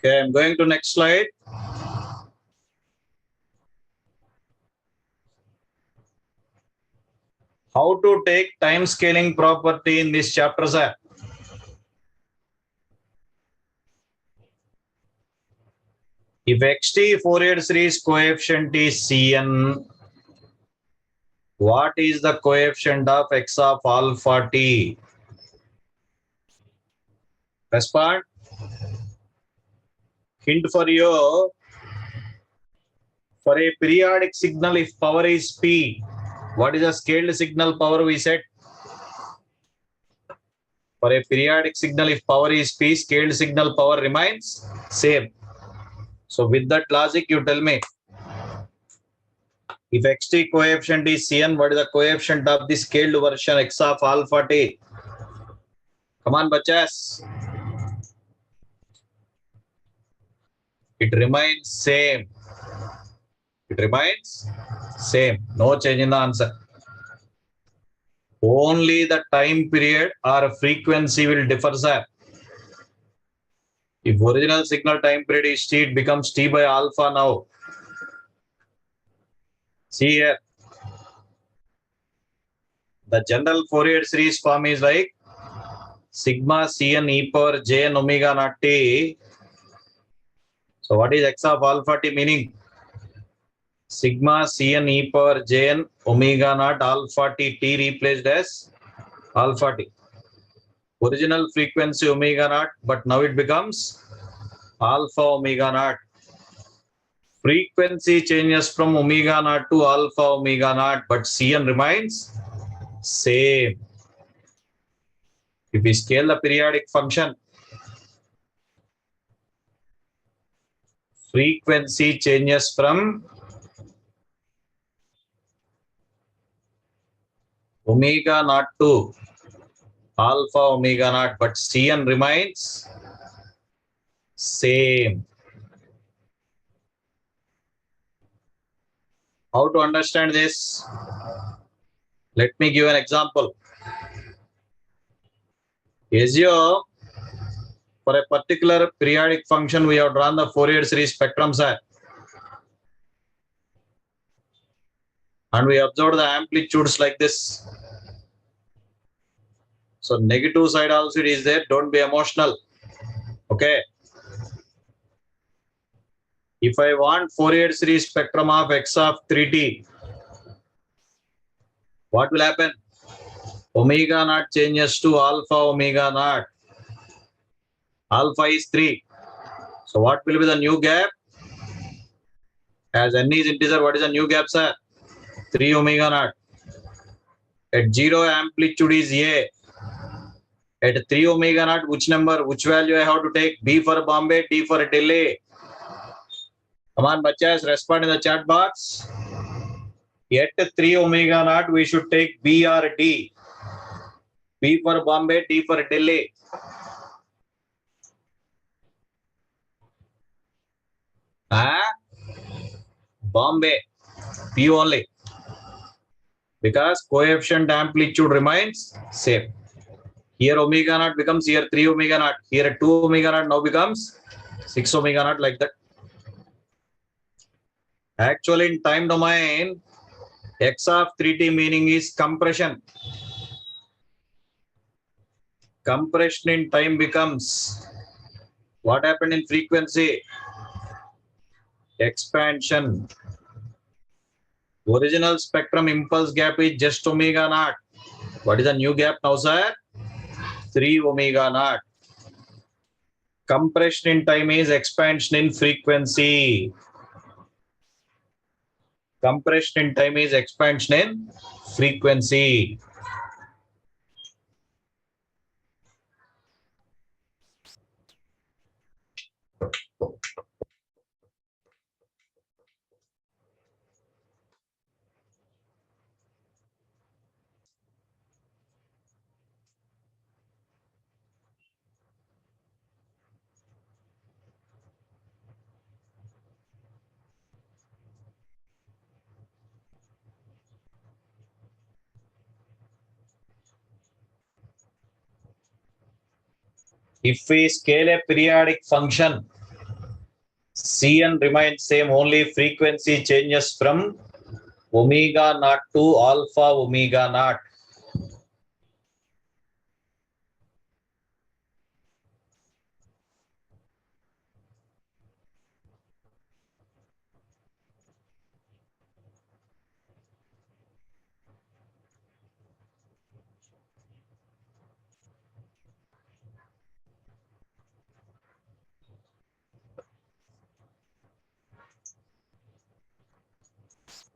Okay, I'm going to next slide. How to take time scaling property in this chapter, sir? If xt Fourier series coefficient is Cn, What is the coefficient of x of alpha t? Respond. Hint for you. For a periodic signal, if power is p, what is the scaled signal power we said? For a periodic signal, if power is p, scaled signal power remains same. So with that logic, you tell me, if xt coefficient is cn, what is the coefficient of the scaled version x of alpha t? Come on, bachas. It remains same. It remains same. No change in the answer. Only the time period or frequency will differ, sir. If original signal time period is t, it becomes t by alpha now. See here. The general Fourier series form is like sigma cn e power j n omega naught t. So what is x of alpha t meaning? Sigma cn e power j n omega naught alpha t, t replaced as alpha t. Original frequency omega naught, but now it becomes alpha omega naught. Frequency changes from omega naught to alpha omega naught, but cn remains same. If we scale the periodic function, frequency changes from omega naught to alpha omega naught, but cn remains same. How to understand this? Let me give an example. Assume for a particular periodic function, we have drawn the Fourier series spectrum, sir. And we observe the amplitudes like this. So negative side also it is there. Don't be emotional. Okay. If I want Fourier series spectrum of x of 3t, what will happen? Omega naught changes to alpha omega naught. Alpha is 3. So what will be the new gap? As n is integer, what is the new gap, sir? 3 omega naught. At 0 amplitude is A. At 3 omega naught, which number, which value I have to take? B for Bombay, D for Delhi. Come on, bachas, respond in the chat box. At 3 omega naught, we should take B or D. B for Bombay, D for Delhi. Bombay, P only. Because coefficient amplitude remains same. Here omega naught becomes here 3 omega naught. Here 2 omega naught now becomes 6 omega naught, like that. Actually, in time domain, x of 3t meaning is compression. Compression in time becomes what happened in frequency? Expansion. Original spectrum impulse gap is just omega naught. What is the new gap now, sir? 3 omega naught. Compression in time is expansion in frequency. Compression in time is expansion in frequency. If we scale a periodic function, Cn remains same, only frequency changes from omega naught to alpha omega naught.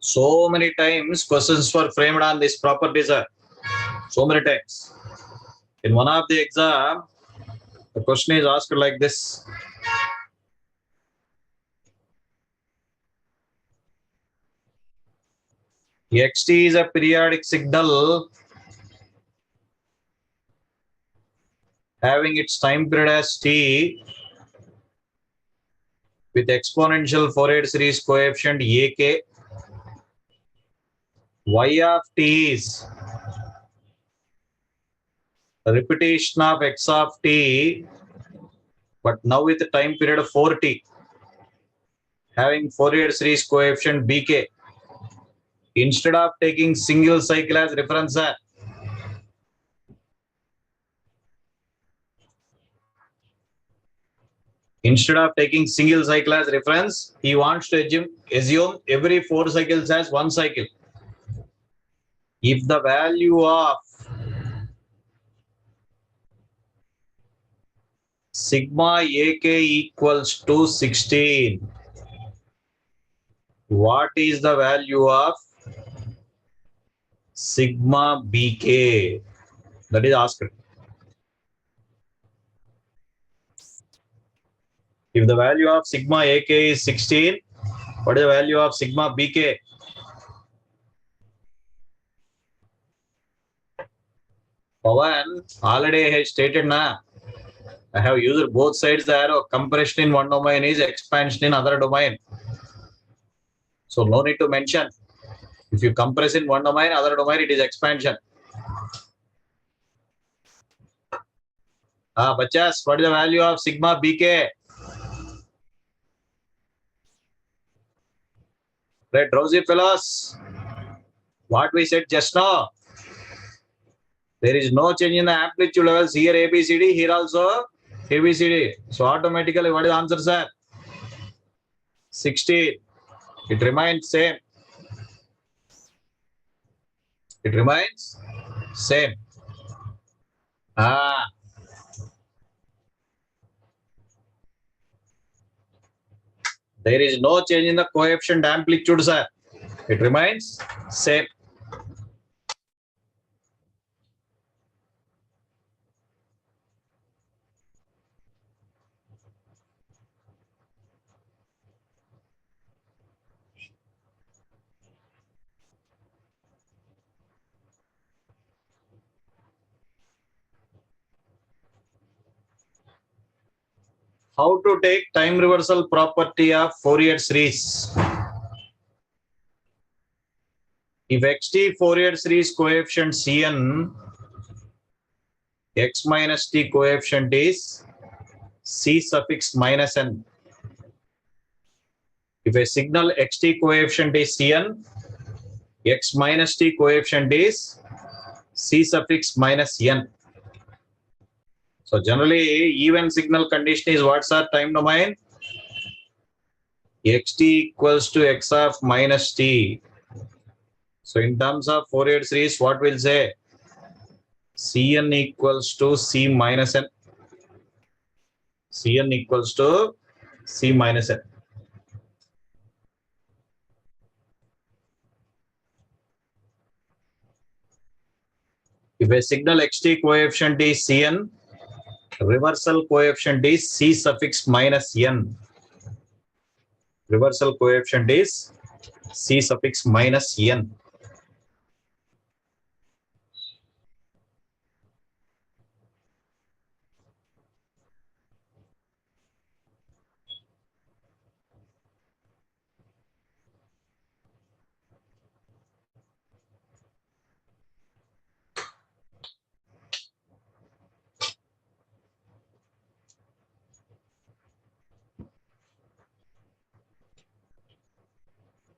So many times questions were framed on this property, sir. So many times. In one of the exam, the question is asked like this. Xt is a periodic signal having its time period as t with exponential Fourier series coefficient ak. Y of t is a repetition of x of t, but now with the time period of 4t, having Fourier series coefficient bk. Instead of taking single cycle as reference, instead of taking single cycle as reference, he wants to assume every 4 cycles as one cycle. If the value of sigma ak equals to 16, what is the value of sigma bk? That is asked. If the value of sigma ak is 16, what is the value of sigma bk? Pawan already has stated na. I have used both sides the arrow. Compression in one domain is expansion in other domain. So no need to mention. If you compress in one domain, other domain, it is expansion. Bachas, what is the value of sigma bk? Right, drowsy fellows. What we said just now. There is no change in the amplitude levels here ABCD, here also ABCD. So automatically what is the answer, sir? 16. It remains same. It remains same. There is no change in the coefficient amplitude, sir. It remains same. How to take time reversal property of Fourier series? If xt Fourier series coefficient Cn, x minus t coefficient is c suffix minus n. If a signal xt coefficient is Cn, x minus t coefficient is c suffix minus n. So generally, even signal condition is what's our time domain? Xt equals to x of minus t. So in terms of Fourier series, what we'll say? Cn equals to c minus n. Cn equals to c minus n. If a signal xt coefficient is Cn, reversal coefficient is c suffix minus n. Reversal coefficient is c suffix minus n.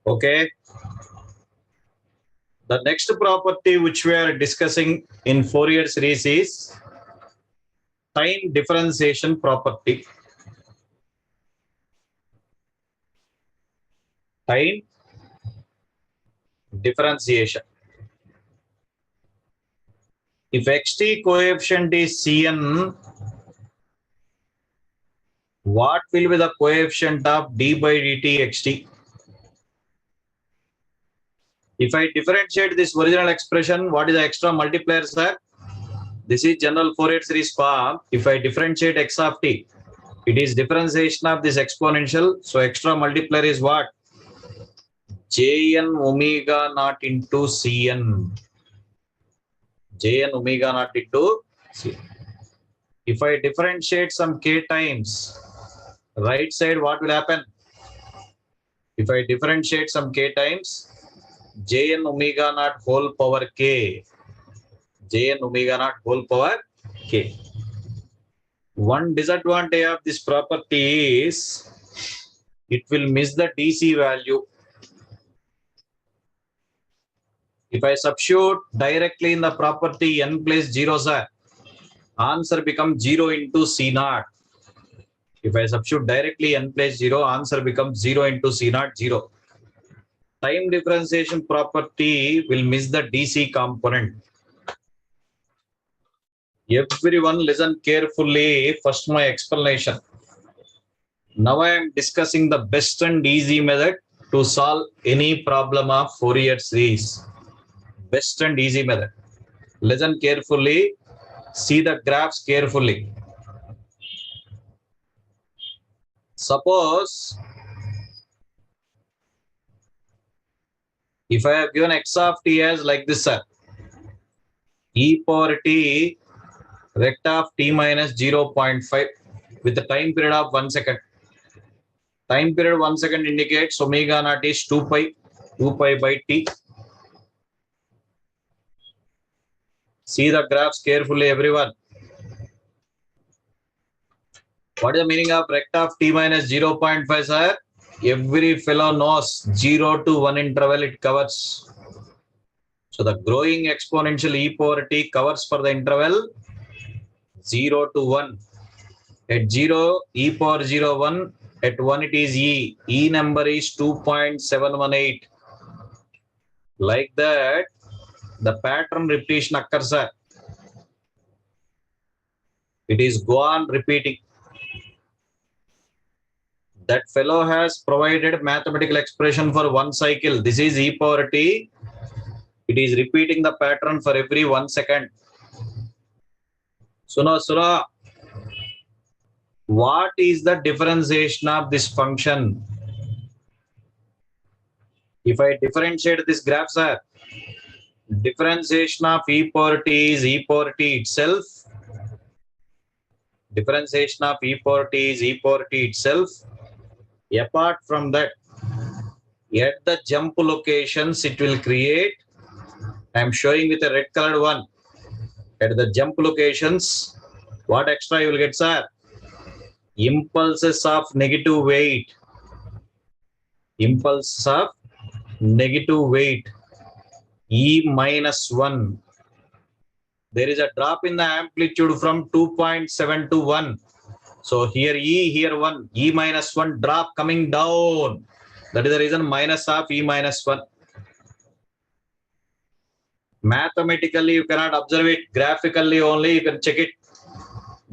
Okay. The next property which we are discussing in Fourier series is time differentiation property. Time differentiation. If xt coefficient is Cn, what will be the coefficient of d by dt xt? If I differentiate this original expression, what is the extra multiplier, sir? This is general Fourier series form. If I differentiate x of t, it is differentiation of this exponential. So extra multiplier is what? Jn omega naught into Cn. Jn omega naught into Cn. If I differentiate some k times, right side, what will happen? If I differentiate some k times, Jn omega naught whole power k. Jn omega naught whole power k. One disadvantage of this property is it will miss the DC value. If I substitute directly in the property n place 0, sir, answer becomes 0 into C naught. If I substitute directly n place 0, answer becomes 0 into C naught, 0. Time differentiation property will miss the DC component. Everyone listen carefully. First my explanation. Now I am discussing the best and easy method to solve any problem of Fourier series. Best and easy method. Listen carefully. See the graphs carefully. Suppose if I have given x of t as like this, sir, e power t rect of t minus 0.5 with the time period of 1 second. Time period 1 second indicates omega naught is 2 pi by t. See the graphs carefully, everyone. What is the meaning of rect of t minus 0.5, sir? Every fellow knows 0 to 1 interval it covers. So the growing exponential e power t covers for the interval 0 to 1. At 0, e power 0, 1. At 1, it is e. E number is 2.718. Like that, the pattern repetition occurs, sir. It is go on repeating. That fellow has provided mathematical expression for one cycle. This is e power t. It is repeating the pattern for every 1 second. Suno, what is the differentiation of this function? If I differentiate this graph, sir, differentiation of e power t is e power t itself. Differentiation of e power t is e power t itself. Apart from that, at the jump locations, it will create. I am showing with a red colored one. At the jump locations, what extra you will get, sir? Impulses of negative weight. Impulses of negative weight. E minus 1. There is a drop in the amplitude from 2.7 to 1. So here E, here 1. E minus 1 drop coming down. That is the reason minus of E minus 1. Mathematically, you cannot observe it. Graphically only, you can check it.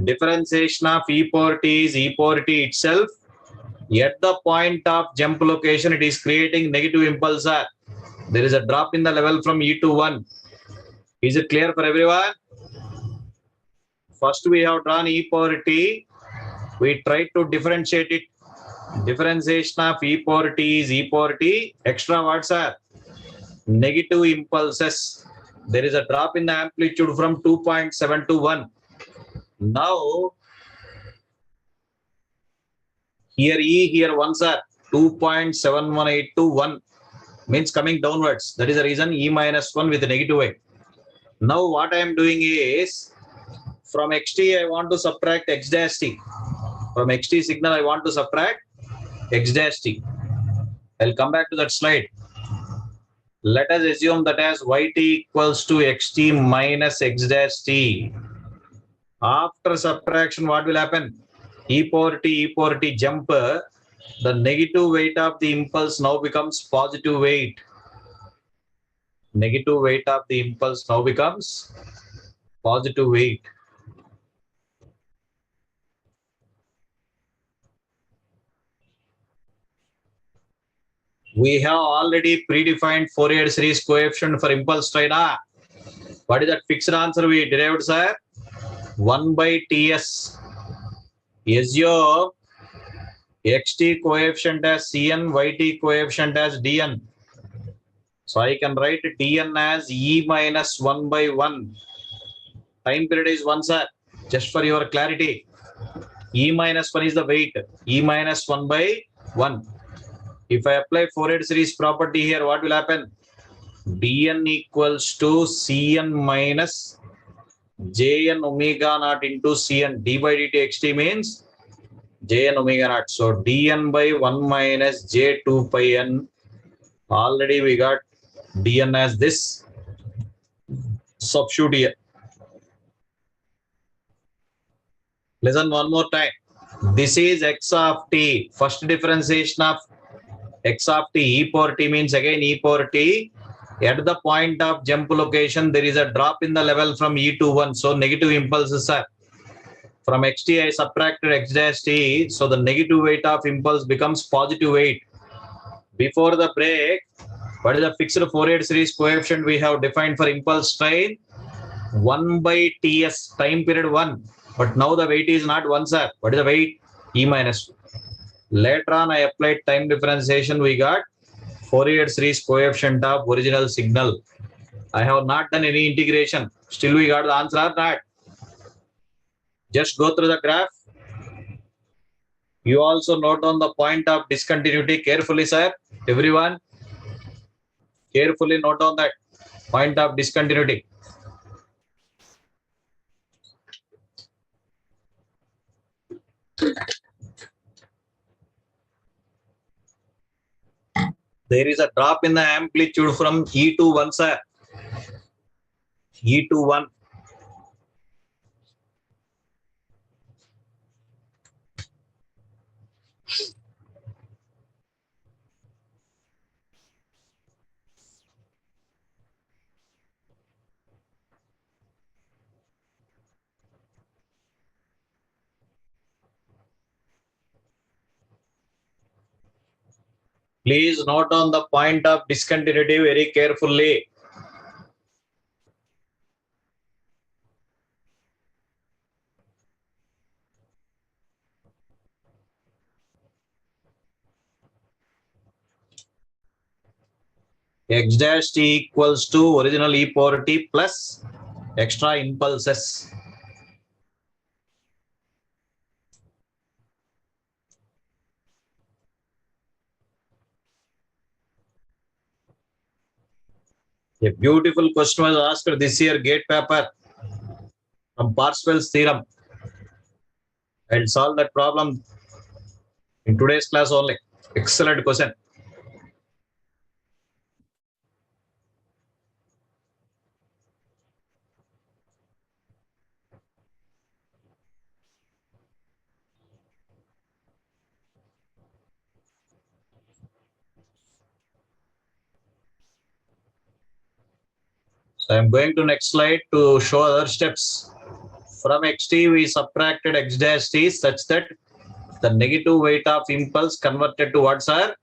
Differentiation of e power t is e power t itself. At the point of jump location, it is creating negative impulsor. There is a drop in the level from e to 1. Is it clear for everyone? First, we have drawn e power t. We try to differentiate it. Differentiation of e power t is e power t. Extra words are negative impulses. There is a drop in the amplitude from 2.7 to 1. Now, here E, here 1, sir. 2.718 to 1 means coming downwards. That is the reason E minus 1 with a negative weight. Now, what I am doing is from xt, I want to subtract x dash t. From xt signal, I want to subtract x dash t. I'll come back to that slide. Let us assume that as yt equals to xt minus x dash t. After subtraction, what will happen? E power t jump. The negative weight of the impulse now becomes positive weight. Negative weight of the impulse now becomes positive weight. We have already predefined Fourier series coefficient for impulse train. What is that fixed answer we derived, sir? 1 by Ts. Assume xt coefficient as Cn, yt coefficient as Dn. So I can write Dn as E minus 1 by 1. Time period is 1, sir. Just for your clarity. E minus 1 is the weight. E minus 1 by 1. If I apply Fourier series property here, what will happen? Dn equals to Cn minus Jn omega naught into Cn. D by dt xt means Jn omega naught. So Dn by 1 minus J2 pi n. Already we got Dn as this. Substitute here. Listen one more time. This is x of t. First differentiation of x of t. E power t means again e power t. At the point of jump location, there is a drop in the level from E to 1. So negative impulses are. From xt, I subtracted x dash t. So the negative weight of impulse becomes positive weight. Before the break, what is the fixed Fourier series coefficient we have defined for impulse train? 1 by Ts, time period 1. But now the weight is not 1, sir. What is the weight? E minus 2. Later on, I applied time differentiation. We got Fourier series coefficient of original signal. I have not done any integration. Still we got the answer or not? Just go through the graph. You also note on the point of discontinuity carefully, sir. Everyone, carefully note on that point of discontinuity. There is a drop in the amplitude from E to 1, sir. E to 1. Please note on the point of discontinuity very carefully. X dash t equals to original e power t plus extra impulses. A beautiful question was asked this year gate paper from Parseval's theorem. I'll solve that problem in today's class only. Excellent question. So I'm going to next slide to show other steps. From xt, we subtracted x dash t such that the negative weight of impulse converted to what's our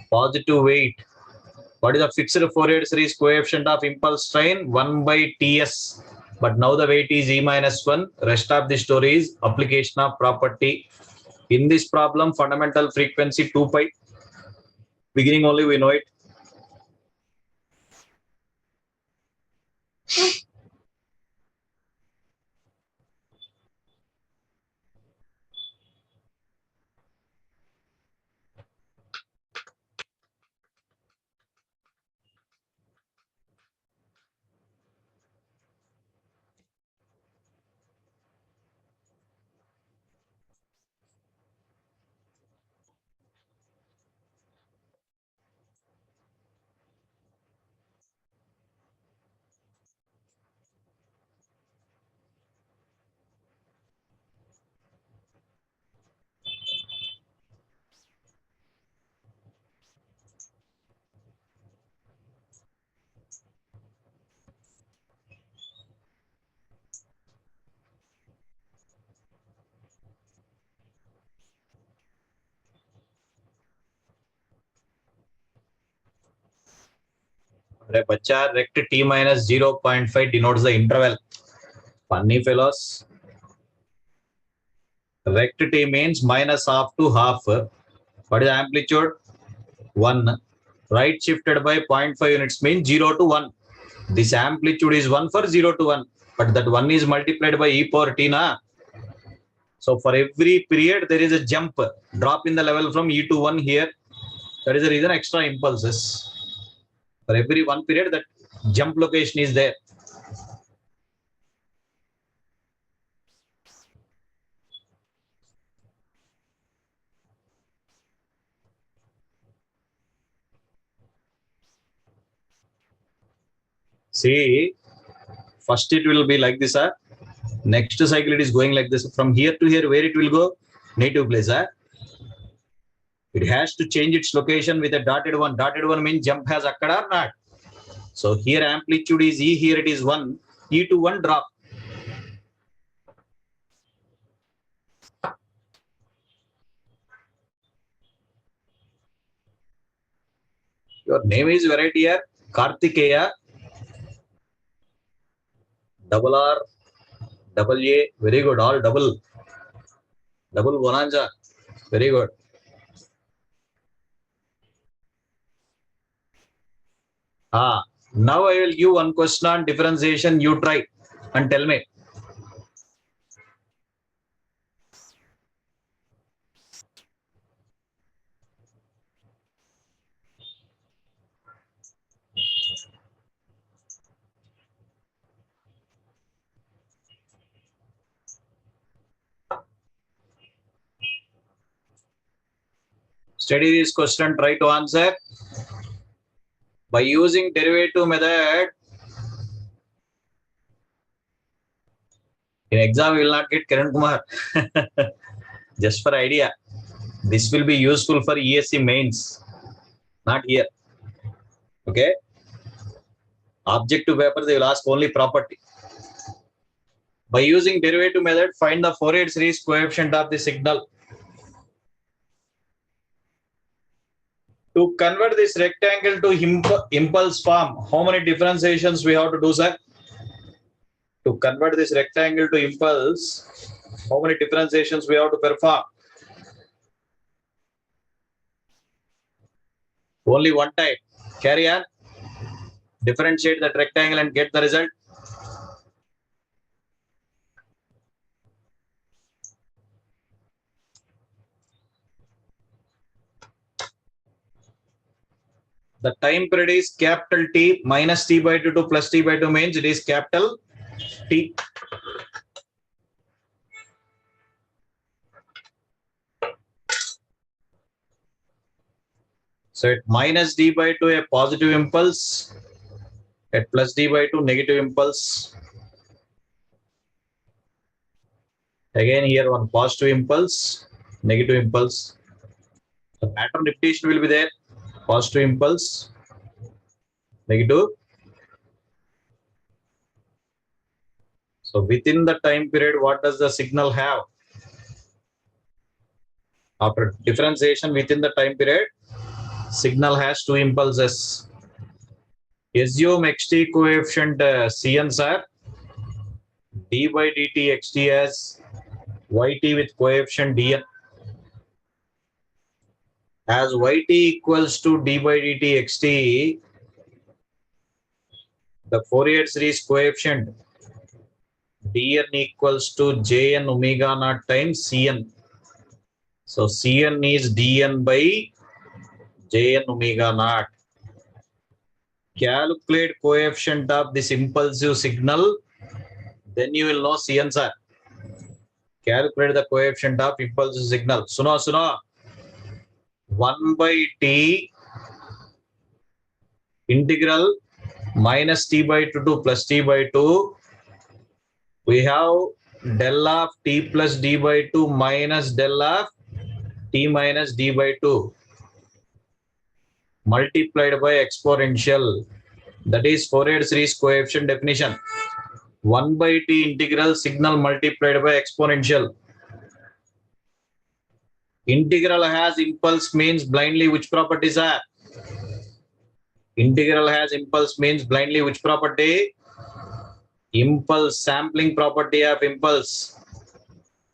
positive weight. What is the fixed Fourier series coefficient of impulse train? 1 by Ts. But now the weight is E minus 1. Rest of the story is application of property. In this problem, fundamental frequency 2 pi. Beginning only we know it. अरे बच्चा rect t minus 0.5 denotes the interval. Funny fellows. Rect t means minus half to half. What is the amplitude? 1. Right shifted by 0.5 units means 0 to 1. This amplitude is 1 for 0 to 1. But that 1 is multiplied by e power t na. So for every period there is a jump, drop in the level from e to 1 here. That is the reason extra impulses. For every one period that jump location is there. See, first it will be like this. Next cycle it is going like this. From here to here, where it will go? Native place. It has to change its location with a dotted one. Dotted one means jump has occurred or not. So here amplitude is E, here it is 1. E to 1 drop. Your name is variety here. Kartikeya. Double R, double A. Very good. All double. Double bonanza. Very good. Now I will give one question on differentiation. You try and tell me. Study this question, try to answer. By using derivative method, in exam you will not get Kiran Kumar. Just for idea. This will be useful for ESC mains, not here. Okay. Objective paper, they will ask only property. By using derivative method, find the Fourier series coefficient of the signal. To convert this rectangle to impulse form, how many differentiations we have to do, sir? To convert this rectangle to impulse, how many differentiations we have to perform? Only one time. Carry on. Differentiate that rectangle and get the result. The time period is capital T minus T by 2 to plus T by 2 means it is capital T. So at minus D by 2 a positive impulse, at plus D by 2 negative impulse. Again here one positive impulse, negative impulse. The pattern repetition will be there. Positive impulse, negative. So within the time period, what does the signal have? After differentiation within the time period, signal has two impulses. Assume xt coefficient Cn sir, d by dt xt as yt with coefficient dn. As yt equals to d by dt xt, the Fourier series coefficient dn equals to jn omega naught times cn. So cn is dn by jn omega naught. Calculate coefficient of this impulsive signal, then you will know cn sir. Calculate the coefficient of impulsive signal. Suno. 1 by t integral minus t by 2 to plus t by 2. We have del of t plus d by 2 minus del of t minus d by 2 multiplied by exponential. That is Fourier series coefficient definition. 1 by t integral signal multiplied by exponential. Integral has impulse means blindly which properties are? Integral has impulse means blindly which property? Impulse, sampling property of impulse.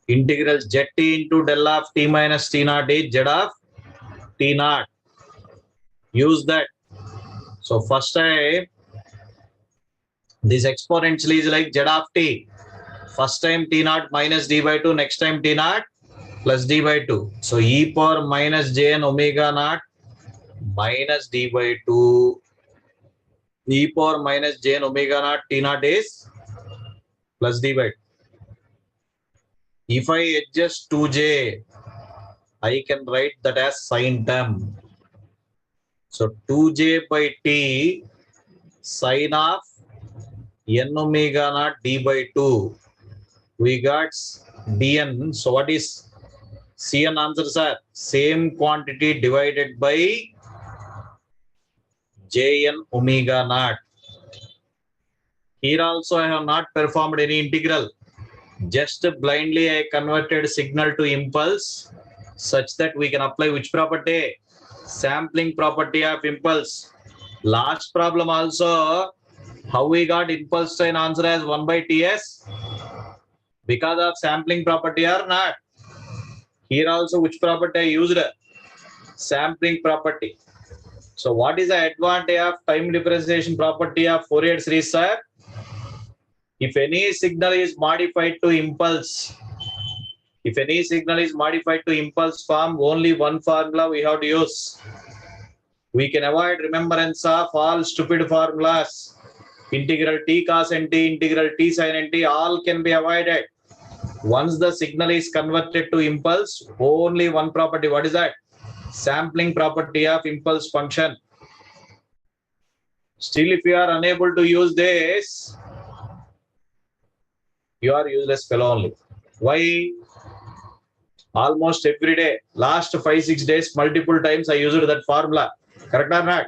Integral z t into del of t minus t naught is z of t naught. Use that. So first time this exponential is like z of t. First time t naught minus d by 2, next time t naught plus d by 2. So e power minus j n omega naught minus d by 2 e power minus j n omega naught t naught is plus d by 2. If I adjust 2j, I can write that as sine term. So 2j by t sine of n omega naught d by 2. We got dn. So what is Cn answers are same quantity divided by Jn omega naught. Here also I have not performed any integral. Just blindly I converted signal to impulse such that we can apply which property? Sampling property of impulse. Last problem also, how we got impulse train answer as 1 by Ts? Because of sampling property or not? Here also which property I used? Sampling property. So what is the advantage of time differentiation property of Fourier series, sir? If any signal is modified to impulse, form, only one formula we have to use. We can avoid remembrance of all stupid formulas. Integral t cos nt, integral t sin nt, all can be avoided. Once the signal is converted to impulse, only one property. What is that? Sampling property of impulse function. Still, if you are unable to use this, you are useless fellow only. Why? Almost every day, last 5-6 days, multiple times I used that formula. Correct or not?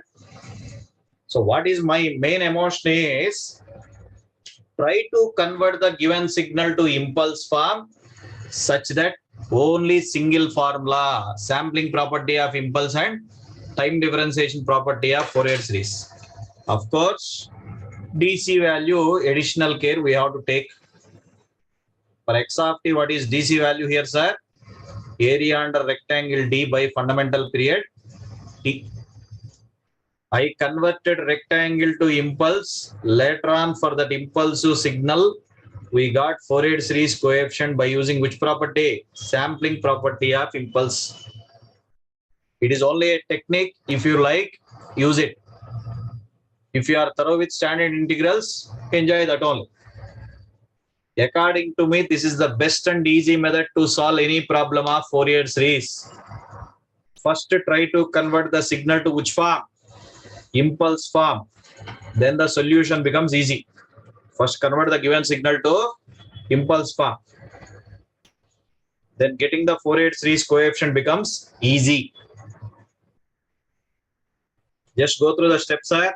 So what is my main emotion is try to convert the given signal to impulse form such that only single formula, sampling property of impulse and time differentiation property of Fourier series. Of course, DC value additional care we have to take. For x of t, what is DC value here, sir? Area under rectangle D by fundamental period T. I converted rectangle to impulse. Later on, for that impulsive signal, we got Fourier series coefficient by using which property? Sampling property of impulse. It is only a technique. If you like, use it. If you are thorough with standard integrals, enjoy that only. According to me, this is the best and easy method to solve any problem of Fourier series. First, try to convert the signal to which form? Impulse form. Then the solution becomes easy. First, convert the given signal to impulse form. Then getting the Fourier series coefficient becomes easy. Just go through the steps, sir.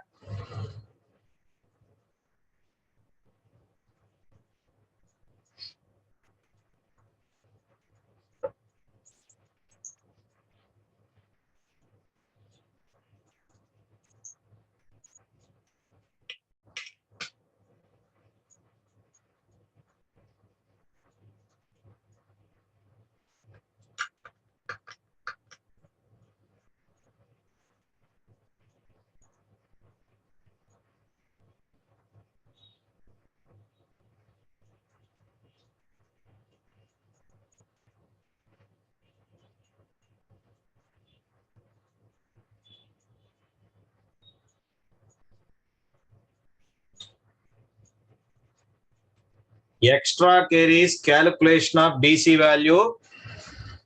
Extra care is calculation of DC value,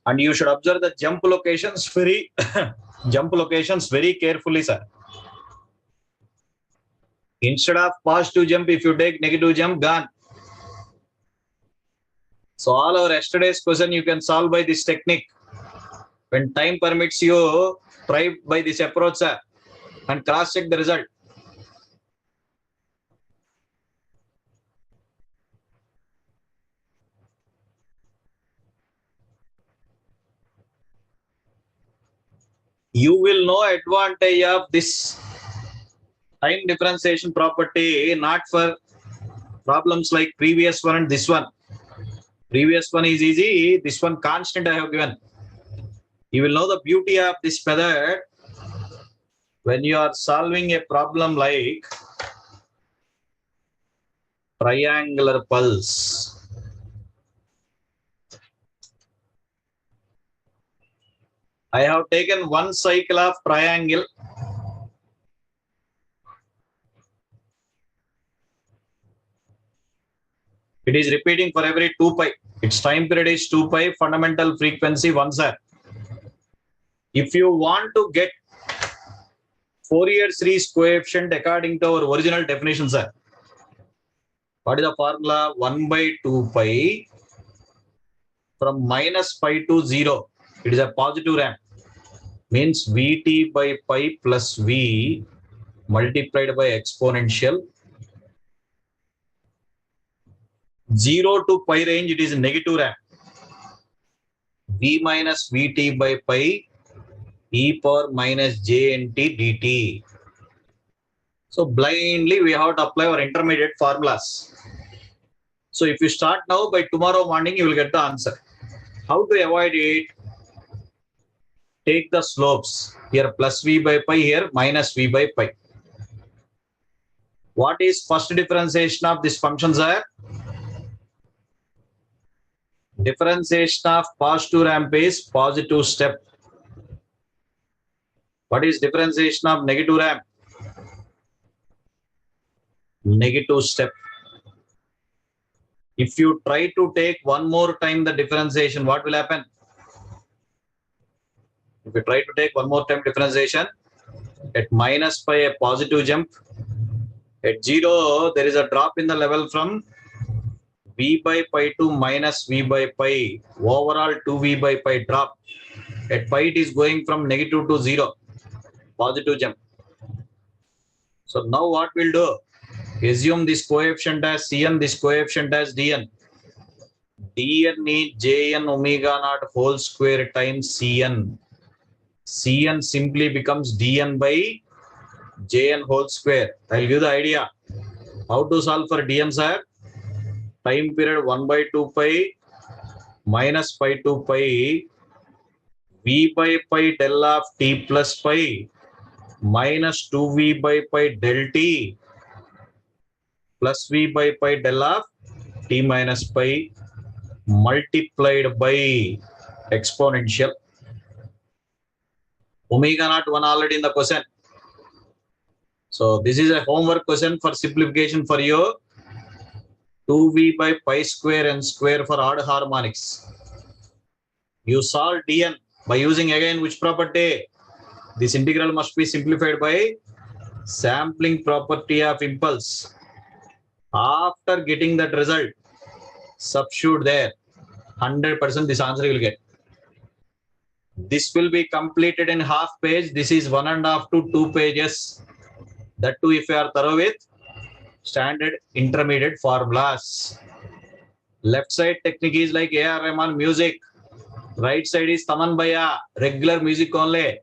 and you should observe the jump locations very carefully, sir. Instead of positive jump, if you take negative jump, gone. So all our yesterday's question you can solve by this technique. When time permits you, try by this approach, sir, and cross check the result. You will know advantage of this Time differentiation property, not for problems like previous one and this one. Previous one is easy, this one constant I have given. You will know the beauty of this method when you are solving a problem like triangular pulse. I have taken one cycle of triangle. It is repeating for every 2 pi. Its time period is 2 pi, fundamental frequency 1 sir. If you want to get Fourier series coefficient according to our original definition, sir, what is the formula? 1 by 2 pi from minus pi to 0. It is a positive ramp. Means Vt by pi plus V multiplied by exponential. 0 to pi range, it is a negative ramp. V minus Vt by pi e power minus jnt dt. So blindly we have to apply our intermediate formulas. So if you start now, by tomorrow morning you will get the answer. How to avoid it? Take the slopes. Here plus V by pi, here minus V by pi. What is first differentiation of this function, sir? Differentiation of positive ramp is positive step. What is differentiation of negative ramp? Negative step. If you try to take one more time the differentiation, what will happen? If you try to take one more time differentiation, at minus pi a positive jump, at 0 there is a drop in the level from V by pi to minus V by pi, overall 2V by pi drop. At pi it is going from negative to 0, positive jump. So now what we'll do? Assume this coefficient as Cn, this coefficient as Dn. Dn is Jn omega naught whole square times Cn. Cn simply becomes Dn by Jn whole square. I'll give the idea. How to solve for Dn, sir? Time period 1 by 2 pi minus pi to pi V by pi del of t plus pi minus 2V by pi del t plus V by pi del of t minus pi multiplied by exponential. Omega naught 1 already in the question. So this is a homework question for simplification for you. 2V by pi square n square for odd harmonics. You solve Dn by using again which property? This integral must be simplified by sampling property of impulse. After getting that result, substitute there. 100% this answer you will get. This will be completed in half page. This is 1.5 to 2 pages. That too if you are thorough with standard intermediate formulas. Left side technique is like A.R. Rahman music. Right side is Taman Bhaiya, regular music only.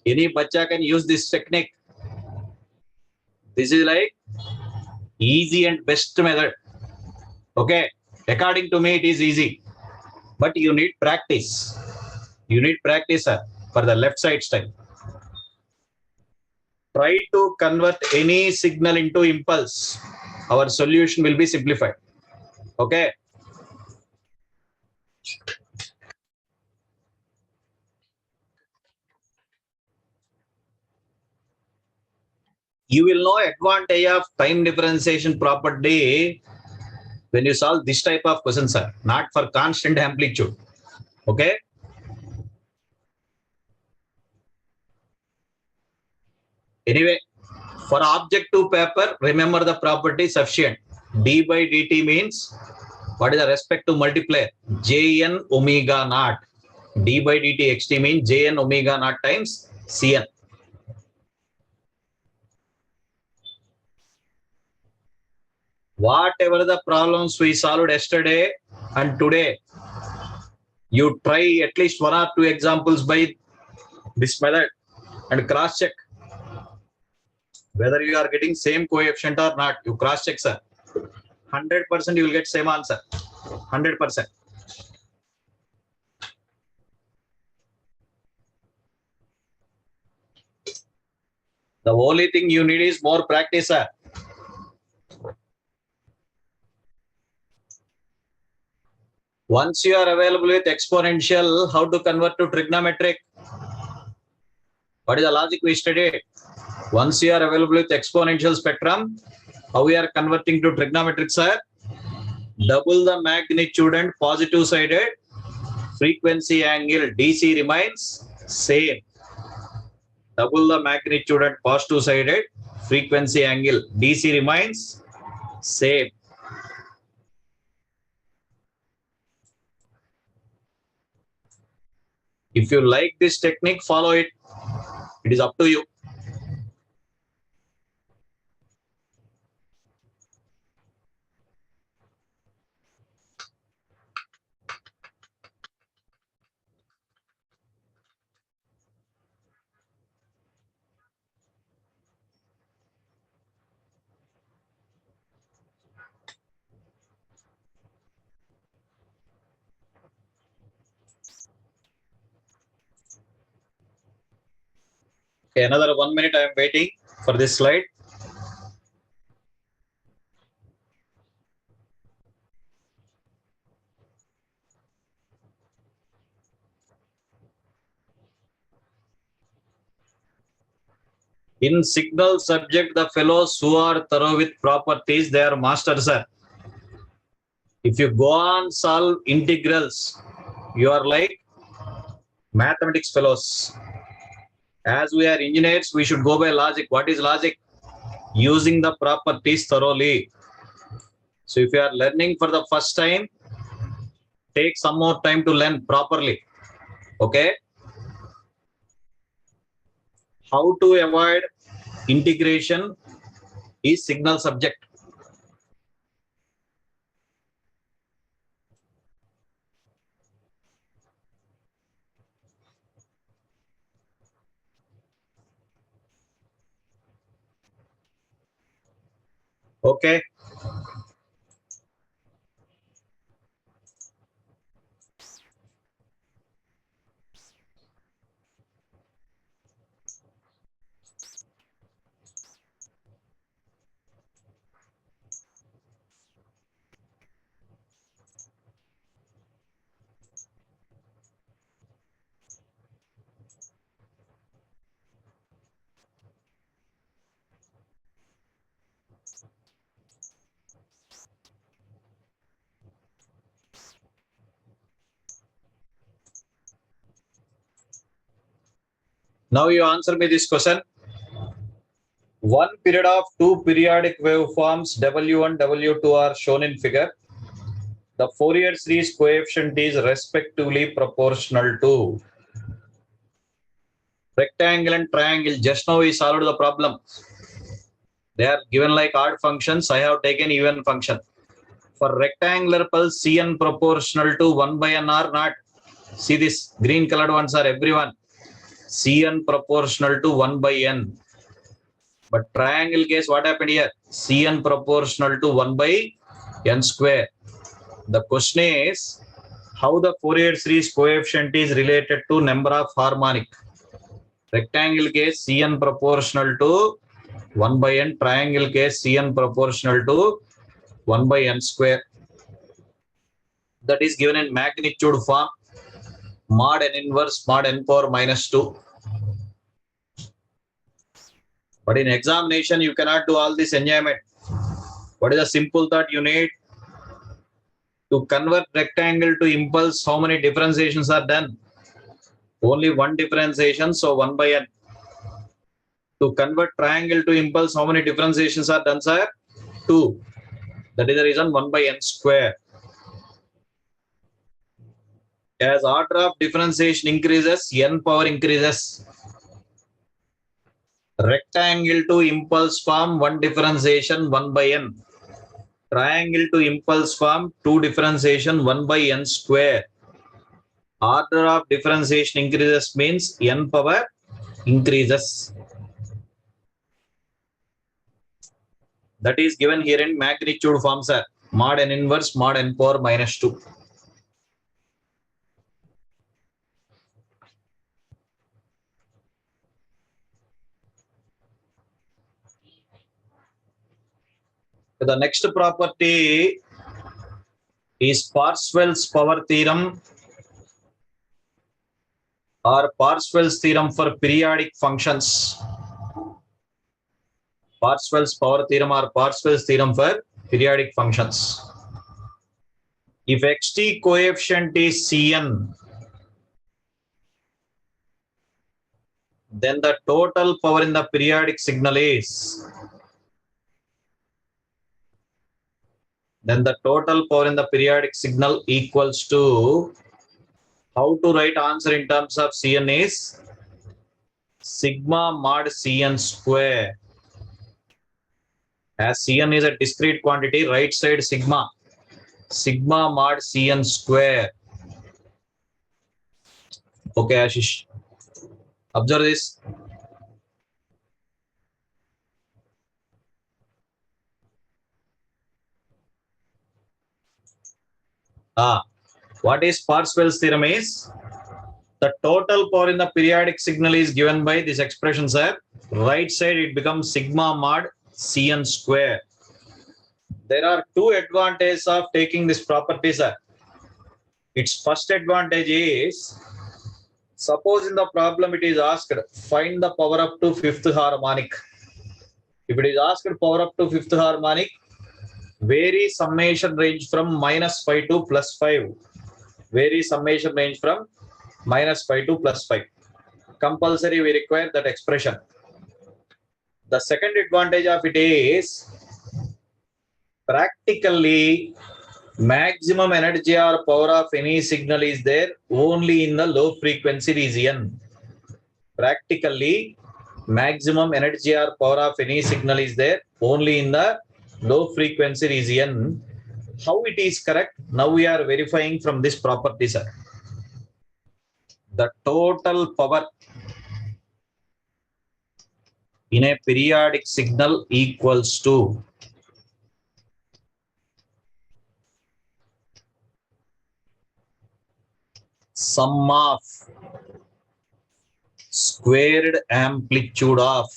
Any bacha can use this technique. This is like easy and best method. Okay, according to me it is easy, but you need practice. You need practice, sir, for the left side style. Try to convert any signal into impulse. Our solution will be simplified. Okay. You will know advantage of time differentiation property when you solve this type of questions, sir, not for constant amplitude. Okay. Anyway, for objective paper, remember the property sufficient. D by dt means what is the respective multiplier? Jn omega naught. D by dt xt means Jn omega naught times Cn. Whatever the problems we solved yesterday and today, you try at least 1 or 2 examples by this method and cross check. Whether you are getting same coefficient or not, you cross check, sir. 100% you will get same answer. 100%. The only thing you need is more practice, sir. Once you are available with exponential, how to convert to trigonometric? What is the logic we studied? Once you are available with exponential spectrum, how we are converting to trigonometric, sir? Double the magnitude and positive sided frequency angle DC remains same. Double the magnitude and positive sided frequency angle DC remains same. If you like this technique, follow it. It is up to you. Okay, another 1 minute I am waiting for this slide. In signal subject, the fellows who are thorough with properties, they are masters, sir. If you go on solve integrals, you are like mathematics fellows. As we are engineers, we should go by logic. What is logic? Using the properties thoroughly. So if you are learning for the first time, take some more time to learn properly. Okay? How to avoid integration is signal subject. Okay. Now you answer me this question. One period of two periodic waveforms W1, W2 are shown in figure. The Fourier series coefficient is respectively proportional to rectangle and triangle. Just now we solved the problem. They are given like odd functions. I have taken even function. For rectangular pulse, Cn proportional to 1 by n or not. See this green colored ones are everyone. Cn proportional to 1 by n. But triangle case, what happened here? Cn proportional to 1 by n square. The question is, how the Fourier series coefficient is related to number of harmonic. Rectangle case, Cn proportional to 1 by n. Triangle case, Cn proportional to 1 by n square. That is given in magnitude form. Mod n inverse mod n power minus 2. But in examination, you cannot do all this enjoyment. What is the simple thought you need? To convert rectangle to impulse, how many differentiations are done? Only one differentiation, so 1 by n. To convert triangle to impulse, how many differentiations are done, sir? 2. That is the reason 1 by n square. As order of differentiation increases, n power increases. Rectangle to impulse form, 1 differentiation, 1 by n. Triangle to impulse form, 2 differentiation, 1 by n square. Order of differentiation increases means n power increases. That is given here in magnitude form, sir. Mod n inverse mod n power minus 2. The next property is Parseval's power theorem or Parseval's theorem for periodic functions. Parseval's power theorem or Parseval's theorem for periodic functions. If xt coefficient is Cn, then the total power in the periodic signal is equals to, how to write answer in terms of Cn is sigma mod Cn square. As Cn is a discrete quantity, right side sigma mod Cn square. Okay, Ashish. Observe this. What is Parseval's theorem is? The total power in the periodic signal is given by this expression, sir. Right side it becomes sigma mod Cn square. There are two advantages of taking this property, sir. Its first advantage is, suppose in the problem it is asked, find the power up to fifth harmonic. If it is asked power up to fifth harmonic, vary summation range from -5 to +5. Vary summation range from -5 to +5. Compulsory we require that expression. The second advantage of it is, practically maximum energy or power of any signal is there only in the low frequency region. Practically maximum energy or power of any signal is there only in the low frequency region. How it is correct? Now we are verifying from this property, sir. The total power in a periodic signal equals to sum of squared amplitude of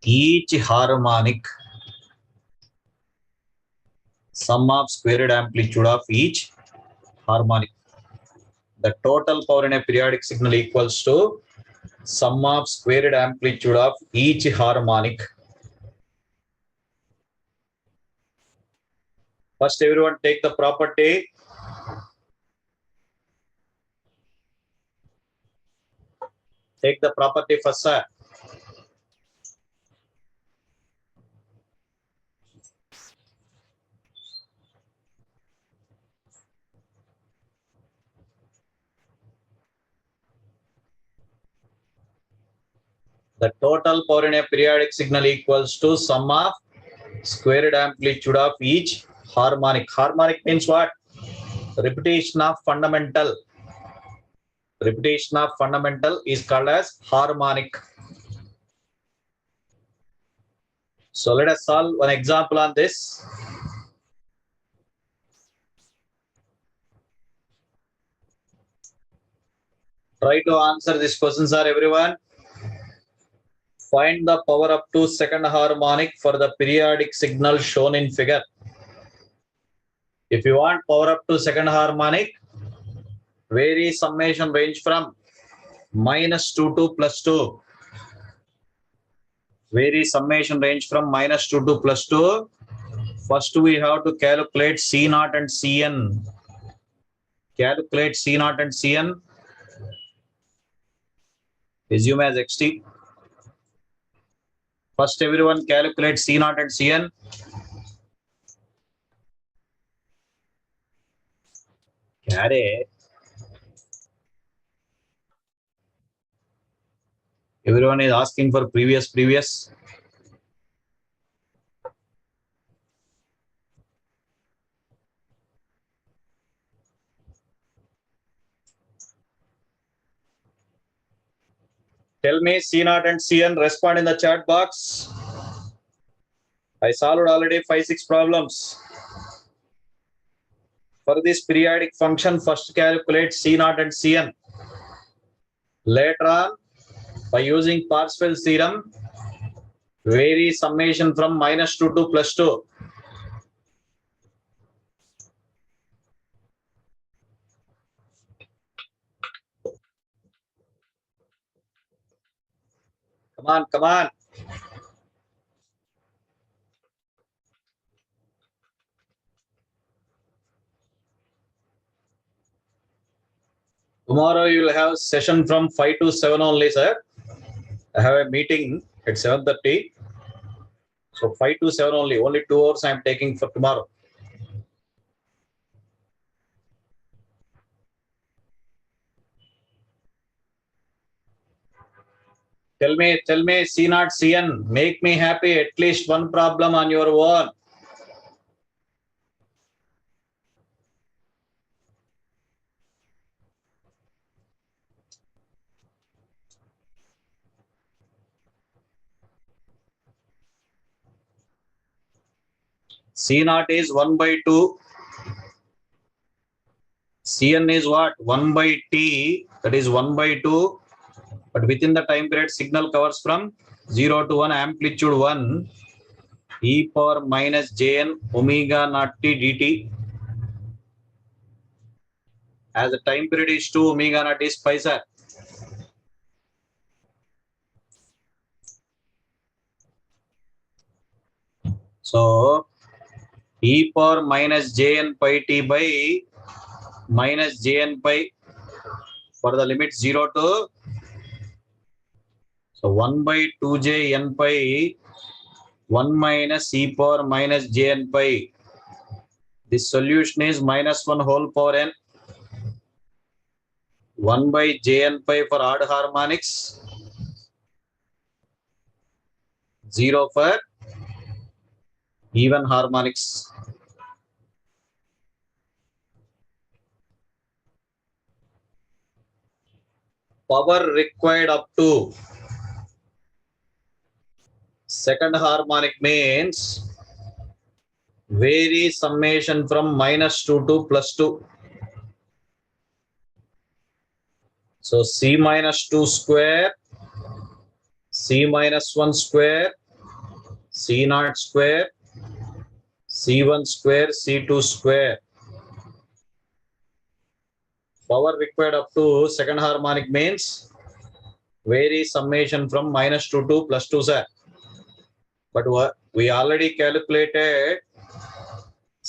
each harmonic. Sum of squared amplitude of each harmonic. The total power in a periodic signal equals to sum of squared amplitude of each harmonic. First, everyone take the property. Take the property first, sir. The total power in a periodic signal equals to sum of squared amplitude of each harmonic. Harmonic means what? Repetition of fundamental. Repetition of fundamental is called as harmonic. So let us solve one example on this. Try to answer this question, sir, everyone. Find the power up to second harmonic for the periodic signal shown in figure. If you want power up to second harmonic, vary summation range from -2 to +2. Vary summation range from -2 to +2. First, we have to calculate C0 and Cn. Calculate C0 and Cn. Assume as xt. First, everyone calculate C0 and Cn. Carry. Everyone is asking for previous. Tell me C naught and Cn, respond in the chat box. I solved already 5-6 problems. For this periodic function, first calculate C naught and Cn. Later on, by using Parseval's theorem, vary summation from -2 to +2. Come on, come on. Tomorrow you will have session from 5 to 7 only, sir. I have a meeting at 7:30. So 5 to 7 only. Only 2 hours I am taking for tomorrow. Tell me, C naught Cn. Make me happy. At least one problem on your own. C naught is 1 by 2. Cn is what? 1 by t. That is 1 by 2. But within the time period, signal covers from 0 to 1, amplitude 1, e power minus jn omega naught t dt. As the time period is 2, omega naught is pi, sir. So, e power minus jn pi t by minus jn pi for the limit 0 to, so 1 by 2j n pi 1 minus e power minus jn pi. This solution is -1 whole power n. 1 by jn pi for odd harmonics, 0 for even harmonics. Power required up to second harmonic means vary summation from -2 to +2. So C -2 square, C -1 square, C naught square, C1 square, C2 square. Power required up to second harmonic means vary summation from -2 to +2, sir. But we already calculated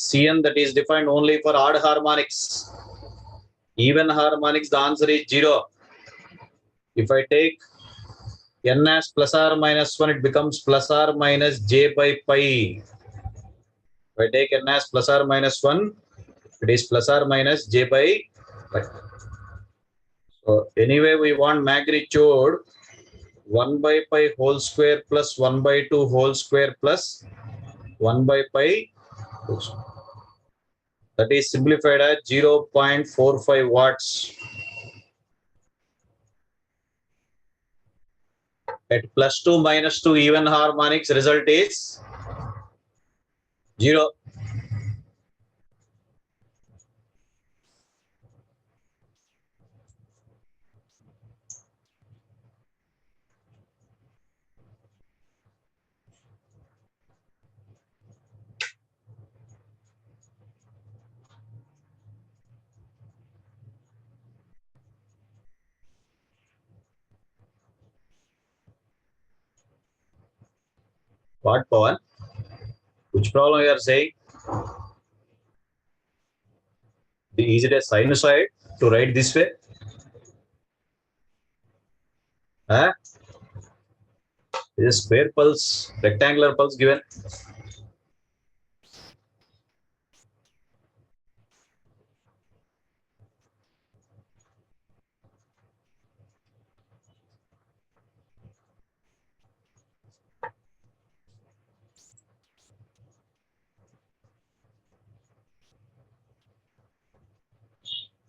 Cn, that is defined only for odd harmonics. Even harmonics, the answer is 0. If I take n as plus or minus 1, it becomes plus or minus j by pi. If I take n as plus or minus 1, it is plus or minus j by pi. So anyway, we want magnitude 1 by pi whole square plus 1 by 2 whole square plus 1 by pi. That is simplified as 0.45 watts. At +2 -2 even harmonics, result is 0. What, Pawan? Which problem you are saying? Is it a sinusoid to write this way? Huh? Is a square pulse, rectangular pulse given?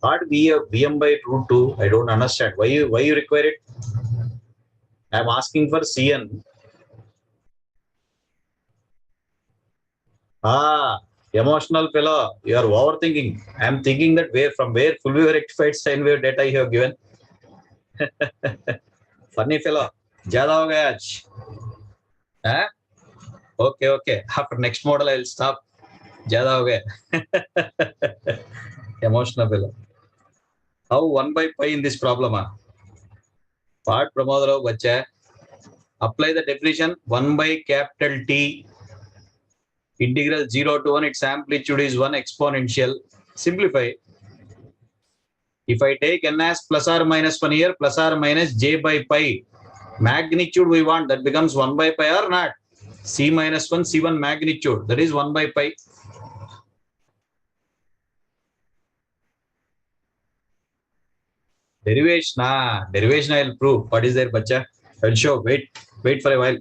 What Vm by √2? I don't understand. Why you require it? I am asking for Cn. Emotional fellow, you are overthinking. I am thinking that from where full wave rectified sine wave data you have given. Funny fellow. Jada ho gaya aaj. Huh? Okay. After next model, I will stop. Jada ho gaya. Emotional fellow. How 1 by pi in this problem? Part Pramodarav bacha. Apply the definition 1 by capital T. Integral 0 to 1, its amplitude is 1 exponential. Simplify. If I take n as plus or minus 1 here, plus or minus j by pi, magnitude we want, that becomes 1 by pi or not? C minus 1, C1 magnitude, that is 1 by pi. Derivation I will prove. What is there, bacha? I will show. Wait for a while.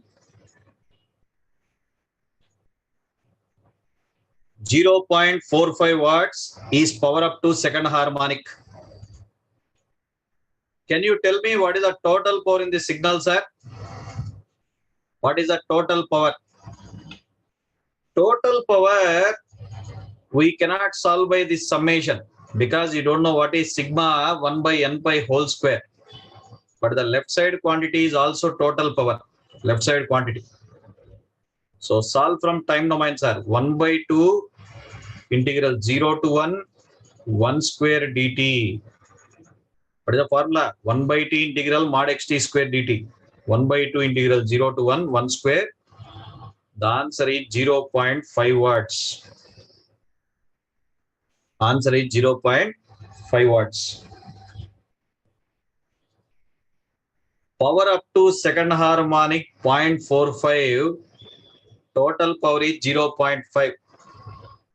0.45 watts is power up to second harmonic. Can you tell me what is the total power in this signal, sir? What is the total power? Total power we cannot solve by this summation because you don't know what is sigma 1 by n pi whole square. But the left side quantity is also total power. Left side quantity. So solve from time domain, sir. 1 by 2 integral 0 to 1 square dt. What is the formula? 1 by t integral mod xt square dt. 1 by 2 integral 0 to 1 square. The answer is 0.5 watts. Answer is 0.5 watts. Power up to second harmonic 0.45. Total power is 0.5.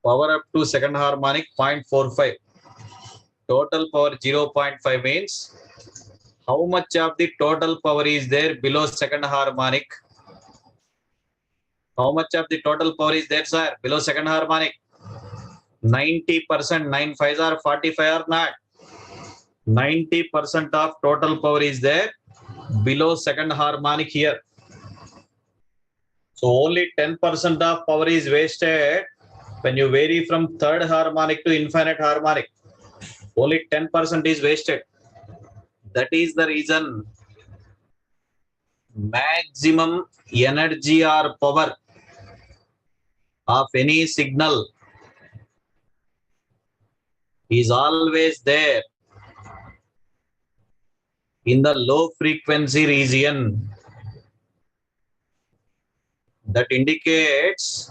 Power up to second harmonic 0.45. Total power 0.5 means how much of the total power is there below second harmonic? How much of the total power is there, sir, below second harmonic? 90%. 9 5s are 45 or not? 90% of total power is there below second harmonic here. So only 10% of power is wasted when you vary from third harmonic to infinite harmonic. Only 10% is wasted. That is the reason maximum energy or power of any signal is always there in the low frequency region. That indicates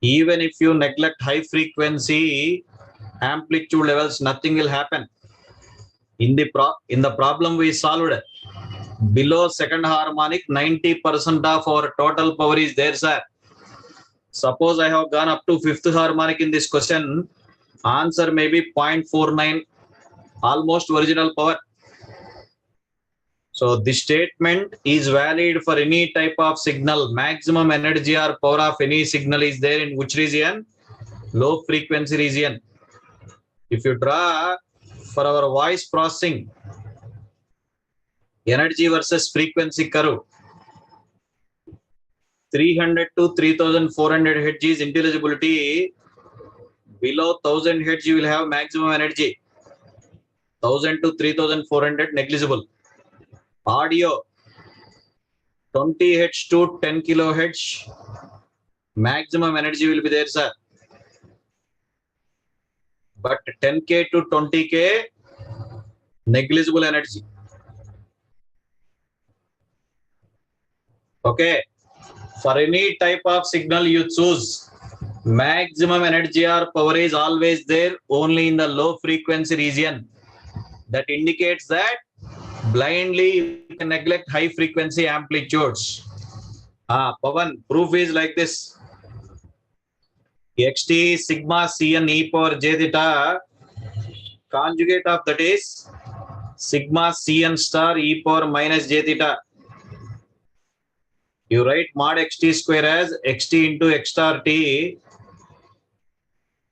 even if you neglect high frequency amplitude levels, nothing will happen. In the problem we solved, below second harmonic, 90% of our total power is there, sir. Suppose I have gone up to fifth harmonic in this question, answer may be 0.49, almost original power. So this statement is valid for any type of signal. Maximum energy or power of any signal is there in which region? Low frequency region. If you draw for our voice processing, energy versus frequency curve, 300 to 3400 Hz is intelligibility. Below 1000 Hz you will have maximum energy. 1000 to 3400 negligible. Audio 20 Hz to 10 kHz, maximum energy will be there, sir. But 10K to 20K, negligible energy. Okay. For any type of signal you choose, maximum energy or power is always there only in the low frequency region. That indicates that blindly you can neglect high frequency amplitudes. Pavan, proof is like this. Xt sigma Cn e power j theta, conjugate of that is sigma Cn star e power minus j theta. You write mod xt square as xt into x star t.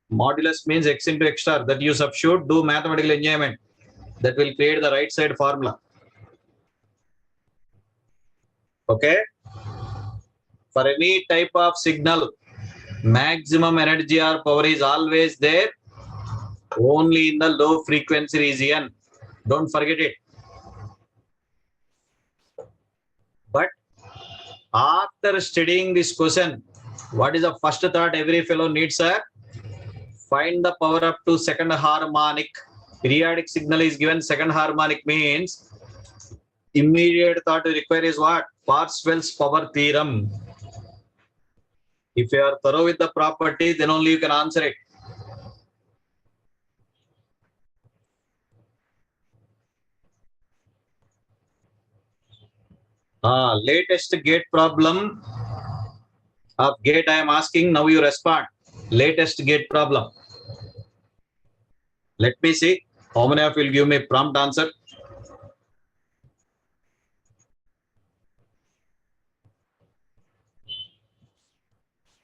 Modulus means x into x star. That you substitute, do mathematical enjoyment. That will create the right side formula. Okay. For any type of signal, maximum energy or power is always there only in the low frequency region. Don't forget it. But after studying this question, what is the first thought every fellow needs, sir? Find the power up to second harmonic. Periodic signal is given second harmonic means immediate thought we require is what? Parseval's power theorem. If you are thorough with the property, then only you can answer it. Latest gate problem of gate I am asking, now you respond. Latest gate problem. Let me see how many of you will give me prompt answer.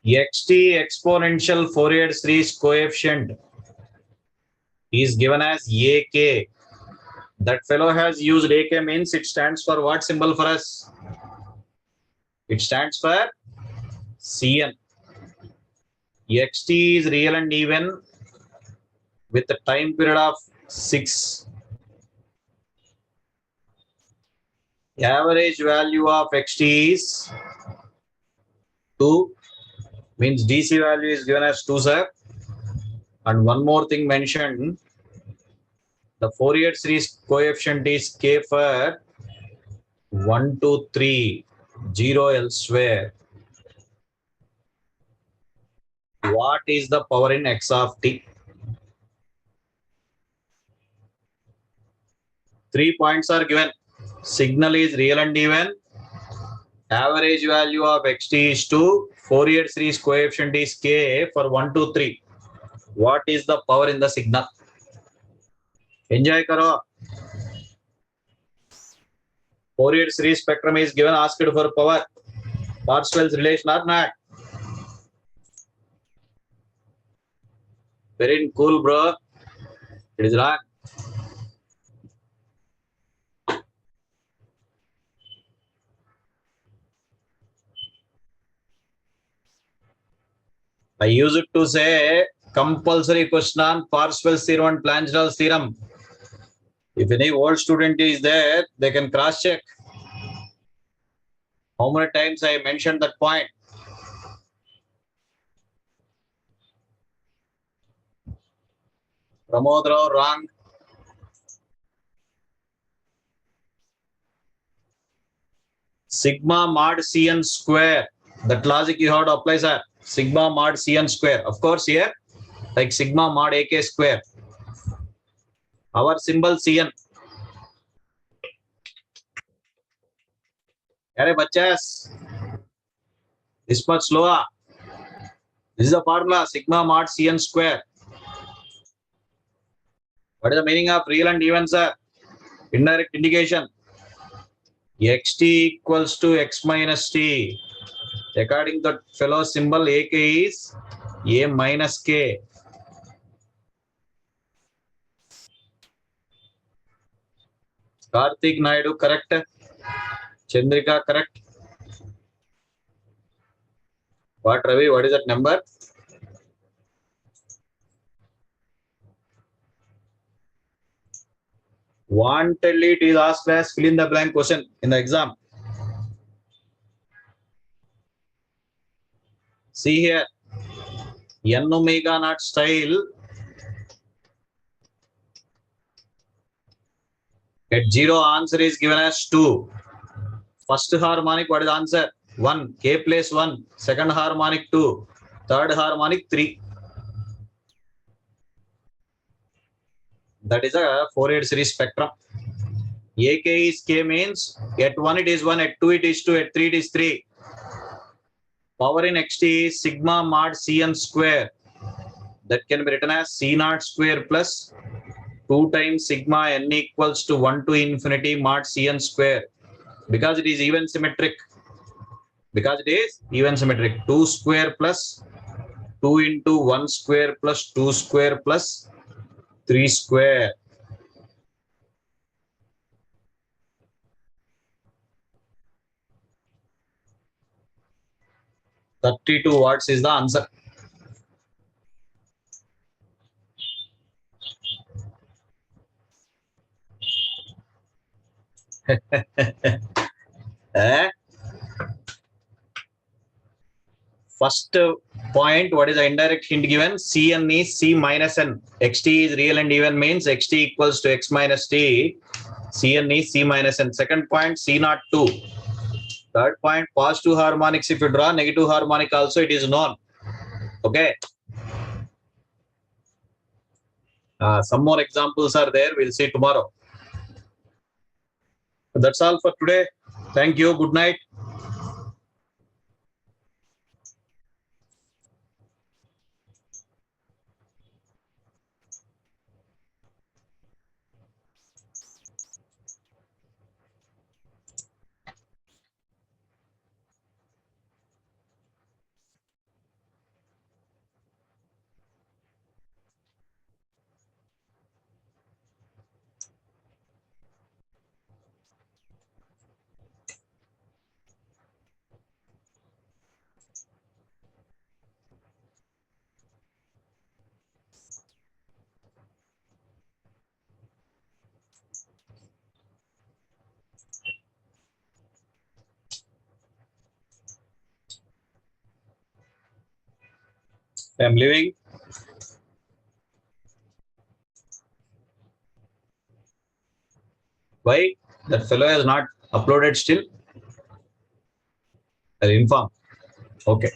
Xt exponential Fourier series coefficient is given as AK. That fellow has used AK means it stands for what symbol for us? It stands for Cn. Xt is real and even with a time period of 6. Average value of Xt is 2, means DC value is given as 2, sir. And one more thing mentioned, the Fourier series coefficient is K for 1, 2, 3, 0 elsewhere. What is the power in X of t? 3 points are given. Signal is real and even. Average value of Xt is 2. Fourier series coefficient is K for 1, 2, 3. What is the power in the signal? Enjoy karo. Fourier series spectrum is given, asked for power. Parseval's relation or not? Very cool, bro. It is wrong. I use it to say compulsory question on Parseval's theorem and Plancherel's theorem. If any old student is there, they can cross check. How many times I mentioned that point? Pramod Rao, wrong. Sigma mod Cn square. That logic you have to apply, sir. Sigma mod Cn square. Of course, here, like sigma mod AK square. Our symbol Cn. Arey bachas, this much slower. This is the formula, sigma mod Cn square. What is the meaning of real and even, sir? Indirect indication. Xt equals to x minus t. According to the fellow symbol, AK is A minus K. Karthik Naidu, correct. Chandrika, correct. What, Ravi? What is that number? Wantedly, it is asked as fill in the blank question in the exam. See here, n omega naught style. At 0, answer is given as 2. First harmonic, what is the answer? 1. K place 1. Second harmonic 2. Third harmonic 3. That is a Fourier series spectrum. AK is K means at 1 it is 1, at 2 it is 2, at 3 it is 3. Power in Xt is sigma mod Cn square. That can be written as C naught square plus 2 times sigma n equals to 1 to infinity mod Cn square. Because it is even symmetric. 2 square plus 2 into 1 square plus 2 square plus 3 square. 32 watts is the answer. Eh? First point, what is the indirect hint given? Cn is C minus n. Xt is real and even means xt equals to x minus t. Cn is C minus n. Second point, C naught 2. Third point, positive harmonics, if you draw negative harmonic also, it is known. Okay. Some more examples are there. We'll see tomorrow. That's all for today. Thank you. Good night. I'm leaving. Why? That fellow has not uploaded still? I'll inform. Okay.